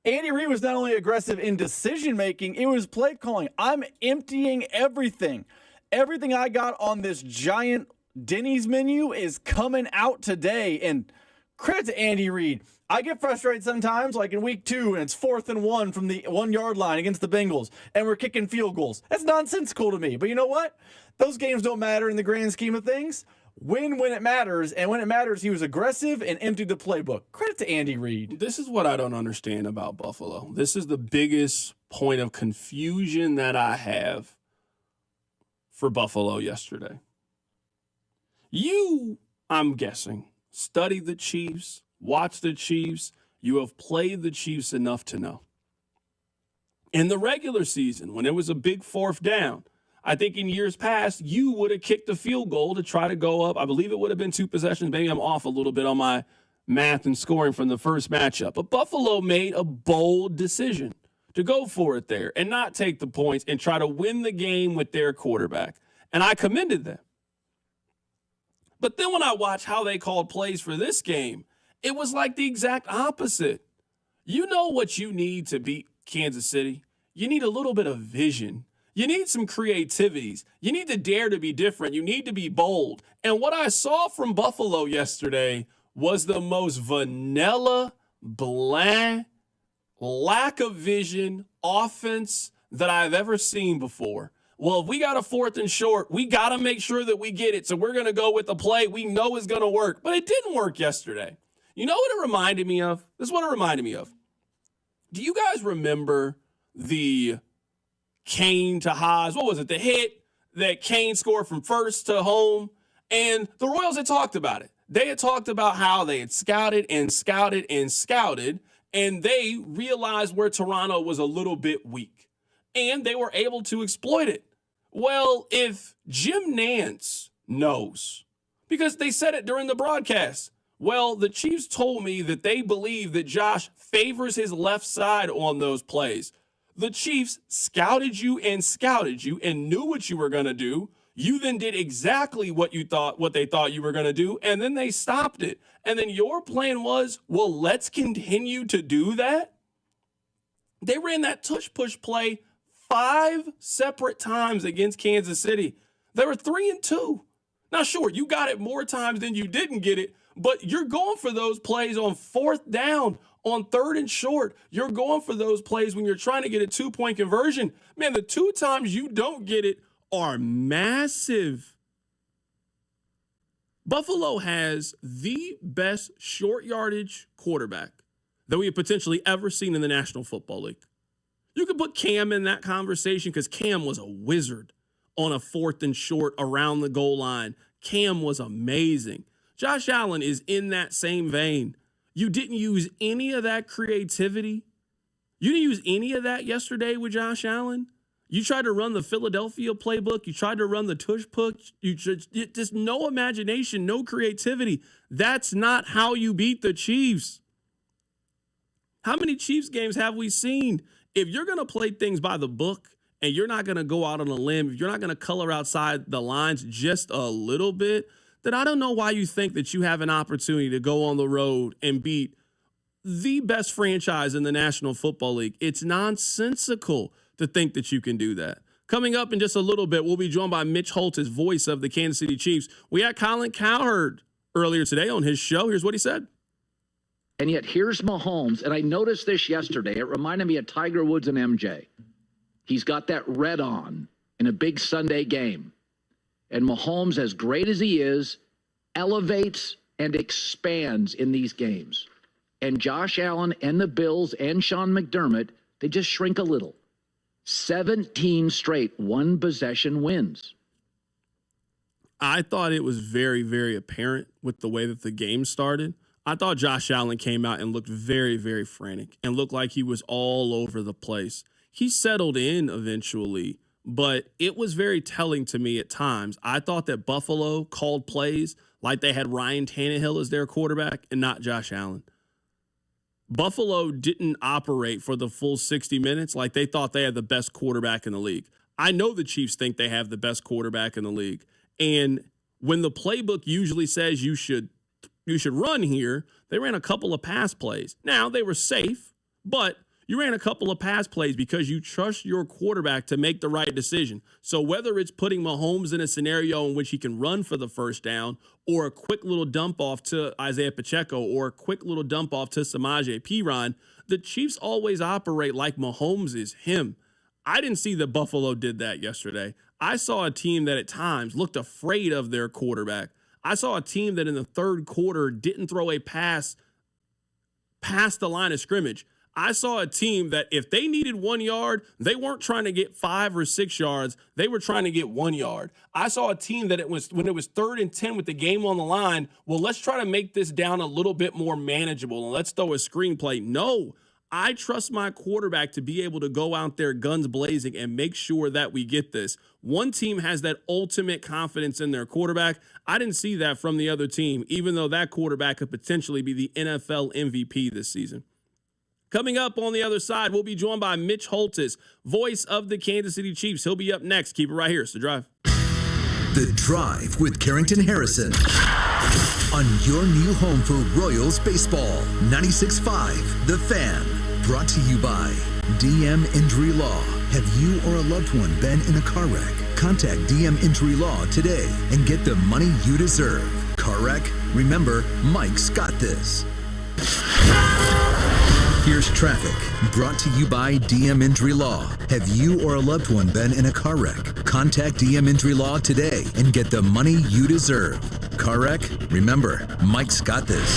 Andy Reid was not only aggressive in decision-making, it was play calling. I'm emptying everything. Everything I got on this giant Denny's menu is coming out today. And credit to Andy Reid. I get frustrated sometimes, like in week 2, and it's 4th and 1 from the 1-yard line against the Bengals, and we're kicking field goals. That's nonsensical to me. But you know what? Those games don't matter in the grand scheme of things. Win when it matters, and when it matters, he was aggressive and emptied the playbook. Credit to Andy Reid. This is what I don't understand about Buffalo. This is the biggest point of confusion that I have for Buffalo yesterday. You, I'm guessing, studied the Chiefs, watched the Chiefs. You have played the Chiefs enough to know. In the regular season, when it was a big 4th down, I think in years past, you would have kicked a field goal to try to go up. I believe it would have been 2 possessions. Maybe I'm off a little bit on my math and scoring from the first matchup. But Buffalo made a bold decision to go for it there and not take the points and try to win the game with their quarterback. And I commended them. But then when I watched how they called plays for this game, it was like the exact opposite. You know what you need to beat Kansas City? You need a little bit of vision. You need some creativities. You need to dare to be different. You need to be bold. And what I saw from Buffalo yesterday was the most vanilla, bland, lack of vision offense that I've ever seen before. Well, if we got a 4th and short, we got to make sure that we get it. So we're going to go with the play we know is going to work. But it didn't work yesterday. You know what it reminded me of? This is what it reminded me of. Do you guys remember the Kane to Haas? What was it? The hit that Kane scored from first to home. And the Royals had talked about it. They had talked about how they had scouted and scouted and scouted, and they realized where Toronto was a little bit weak. And they were able to exploit it. Well, if Jim Nantz knows, because they said it during the broadcast, well, the Chiefs told me that they believe that Josh favors his left side on those plays. The Chiefs scouted you and knew what you were going to do. You then did exactly what they thought you were going to do, and then they stopped it. And then your plan was, well, let's continue to do that. They ran that tush-push play 5 separate times against Kansas City. They were 3-2. Now, sure, you got it more times than you didn't get it, but you're going for those plays on 4th down, on 3rd and short. You're going for those plays when you're trying to get a 2-point conversion. Man, the 2 times you don't get it are massive. Buffalo has the best short yardage quarterback that we have potentially ever seen in the National Football League. You could put Cam in that conversation because Cam was a wizard on a 4th and short around the goal line. Cam was amazing. Josh Allen is in that same vein. You didn't use any of that creativity. You didn't use any of that yesterday with Josh Allen. You tried to run the Philadelphia playbook. You tried to run the tush push. You just no imagination, no creativity. That's not how you beat the Chiefs. How many Chiefs games have we seen? If you're going to play things by the book and you're not going to go out on a limb, if you're not going to color outside the lines just a little bit, then I don't know why you think that you have an opportunity to go on the road and beat the best franchise in the National Football League. It's nonsensical to think that you can do that. Coming up in just a little bit, we'll be joined by Mitch Holthus, voice of the Kansas City Chiefs. We had Colin Cowherd earlier today on his show. Here's what he said. And yet here's Mahomes, and I noticed this yesterday. It reminded me of Tiger Woods and MJ. He's got that red on in a big Sunday game. And Mahomes, as great as he is, elevates and expands in these games. And Josh Allen and the Bills and Sean McDermott, they just shrink a little. 17 straight one-possession wins. I thought it was very, very apparent with the way that the game started. I thought Josh Allen came out and looked very, very frantic and looked like he was all over the place. He settled in eventually, but it was very telling to me at times. I thought that Buffalo called plays like they had Ryan Tannehill as their quarterback and not Josh Allen. Buffalo didn't operate for the full 60 minutes like they thought they had the best quarterback in the league. I know the Chiefs think they have the best quarterback in the league. And when the playbook usually says you should run here, they ran a couple of pass plays. Now, they were safe, but you ran a couple of pass plays because you trust your quarterback to make the right decision. So whether it's putting Mahomes in a scenario in which he can run for the first down, or a quick little dump off to Isaiah Pacheco, or a quick little dump off to Samaje Perine, the Chiefs always operate like Mahomes is him. I didn't see that Buffalo did that yesterday. I saw a team that at times looked afraid of their quarterback. I saw a team that in the third quarter didn't throw a pass past the line of scrimmage. I saw a team that if they needed 1 yard, they weren't trying to get 5 or 6 yards. They were trying to get 1 yard. I saw a team that when it was 3rd and 10 with the game on the line, well, let's try to make this down a little bit more manageable and let's throw a screenplay. No, I trust my quarterback to be able to go out there guns blazing and make sure that we get this. One team has that ultimate confidence in their quarterback. I didn't see that from the other team, even though that quarterback could potentially be the NFL MVP this season. Coming up on the other side, we'll be joined by Mitch Holthus, voice of the Kansas City Chiefs. He'll be up next. Keep it right here. It's The Drive. The Drive with Carrington Harrison on your new home for Royals baseball. 96.5 The Fan. Brought to you by DM Injury Law. Have you or a loved one been in a car wreck? Contact DM Injury Law today and get the money you deserve. Car wreck? Remember, Mike's got this. Here's traffic, brought to you by DM Injury Law. Have you or a loved one been in a car wreck? Contact DM Injury Law today and get the money you deserve. Car wreck? Remember, Mike's got this.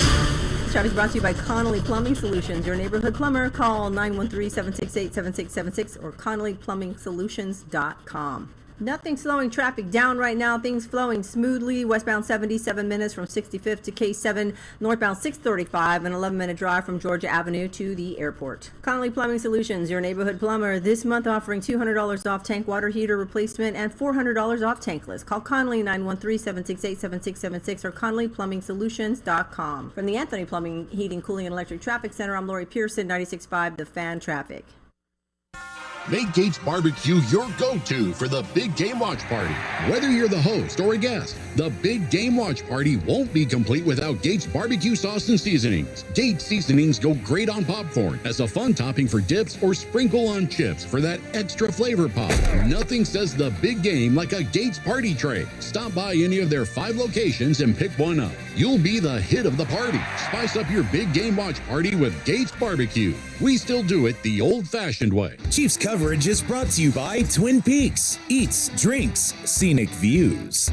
This traffic is brought to you by Connolly Plumbing Solutions, your neighborhood plumber. Call 913-768-7676 or ConnollyPlumbingSolutions.com. Nothing slowing traffic down right now. Things flowing smoothly. Westbound 77 minutes from 65th to K7. Northbound 635, an 11-minute drive from Georgia Avenue to the airport. Connolly Plumbing Solutions, your neighborhood plumber. This month offering $200 off tank water heater replacement and $400 off tankless. Call Connolly 913-768-7676 or ConnollyPlumbingSolutions.com. From the Anthony Plumbing, Heating, Cooling, and Electric Traffic Center, I'm Lori Pearson, 96.5 The Fan Traffic. Make Gates Barbecue your go-to for the Big Game Watch Party. Whether you're the host or a guest, the Big Game Watch Party won't be complete without Gates Barbecue Sauce and Seasonings. Gates Seasonings go great on popcorn as a fun topping for dips or sprinkle on chips for that extra flavor pop. Nothing says the big game like a Gates party tray. Stop by any of their 5 locations and pick one up. You'll be the hit of the party. Spice up your Big Game Watch Party with Gates Barbecue. We still do it the old-fashioned way. Chiefs coverage is brought to you by Twin Peaks. Eats, drinks, scenic views.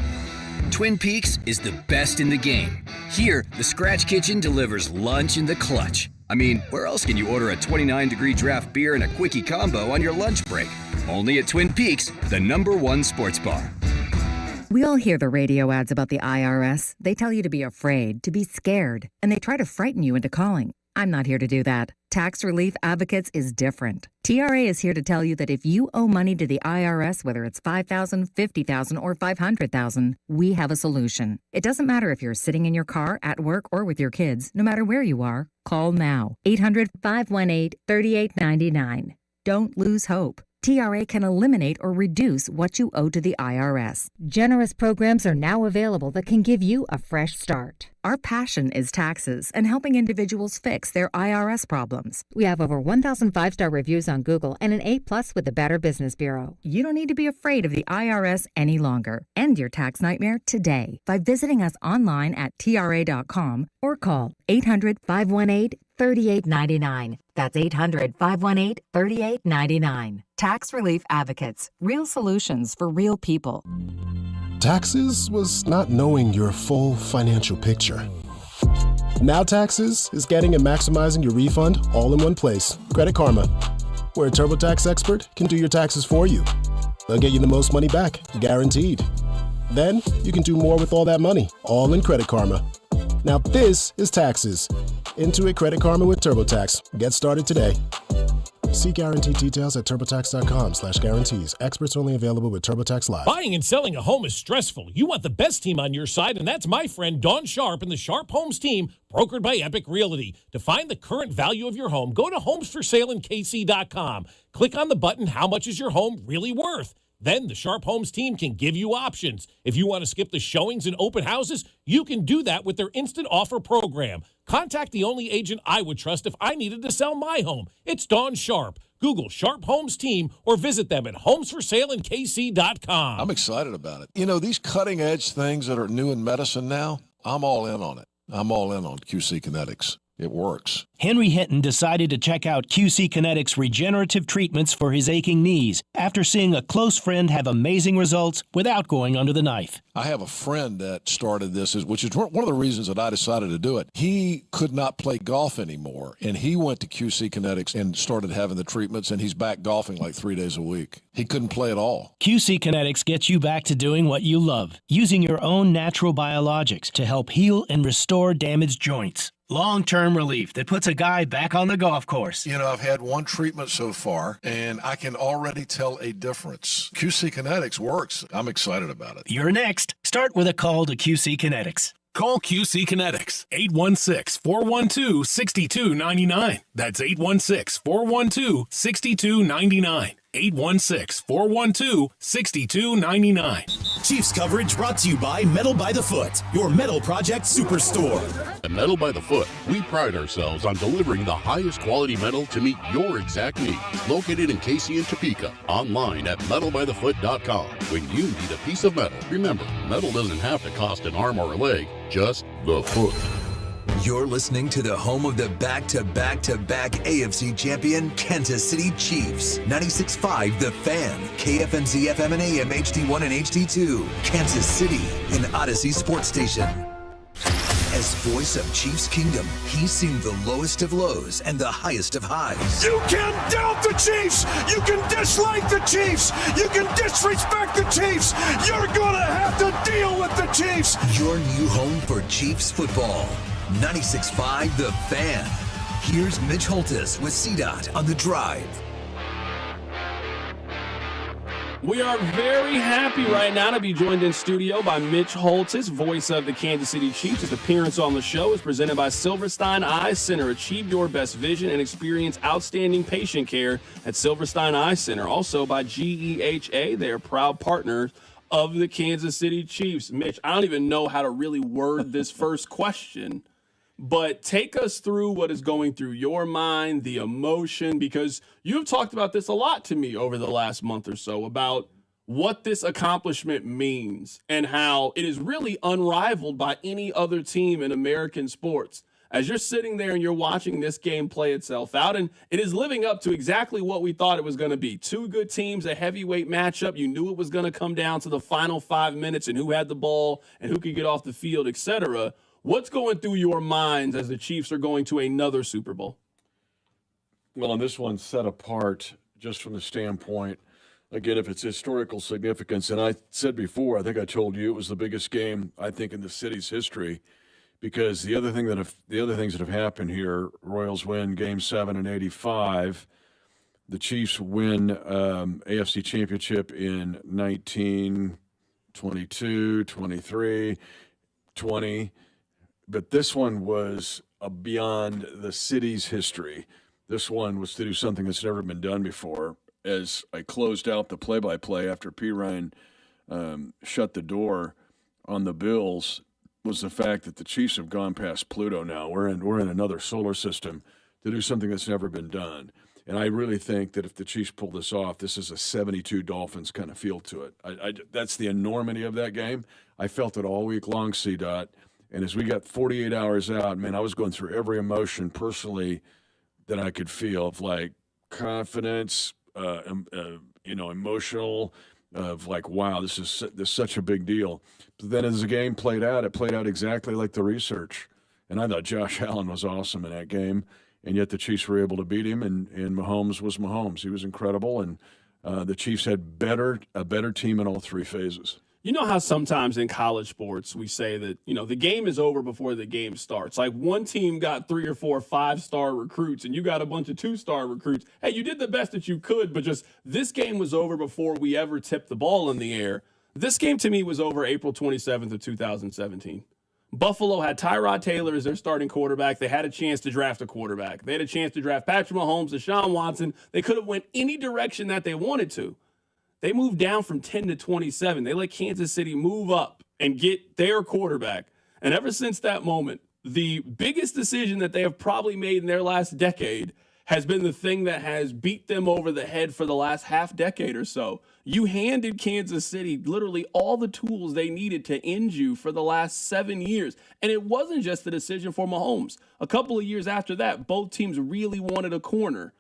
Twin Peaks is the best in the game. Here, the Scratch Kitchen delivers lunch in the clutch. I mean, where else can you order a 29-degree draft beer and a quickie combo on your lunch break? Only at Twin Peaks, the #1 sports bar. We all hear the radio ads about the IRS. They tell you to be afraid, to be scared, and they try to frighten you into calling. I'm not here to do that. Tax Relief Advocates is different. TRA is here to tell you that if you owe money to the IRS, whether it's $5,000, $50,000, or $500,000, we have a solution. It doesn't matter if you're sitting in your car, at work, or with your kids. No matter where you are, call now. 800-518-3899. Don't lose hope. TRA can eliminate or reduce what you owe to the IRS. Generous programs are now available that can give you a fresh start. Our passion is taxes and helping individuals fix their IRS problems. We have over 1,000 5-star reviews on Google and an A+ with the Better Business Bureau. You don't need to be afraid of the IRS any longer. End your tax nightmare today by visiting us online at TRA.com or call 800-518-3899. That's 800-518-3899. Tax Relief Advocates. Real solutions for real people. Taxes was not knowing your full financial picture. Now Taxes is getting and maximizing your refund all in one place. Credit Karma, where a TurboTax expert can do your taxes for you. They'll get you the most money back, guaranteed. Then you can do more with all that money, all in Credit Karma. Now this is taxes. Intuit Credit Karma with TurboTax. Get started today. See guarantee details at turbotax.com/guarantees. Experts only available with TurboTax Live. Buying and selling a home is stressful. You want the best team on your side, and that's my friend Dawn Sharp and the Sharp Homes team, brokered by Epic Realty. To find the current value of your home, go to homesforsaleandkc.com. Click on the button, how much is your home really worth? Then the Sharp Homes team can give you options. If you want to skip the showings and open houses, you can do that with their instant offer program. Contact the only agent I would trust if I needed to sell my home. It's Dawn Sharp. Google Sharp Homes team or visit them at homesforsaleandkc.com. I'm excited about it. You know, these cutting edge things that are new in medicine now, I'm all in on it. I'm all in on QC Kinetics. It works. Henry Hinton decided to check out QC Kinetics regenerative treatments for his aching knees after seeing a close friend have amazing results without going under the knife. I have a friend that started this, which is one of the reasons that I decided to do it. He could not play golf anymore, and he went to QC Kinetics and started having the treatments, and he's back golfing like 3 days a week. He couldn't play at all. QC Kinetics gets you back to doing what you love, using your own natural biologics to help heal and restore damaged joints. Long-term relief that puts a guy back on the golf course. You know, I've had one treatment so far, and I can already tell a difference. QC Kinetics works. I'm excited about it. You're next. Start with a call to QC Kinetics. Call QC Kinetics, 816-412-6299. That's 816-412-6299. 816-412-6299. Chiefs coverage brought to you by Metal by the Foot, your metal project superstore. At Metal by the Foot, we pride ourselves on delivering the highest quality metal to meet your exact needs. Located in Casey and Topeka, online at metalbythefoot.com. When you need a piece of metal, remember, metal doesn't have to cost an arm or a leg, just the foot. You're listening to the home of the back-to-back-to-back AFC champion, Kansas City Chiefs. 96.5 The Fan, KFMZ FM and AM HD1 and HD2. Kansas City, an Odyssey sports station. As voice of Chiefs Kingdom, he's seen the lowest of lows and the highest of highs. You can doubt the Chiefs. You can dislike the Chiefs. You can disrespect the Chiefs. You're gonna have to deal with the Chiefs. Your new home for Chiefs football. 96.5 The Fan. Here's Mitch Holthus with CDOT on The Drive. We are very happy right now to be joined in studio by Mitch Holthus, voice of the Kansas City Chiefs. His appearance on the show is presented by Silverstein Eye Center. Achieve your best vision and experience outstanding patient care at Silverstein Eye Center. Also by GEHA, they are proud partners of the Kansas City Chiefs. Mitch, I don't even know how to really word this first question, but take us through what is going through your mind, the emotion, because you've talked about this a lot to me over the last month or so about what this accomplishment means and how it is really unrivaled by any other team in American sports. As you're sitting there and you're watching this game play itself out, and it is living up to exactly what we thought it was going to be. Two good teams, a heavyweight matchup. You knew it was going to come down to the final 5 minutes and who had the ball and who could get off the field, etc. What's going through your minds as the Chiefs are going to another Super Bowl? Well, and this one's set apart just from the standpoint, again, of its historical significance. And I said before, I think I told you it was the biggest game, I think, in the city's history. Because the other things that have happened here, Royals win Game 7 in '85. The Chiefs win AFC Championship in 19, 22, 23, 20. But this one was beyond the city's history. This one was to do something that's never been done before. As I closed out the play-by-play after P. Ryan shut the door on the Bills, was the fact that the Chiefs have gone past Pluto now. We're in another solar system to do something that's never been done. And I really think that if the Chiefs pull this off, this is a 72 Dolphins kind of feel to it. That's the enormity of that game. I felt it all week long, CDOT. And as we got 48 hours out, man, I was going through every emotion personally that I could feel of like confidence, emotional, of like, wow, this is such a big deal. But then as the game played out, it played out exactly like the research. And I thought Josh Allen was awesome in that game. And yet the Chiefs were able to beat him, and Mahomes was Mahomes. He was incredible, and the Chiefs had a better team in all three phases. You know how sometimes in college sports we say that, the game is over before the game starts. Like one team got 3 or 4 5-star recruits and you got a bunch of 2-star recruits. Hey, you did the best that you could, but just this game was over before we ever tipped the ball in the air. This game to me was over April 27th of 2017. Buffalo had Tyrod Taylor as their starting quarterback. They had a chance to draft a quarterback. They had a chance to draft Patrick Mahomes, Deshaun Watson. They could have went any direction that they wanted to. They moved down from 10 to 27. They let Kansas City move up and get their quarterback. And ever since that moment, the biggest decision that they have probably made in their last decade has been the thing that has beat them over the head for the last half decade or so. You handed Kansas City literally all the tools they needed to end you for the last 7 years. And it wasn't just the decision for Mahomes. A couple of years after that, both teams really wanted a corner.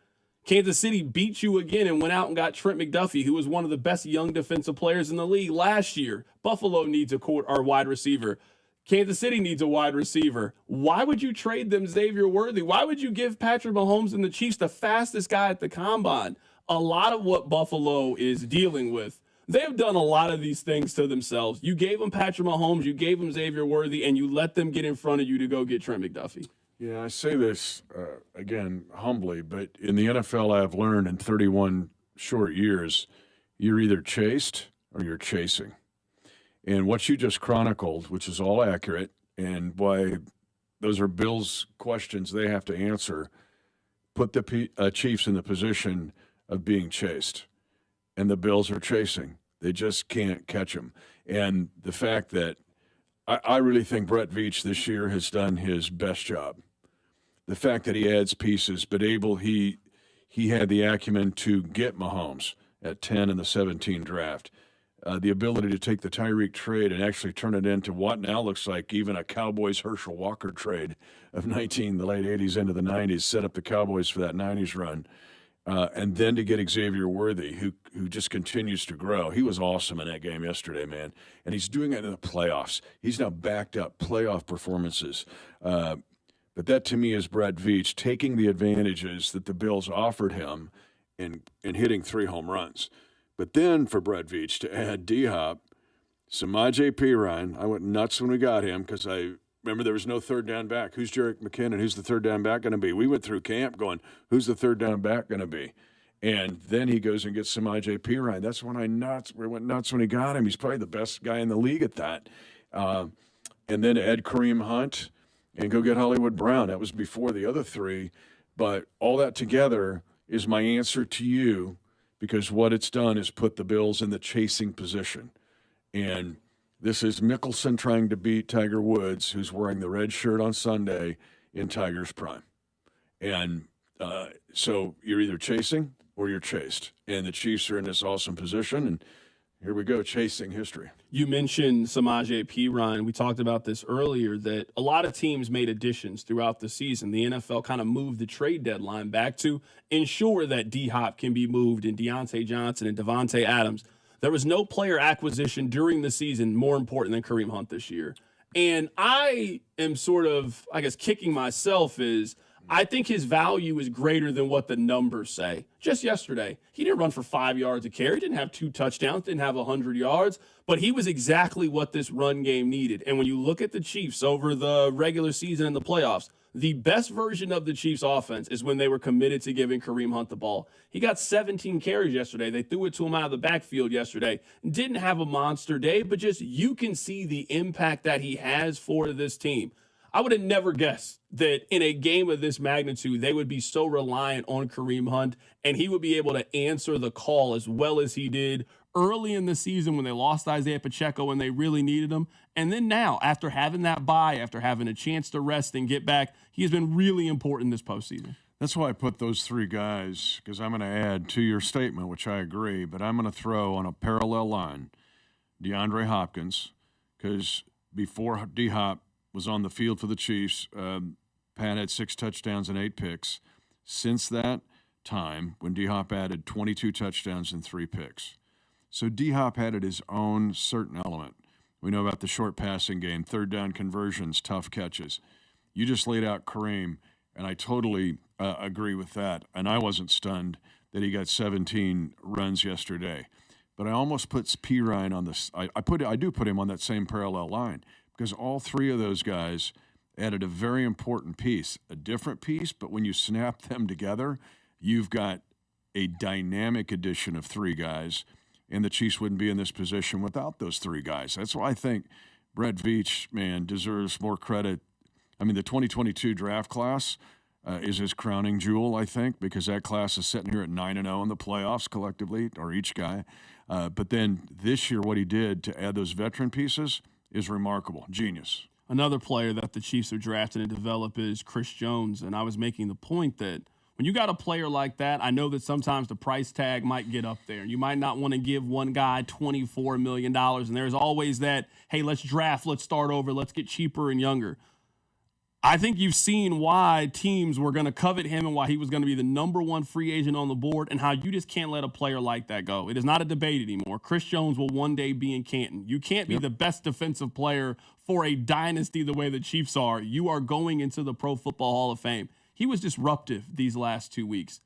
Kansas City beat you again and went out and got Trent McDuffie, who was one of the best young defensive players in the league last year. Buffalo needs a wide receiver. Kansas City needs a wide receiver. Why would you trade them Xavier Worthy? Why would you give Patrick Mahomes and the Chiefs the fastest guy at the combine? A lot of what Buffalo is dealing with, they have done a lot of these things to themselves. You gave them Patrick Mahomes, you gave them Xavier Worthy, and you let them get in front of you to go get Trent McDuffie. Yeah, I say this, again, humbly, but in the NFL, I've learned in 31 short years, you're either chased or you're chasing. And what you just chronicled, which is all accurate, and why those are Bill's questions they have to answer, put the Chiefs in the position of being chased. And the Bills are chasing. They just can't catch them. And the fact that I really think Brett Veach this year has done his best job. The fact that he adds pieces, but he had the acumen to get Mahomes at 10 in the 17 draft. The ability to take the Tyreek trade and actually turn it into what now looks like even a Cowboys Herschel Walker trade of the late 80s into the 90s, set up the Cowboys for that 90s run. And then to get Xavier Worthy, who just continues to grow. He was awesome in that game yesterday, man. And he's doing it in the playoffs. He's now backed up playoff performances. But that, to me, is Brett Veach taking the advantages that the Bills offered him and hitting 3 home runs. But then for Brett Veach to add D-Hop, Samaje Perine, I went nuts when we got him because I remember there was no third down back. Who's Jerick McKinnon? Who's the third down back going to be? We went through camp going, who's the third down back going to be? And then he goes and gets Samaje Perine. That's when we went nuts when he got him. He's probably the best guy in the league at that. And then to add Kareem Hunt and go get Hollywood Brown. That was before the other 3. But all that together is my answer to you, because what it's done is put the Bills in the chasing position. And this is Mickelson trying to beat Tiger Woods, who's wearing the red shirt on Sunday in Tiger's prime. And so you're either chasing or you're chased. And the Chiefs are in this awesome position. And here we go, chasing history. You mentioned Samaje Perine. We talked about this earlier, that a lot of teams made additions throughout the season. The NFL kind of moved the trade deadline back to ensure that D-Hop can be moved and Deontay Johnson and Devontae Adams. There was no player acquisition during the season more important than Kareem Hunt this year. And I am sort of, kicking myself is I think his value is greater than what the numbers say. Just yesterday, he didn't run for 5 yards a carry, didn't have 2 touchdowns, didn't have 100 yards, but he was exactly what this run game needed. And when you look at the Chiefs over the regular season and the playoffs, the best version of the Chiefs offense is when they were committed to giving Kareem Hunt the ball. He got 17 carries yesterday. They threw it to him out of the backfield yesterday. Didn't have a monster day, but just you can see the impact that he has for this team. I would have never guessed that in a game of this magnitude, they would be so reliant on Kareem Hunt, and he would be able to answer the call as well as he did early in the season when they lost Isaiah Pacheco and they really needed him. And then now, after having that bye, after having a chance to rest and get back, he has been really important this postseason. That's why I put those 3 guys, because I'm going to add to your statement, which I agree, but I'm going to throw on a parallel line DeAndre Hopkins, because before D-Hop was on the field for the Chiefs, Pat had 6 touchdowns and 8 picks. Since that time, when D-Hop added 22 touchdowns and 3 picks. So D-Hop added his own certain element. We know about the short passing game, third down conversions, tough catches. You just laid out Kareem, and I totally agree with that. And I wasn't stunned that he got 17 runs yesterday. but I almost put P. Ryan on this. I do put him on that same parallel line because all three of those guys added a very important piece, a different piece, but when you snap them together, you've got a dynamic addition of three guys, and the Chiefs wouldn't be in this position without those three guys. That's why I think Brett Veach, man, deserves more credit. I mean, the 2022 draft class is his crowning jewel, I think, because that class is sitting here at 9-0 in the playoffs collectively, or each guy. But then this year, what he did to add those veteran pieces is remarkable. Genius. Another player that the Chiefs are drafting and develop is Chris Jones, and I was making the point that when you got a player like that, I know that sometimes the price tag might get up there. You might not want to give one guy $24 million, and there's always that, hey, let's draft, let's start over, let's get cheaper and younger. I think you've seen why teams were going to covet him and why he was going to be the number one free agent on the board and how you just can't let a player like that go. It is not a debate anymore. Chris Jones will one day be in Canton. You can't be the best defensive player for a dynasty the way the Chiefs are. You are going into the Pro Football Hall of Fame. He was disruptive these last 2 weeks.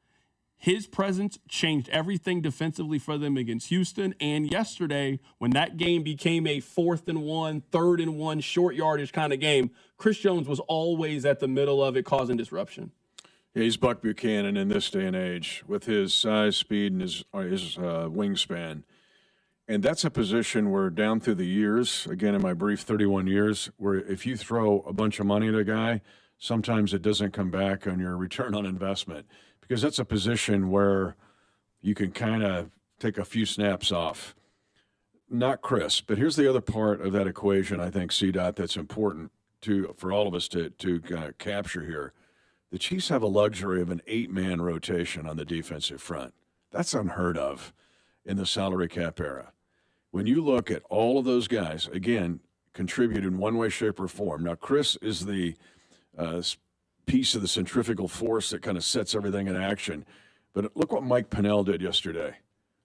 His presence changed everything defensively for them against Houston. And yesterday, when that game became a 4th and 1, 3rd and 1, short yardage kind of game, Chris Jones was always at the middle of it, causing disruption. Yeah, he's Buck Buchanan in this day and age with his size, speed, and his wingspan. And that's a position where down through the years, again, in my brief 31 years, where if you throw a bunch of money at a guy, sometimes it doesn't come back on your return on investment. Because that's a position where you can kind of take a few snaps off. Not Chris, but here's the other part of that equation, I think, CDOT, that's important for all of us to capture here. The Chiefs have a luxury of an 8-man rotation on the defensive front. That's unheard of in the salary cap era. When you look at all of those guys, again, contribute in one way, shape, or form. Now, Chris is the piece of the centrifugal force that kind of sets everything in action. But look what Mike Pennell did yesterday.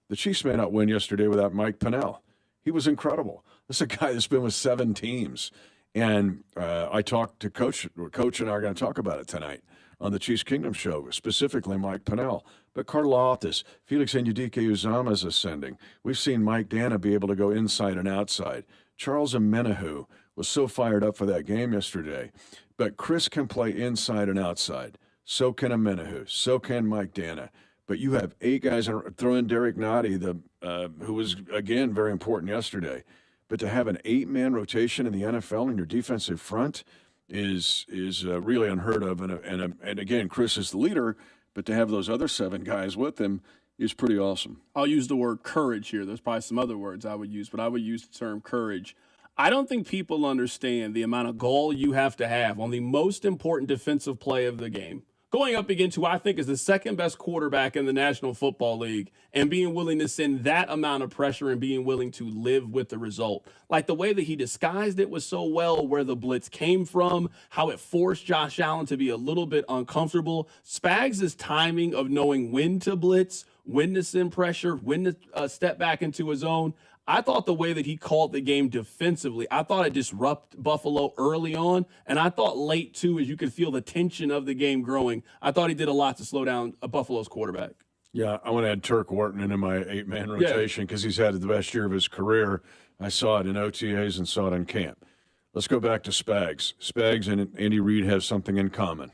The Chiefs may not win yesterday without Mike Pennell. He was incredible. This is a guy that's been with 7 teams. And I talked to Coach and I are going to talk about it tonight on the Chiefs Kingdom show, specifically Mike Pennell. But Karlaftis, Felix Anudike-Uzomah is ascending. We've seen Mike Dana be able to go inside and outside. Charles Omenihu was so fired up for that game yesterday. But Chris can play inside and outside. So can Omenihu. So can Mike Dana. But you have 8 guys, throw in Derek Nottie, who was, again, very important yesterday. But to have an 8-man rotation in the NFL in your defensive front is really unheard of. And again, Chris is the leader, but to have those other 7 guys with him is pretty awesome. I'll use the word courage here. There's probably some other words I would use, but I would use the term courage. I don't think people understand the amount of gall you have to have on the most important defensive play of the game. Going up against who I think is the second best quarterback in the National Football League and being willing to send that amount of pressure and being willing to live with the result. Like the way that he disguised it was so well, where the blitz came from, how it forced Josh Allen to be a little bit uncomfortable. Spags' timing of knowing when to blitz, when to send pressure, when to step back into his own. I thought the way that he called the game defensively, I thought it disrupted Buffalo early on, and I thought late, too, as you could feel the tension of the game growing. I thought he did a lot to slow down Buffalo's quarterback. Yeah, I want to add Turk Wharton into my 8-man rotation because he's had the best year of his career. I saw it in OTAs and saw it in camp. Let's go back to Spags. Spags and Andy Reid have something in common.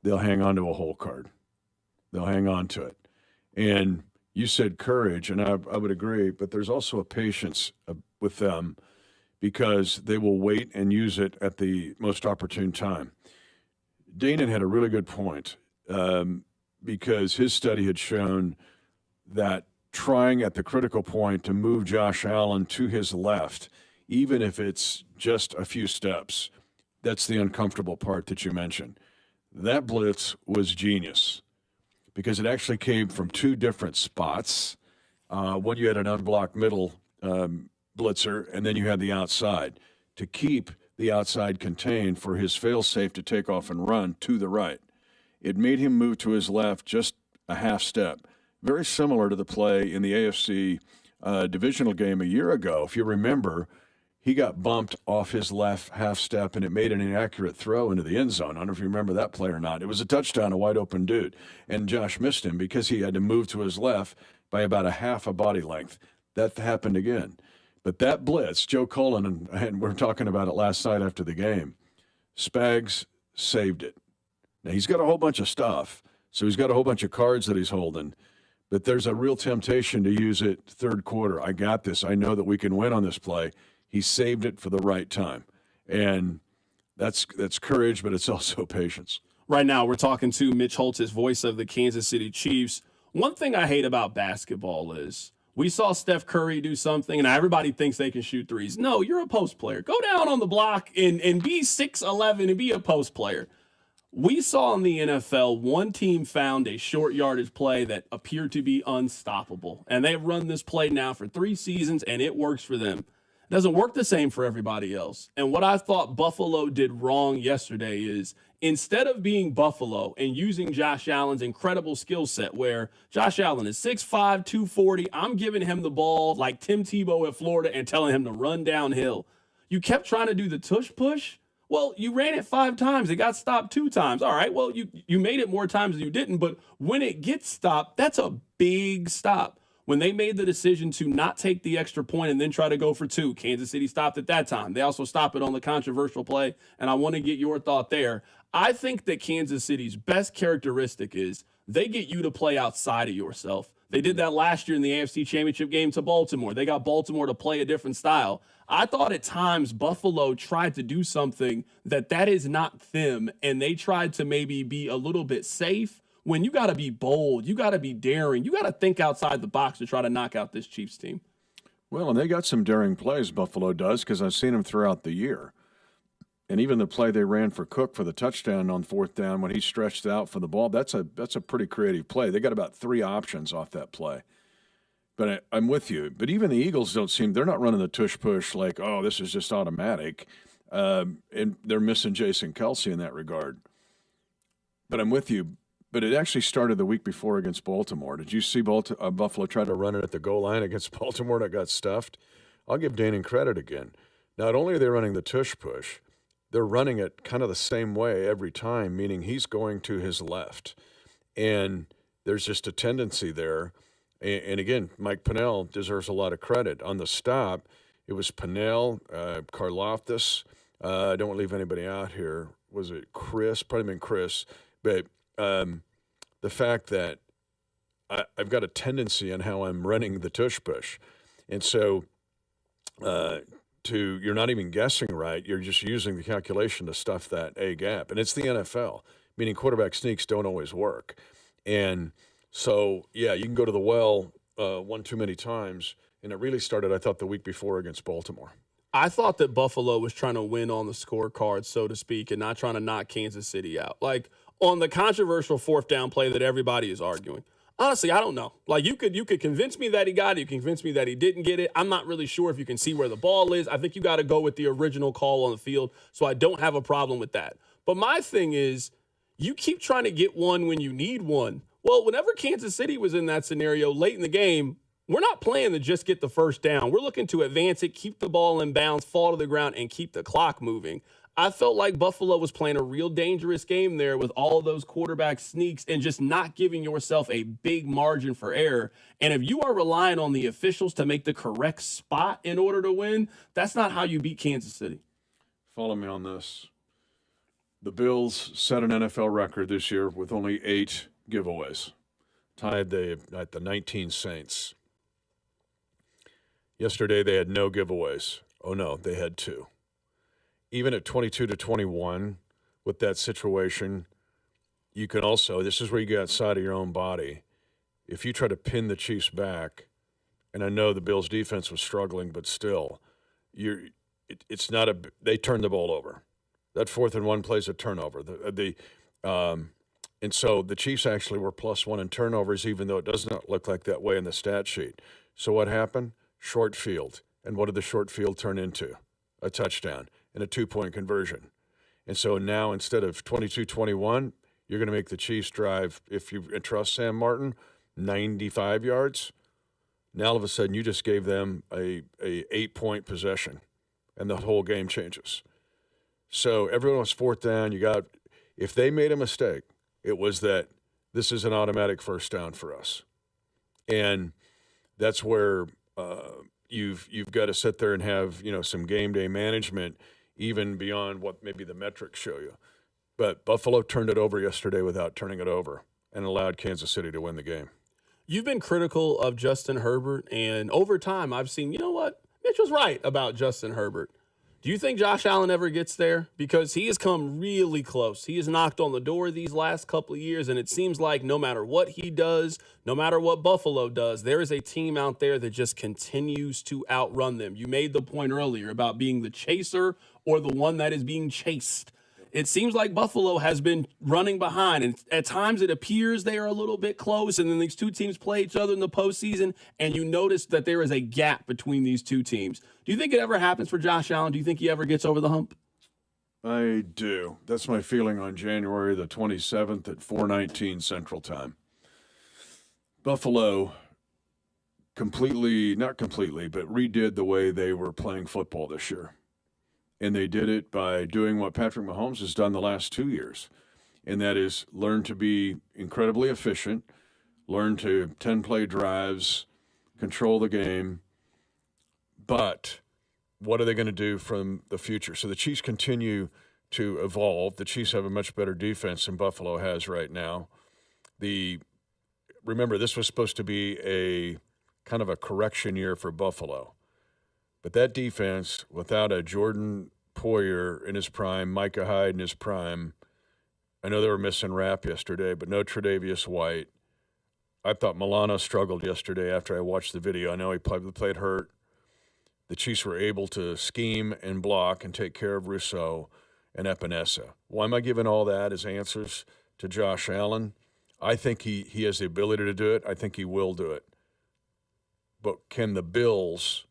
They'll hang on to a hole card. They'll hang on to it. And you said courage, and I would agree, but there's also a patience with them because they will wait and use it at the most opportune time. Danon had a really good point because his study had shown that trying at the critical point to move Josh Allen to his left, even if it's just a few steps, that's the uncomfortable part that you mentioned. That blitz was genius, because it actually came from 2 different spots. One, you had an unblocked middle blitzer, and then you had the outside to keep the outside contained for his fail-safe to take off and run to the right. It made him move to his left just a half step, very similar to the play in the AFC divisional game a year ago. If you remember, he got bumped off his left half step, and it made an inaccurate throw into the end zone. I don't know if you remember that play or not. It was a touchdown, a wide-open dude, and Josh missed him because he had to move to his left by about a half a body length. That happened again. But that blitz, Joe Cullen, and we're talking about it last night after the game, Spags saved it. Now, he's got a whole bunch of stuff, so he's got a whole bunch of cards that he's holding, but there's a real temptation to use it third quarter. I got this. I know that we can win on this play. He saved it for the right time. And that's courage, but it's also patience. Right now, we're talking to Mitch Holthus, voice of the Kansas City Chiefs. One thing I hate about basketball is we saw Steph Curry do something, and everybody thinks they can shoot threes. No, you're a post player. Go down on the block and be 6'11" and be a post player. We saw in the NFL one team found a short yardage play that appeared to be unstoppable, and they've run this play now for 3 seasons, and it works for them. It doesn't work the same for everybody else. And what I thought Buffalo did wrong yesterday is instead of being Buffalo and using Josh Allen's incredible skill set where Josh Allen is 6'5", 240, I'm giving him the ball like Tim Tebow at Florida and telling him to run downhill. You kept trying to do the tush push. Well, you ran it 5 times. It got stopped 2 times. All right, well, you made it more times than you didn't, but when it gets stopped, that's a big stop. When they made the decision to not take the extra point and then try to go for 2, Kansas City stopped at that time. They also stopped it on the controversial play, and I want to get your thought there. I think that Kansas City's best characteristic is they get you to play outside of yourself. They did that last year in the AFC Championship game to Baltimore. They got Baltimore to play a different style. I thought at times Buffalo tried to do something that is not them, and they tried to maybe be a little bit safe when you got to be bold, you got to be daring, you got to think outside the box to try to knock out this Chiefs team. Well, and they got some daring plays, Buffalo does, because I've seen them throughout the year. And even the play they ran for Cook for the touchdown on 4th down when he stretched out for the ball, that's a pretty creative play. They got about 3 options off that play. But I'm with you. But even the Eagles they're not running the tush push like, oh, this is just automatic. And they're missing Jason Kelce in that regard. But I'm with you. But it actually started the week before against Baltimore. Did you see Buffalo try to run it at the goal line against Baltimore and it got stuffed? I'll give Danon credit again. Not only are they running the tush push, they're running it kind of the same way every time, meaning he's going to his left. And there's just a tendency there. And again, Mike Pennell deserves a lot of credit. On the stop, it was Pennell, Karlaftis. I don't want to leave anybody out here. Was it Chris? Probably been Chris. But the fact that I've got a tendency in how I'm running the tush push. And so you're not even guessing right. You're just using the calculation to stuff that A gap. And it's the NFL, meaning quarterback sneaks don't always work. And so, yeah, you can go to the well one too many times. And it really started, I thought, the week before against Baltimore. I thought that Buffalo was trying to win on the scorecard, so to speak, and not trying to knock Kansas City out. Like, on the controversial 4th down play that everybody is arguing. Honestly, I don't know. Like, you could convince me that he got it. You can convince me that he didn't get it. I'm not really sure if you can see where the ball is. I think you got to go with the original call on the field, so I don't have a problem with that. But my thing is, you keep trying to get one when you need one. Well, whenever Kansas City was in that scenario late in the game, we're not playing to just get the 1st down. We're looking to advance it, keep the ball in bounds, fall to the ground, and keep the clock moving. I felt like Buffalo was playing a real dangerous game there with all of those quarterback sneaks and just not giving yourself a big margin for error. And if you are relying on the officials to make the correct spot in order to win, that's not how you beat Kansas City. Follow me on this. The Bills set an NFL record this year with only 8 giveaways, tied at the 19 Saints. Yesterday they had no giveaways. Oh no, they had 2. Even at 22-21 with that situation, you can also, this is where you get outside of your own body. If you try to pin the Chiefs back, and I know the Bills defense was struggling, but still, they turned the ball over. That 4th and 1 plays a turnover. And so the Chiefs actually were +1 in turnovers, even though it does not look like that way in the stat sheet. So what happened? Short field. And what did the short field turn into? A touchdown and a 2-point conversion. And so now instead of 22-21, you're going to make the Chiefs drive, if you trust Sam Martin, 95 yards. Now all of a sudden you just gave them a 8-point possession, and the whole game changes. So everyone was 4th down. If they made a mistake, it was that this is an automatic 1st down for us. And that's where you've got to sit there and have, some game day management, even beyond what maybe the metrics show you. But Buffalo turned it over yesterday without turning it over and allowed Kansas City to win the game. You've been critical of Justin Herbert, and over time I've seen, Mitch was right about Justin Herbert. Do you think Josh Allen ever gets there? Because he has come really close. He has knocked on the door these last couple of years, and it seems like no matter what he does, no matter what Buffalo does, there is a team out there that just continues to outrun them. You made the point earlier about being the chaser or the one that is being chased. It seems like Buffalo has been running behind, and at times it appears they are a little bit close, and then these two teams play each other in the postseason, and you notice that there is a gap between these two teams. Do you think it ever happens for Josh Allen? Do you think he ever gets over the hump? I do. That's my feeling on January the 27th at 4:19 Central Time. Buffalo not completely, but redid the way they were playing football this year. And they did it by doing what Patrick Mahomes has done the last 2 years, and that is learn to be incredibly efficient, learn to 10-play drives, control the game. But what are they going to do from the future? So the Chiefs continue to evolve. The Chiefs have a much better defense than Buffalo has right now. Remember, this was supposed to be a kind of a correction year for Buffalo. But that defense, without a Jordan Poyer in his prime, Micah Hyde in his prime, I know they were missing Rapp yesterday, but no Tre'Davious White. I thought Milano struggled yesterday after I watched the video. I know he played hurt. The Chiefs were able to scheme and block and take care of Rousseau and Epinesa. Why am I giving all that as answers to Josh Allen? I think he has the ability to do it. I think he will do it. But can the Bills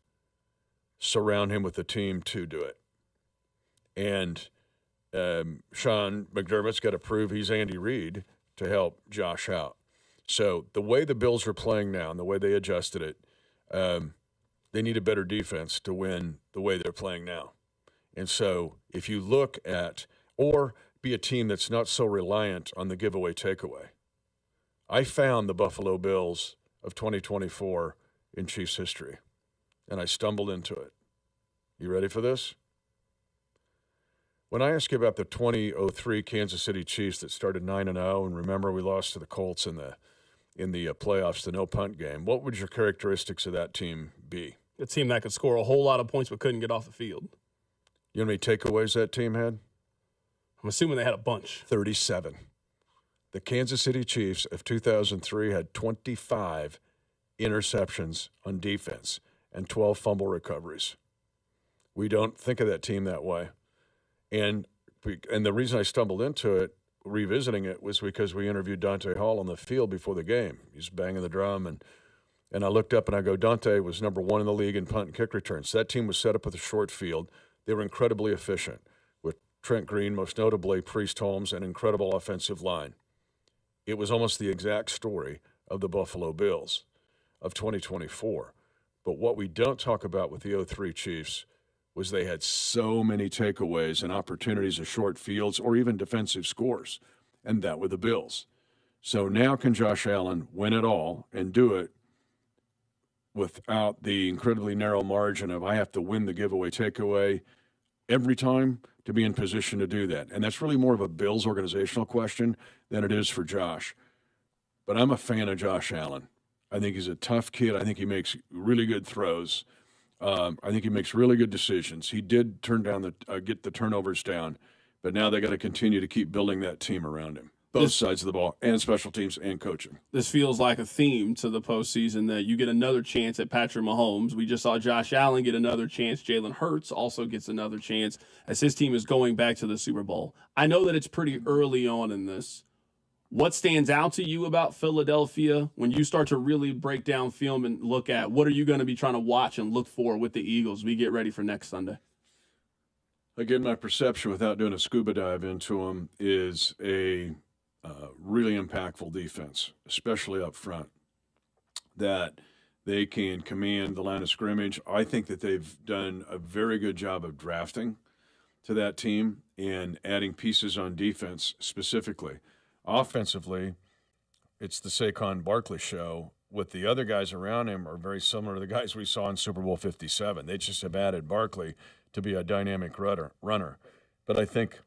surround him with the team to do it? And Sean McDermott's got to prove he's Andy Reid to help Josh out. So the way the Bills are playing now and the way they adjusted it, they need a better defense to win the way they're playing now. And so if you look at, or be a team that's not so reliant on the giveaway takeaway, I found the Buffalo Bills of 2024 in Chiefs history, and I stumbled into it. You ready for this? When I ask you about the 2003 Kansas City Chiefs that started 9-0, and remember we lost to the Colts in the playoffs, the no-punt game, what would your characteristics of that team be? A team that could score a whole lot of points but couldn't get off the field. You know how many takeaways that team had? I'm assuming they had a bunch. 37. The Kansas City Chiefs of 2003 had 25 interceptions on defense and 12 fumble recoveries. We don't think of that team that way. And the reason I stumbled into it, revisiting it, was because we interviewed Dante Hall on the field before the game. He's banging the drum, and I looked up and I go, Dante was number 1 in the league in punt and kick returns. That team was set up with a short field. They were incredibly efficient with Trent Green, most notably Priest Holmes, an incredible offensive line. It was almost the exact story of the Buffalo Bills of 2024. But what we don't talk about with the 03 Chiefs was they had so many takeaways and opportunities of short fields or even defensive scores, and that were the Bills. So now can Josh Allen win it all and do it without the incredibly narrow margin of I have to win the giveaway takeaway every time to be in position to do that? And that's really more of a Bills organizational question than it is for Josh. But I'm a fan of Josh Allen. I think he's a tough kid. I think he makes really good throws. I think he makes really good decisions. He did get the turnovers down, but now they got to continue to keep building that team around him, both sides of the ball, and special teams and coaching. This feels like a theme to the postseason that you get another chance at Patrick Mahomes. We just saw Josh Allen get another chance. Jalen Hurts also gets another chance as his team is going back to the Super Bowl. I know that it's pretty early on in this. What stands out to you about Philadelphia when you start to really break down film and look at what are you going to be trying to watch and look for with the Eagles we get ready for next Sunday? Again, my perception without doing a scuba dive into them is a really impactful defense, especially up front, that they can command the line of scrimmage. I think that they've done a very good job of drafting to that team and adding pieces on defense specifically. Offensively, it's the Saquon Barkley show with the other guys around him are very similar to the guys we saw in Super Bowl 57. They just have added Barkley to be a dynamic runner. But I think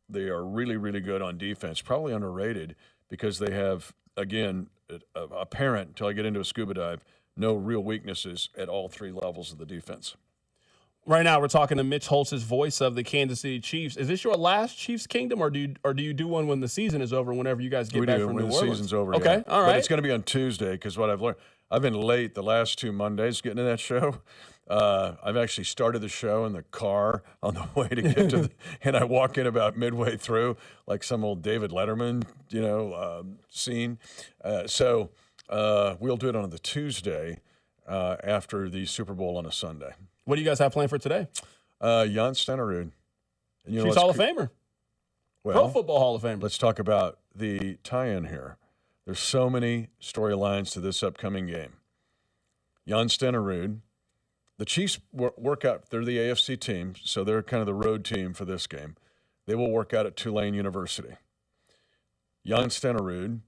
they are really, really good on defense, probably underrated because they have, again, apparent, until I get into a scuba dive, no real weaknesses at all three levels of the defense. Right now, we're talking to Mitch Holthus, voice of the Kansas City Chiefs. Is this your last Chiefs Kingdom, or do you do one when the season is over? Whenever you guys get back from New Orleans, the season's over. Okay, yeah. all right. But it's going to be on Tuesday because what I've learned, I've been late the last 2 Mondays getting to that show. I've actually started the show in the car on the way to get to, and I walk in about midway through, like some old David Letterman, scene. So we'll do it on the Tuesday after the Super Bowl on a Sunday. What do you guys have planned for today? Jan Stenerud. She's Hall of Famer. Well, Pro Football Hall of Famer. Let's talk about the tie-in here. There's so many storylines to this upcoming game. Jan Stenerud. The Chiefs work out. They're the AFC team, so they're kind of the road team for this game. They will work out at Tulane University. Jan Stenerud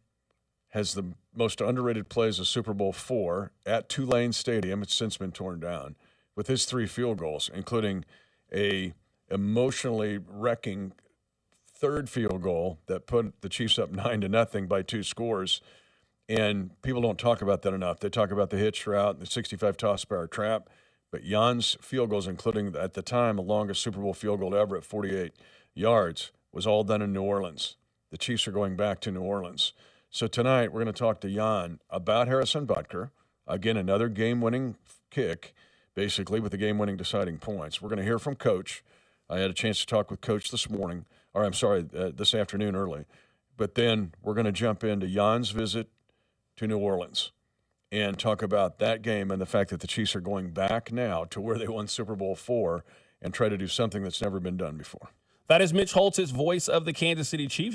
has the most underrated plays of Super Bowl IV at Tulane Stadium. It's since been torn down, with his 3 field goals, including a emotionally wrecking third field goal that put the Chiefs up 9-0 by 2 scores. And people don't talk about that enough. They talk about the hitch route and the 65 toss power trap. But Jan's field goals, including at the time the longest Super Bowl field goal ever at 48 yards, was all done in New Orleans. The Chiefs are going back to New Orleans. So tonight we're going to talk to Jan about Harrison Butker. Again, another game-winning kick, basically, with the game-winning deciding points. We're going to hear from Coach. I had a chance to talk with Coach this afternoon early. But then we're going to jump into Jan's visit to New Orleans and talk about that game and the fact that the Chiefs are going back now to where they won Super Bowl IV and try to do something that's never been done before. That is Mitch Holthus, voice of the Kansas City Chiefs.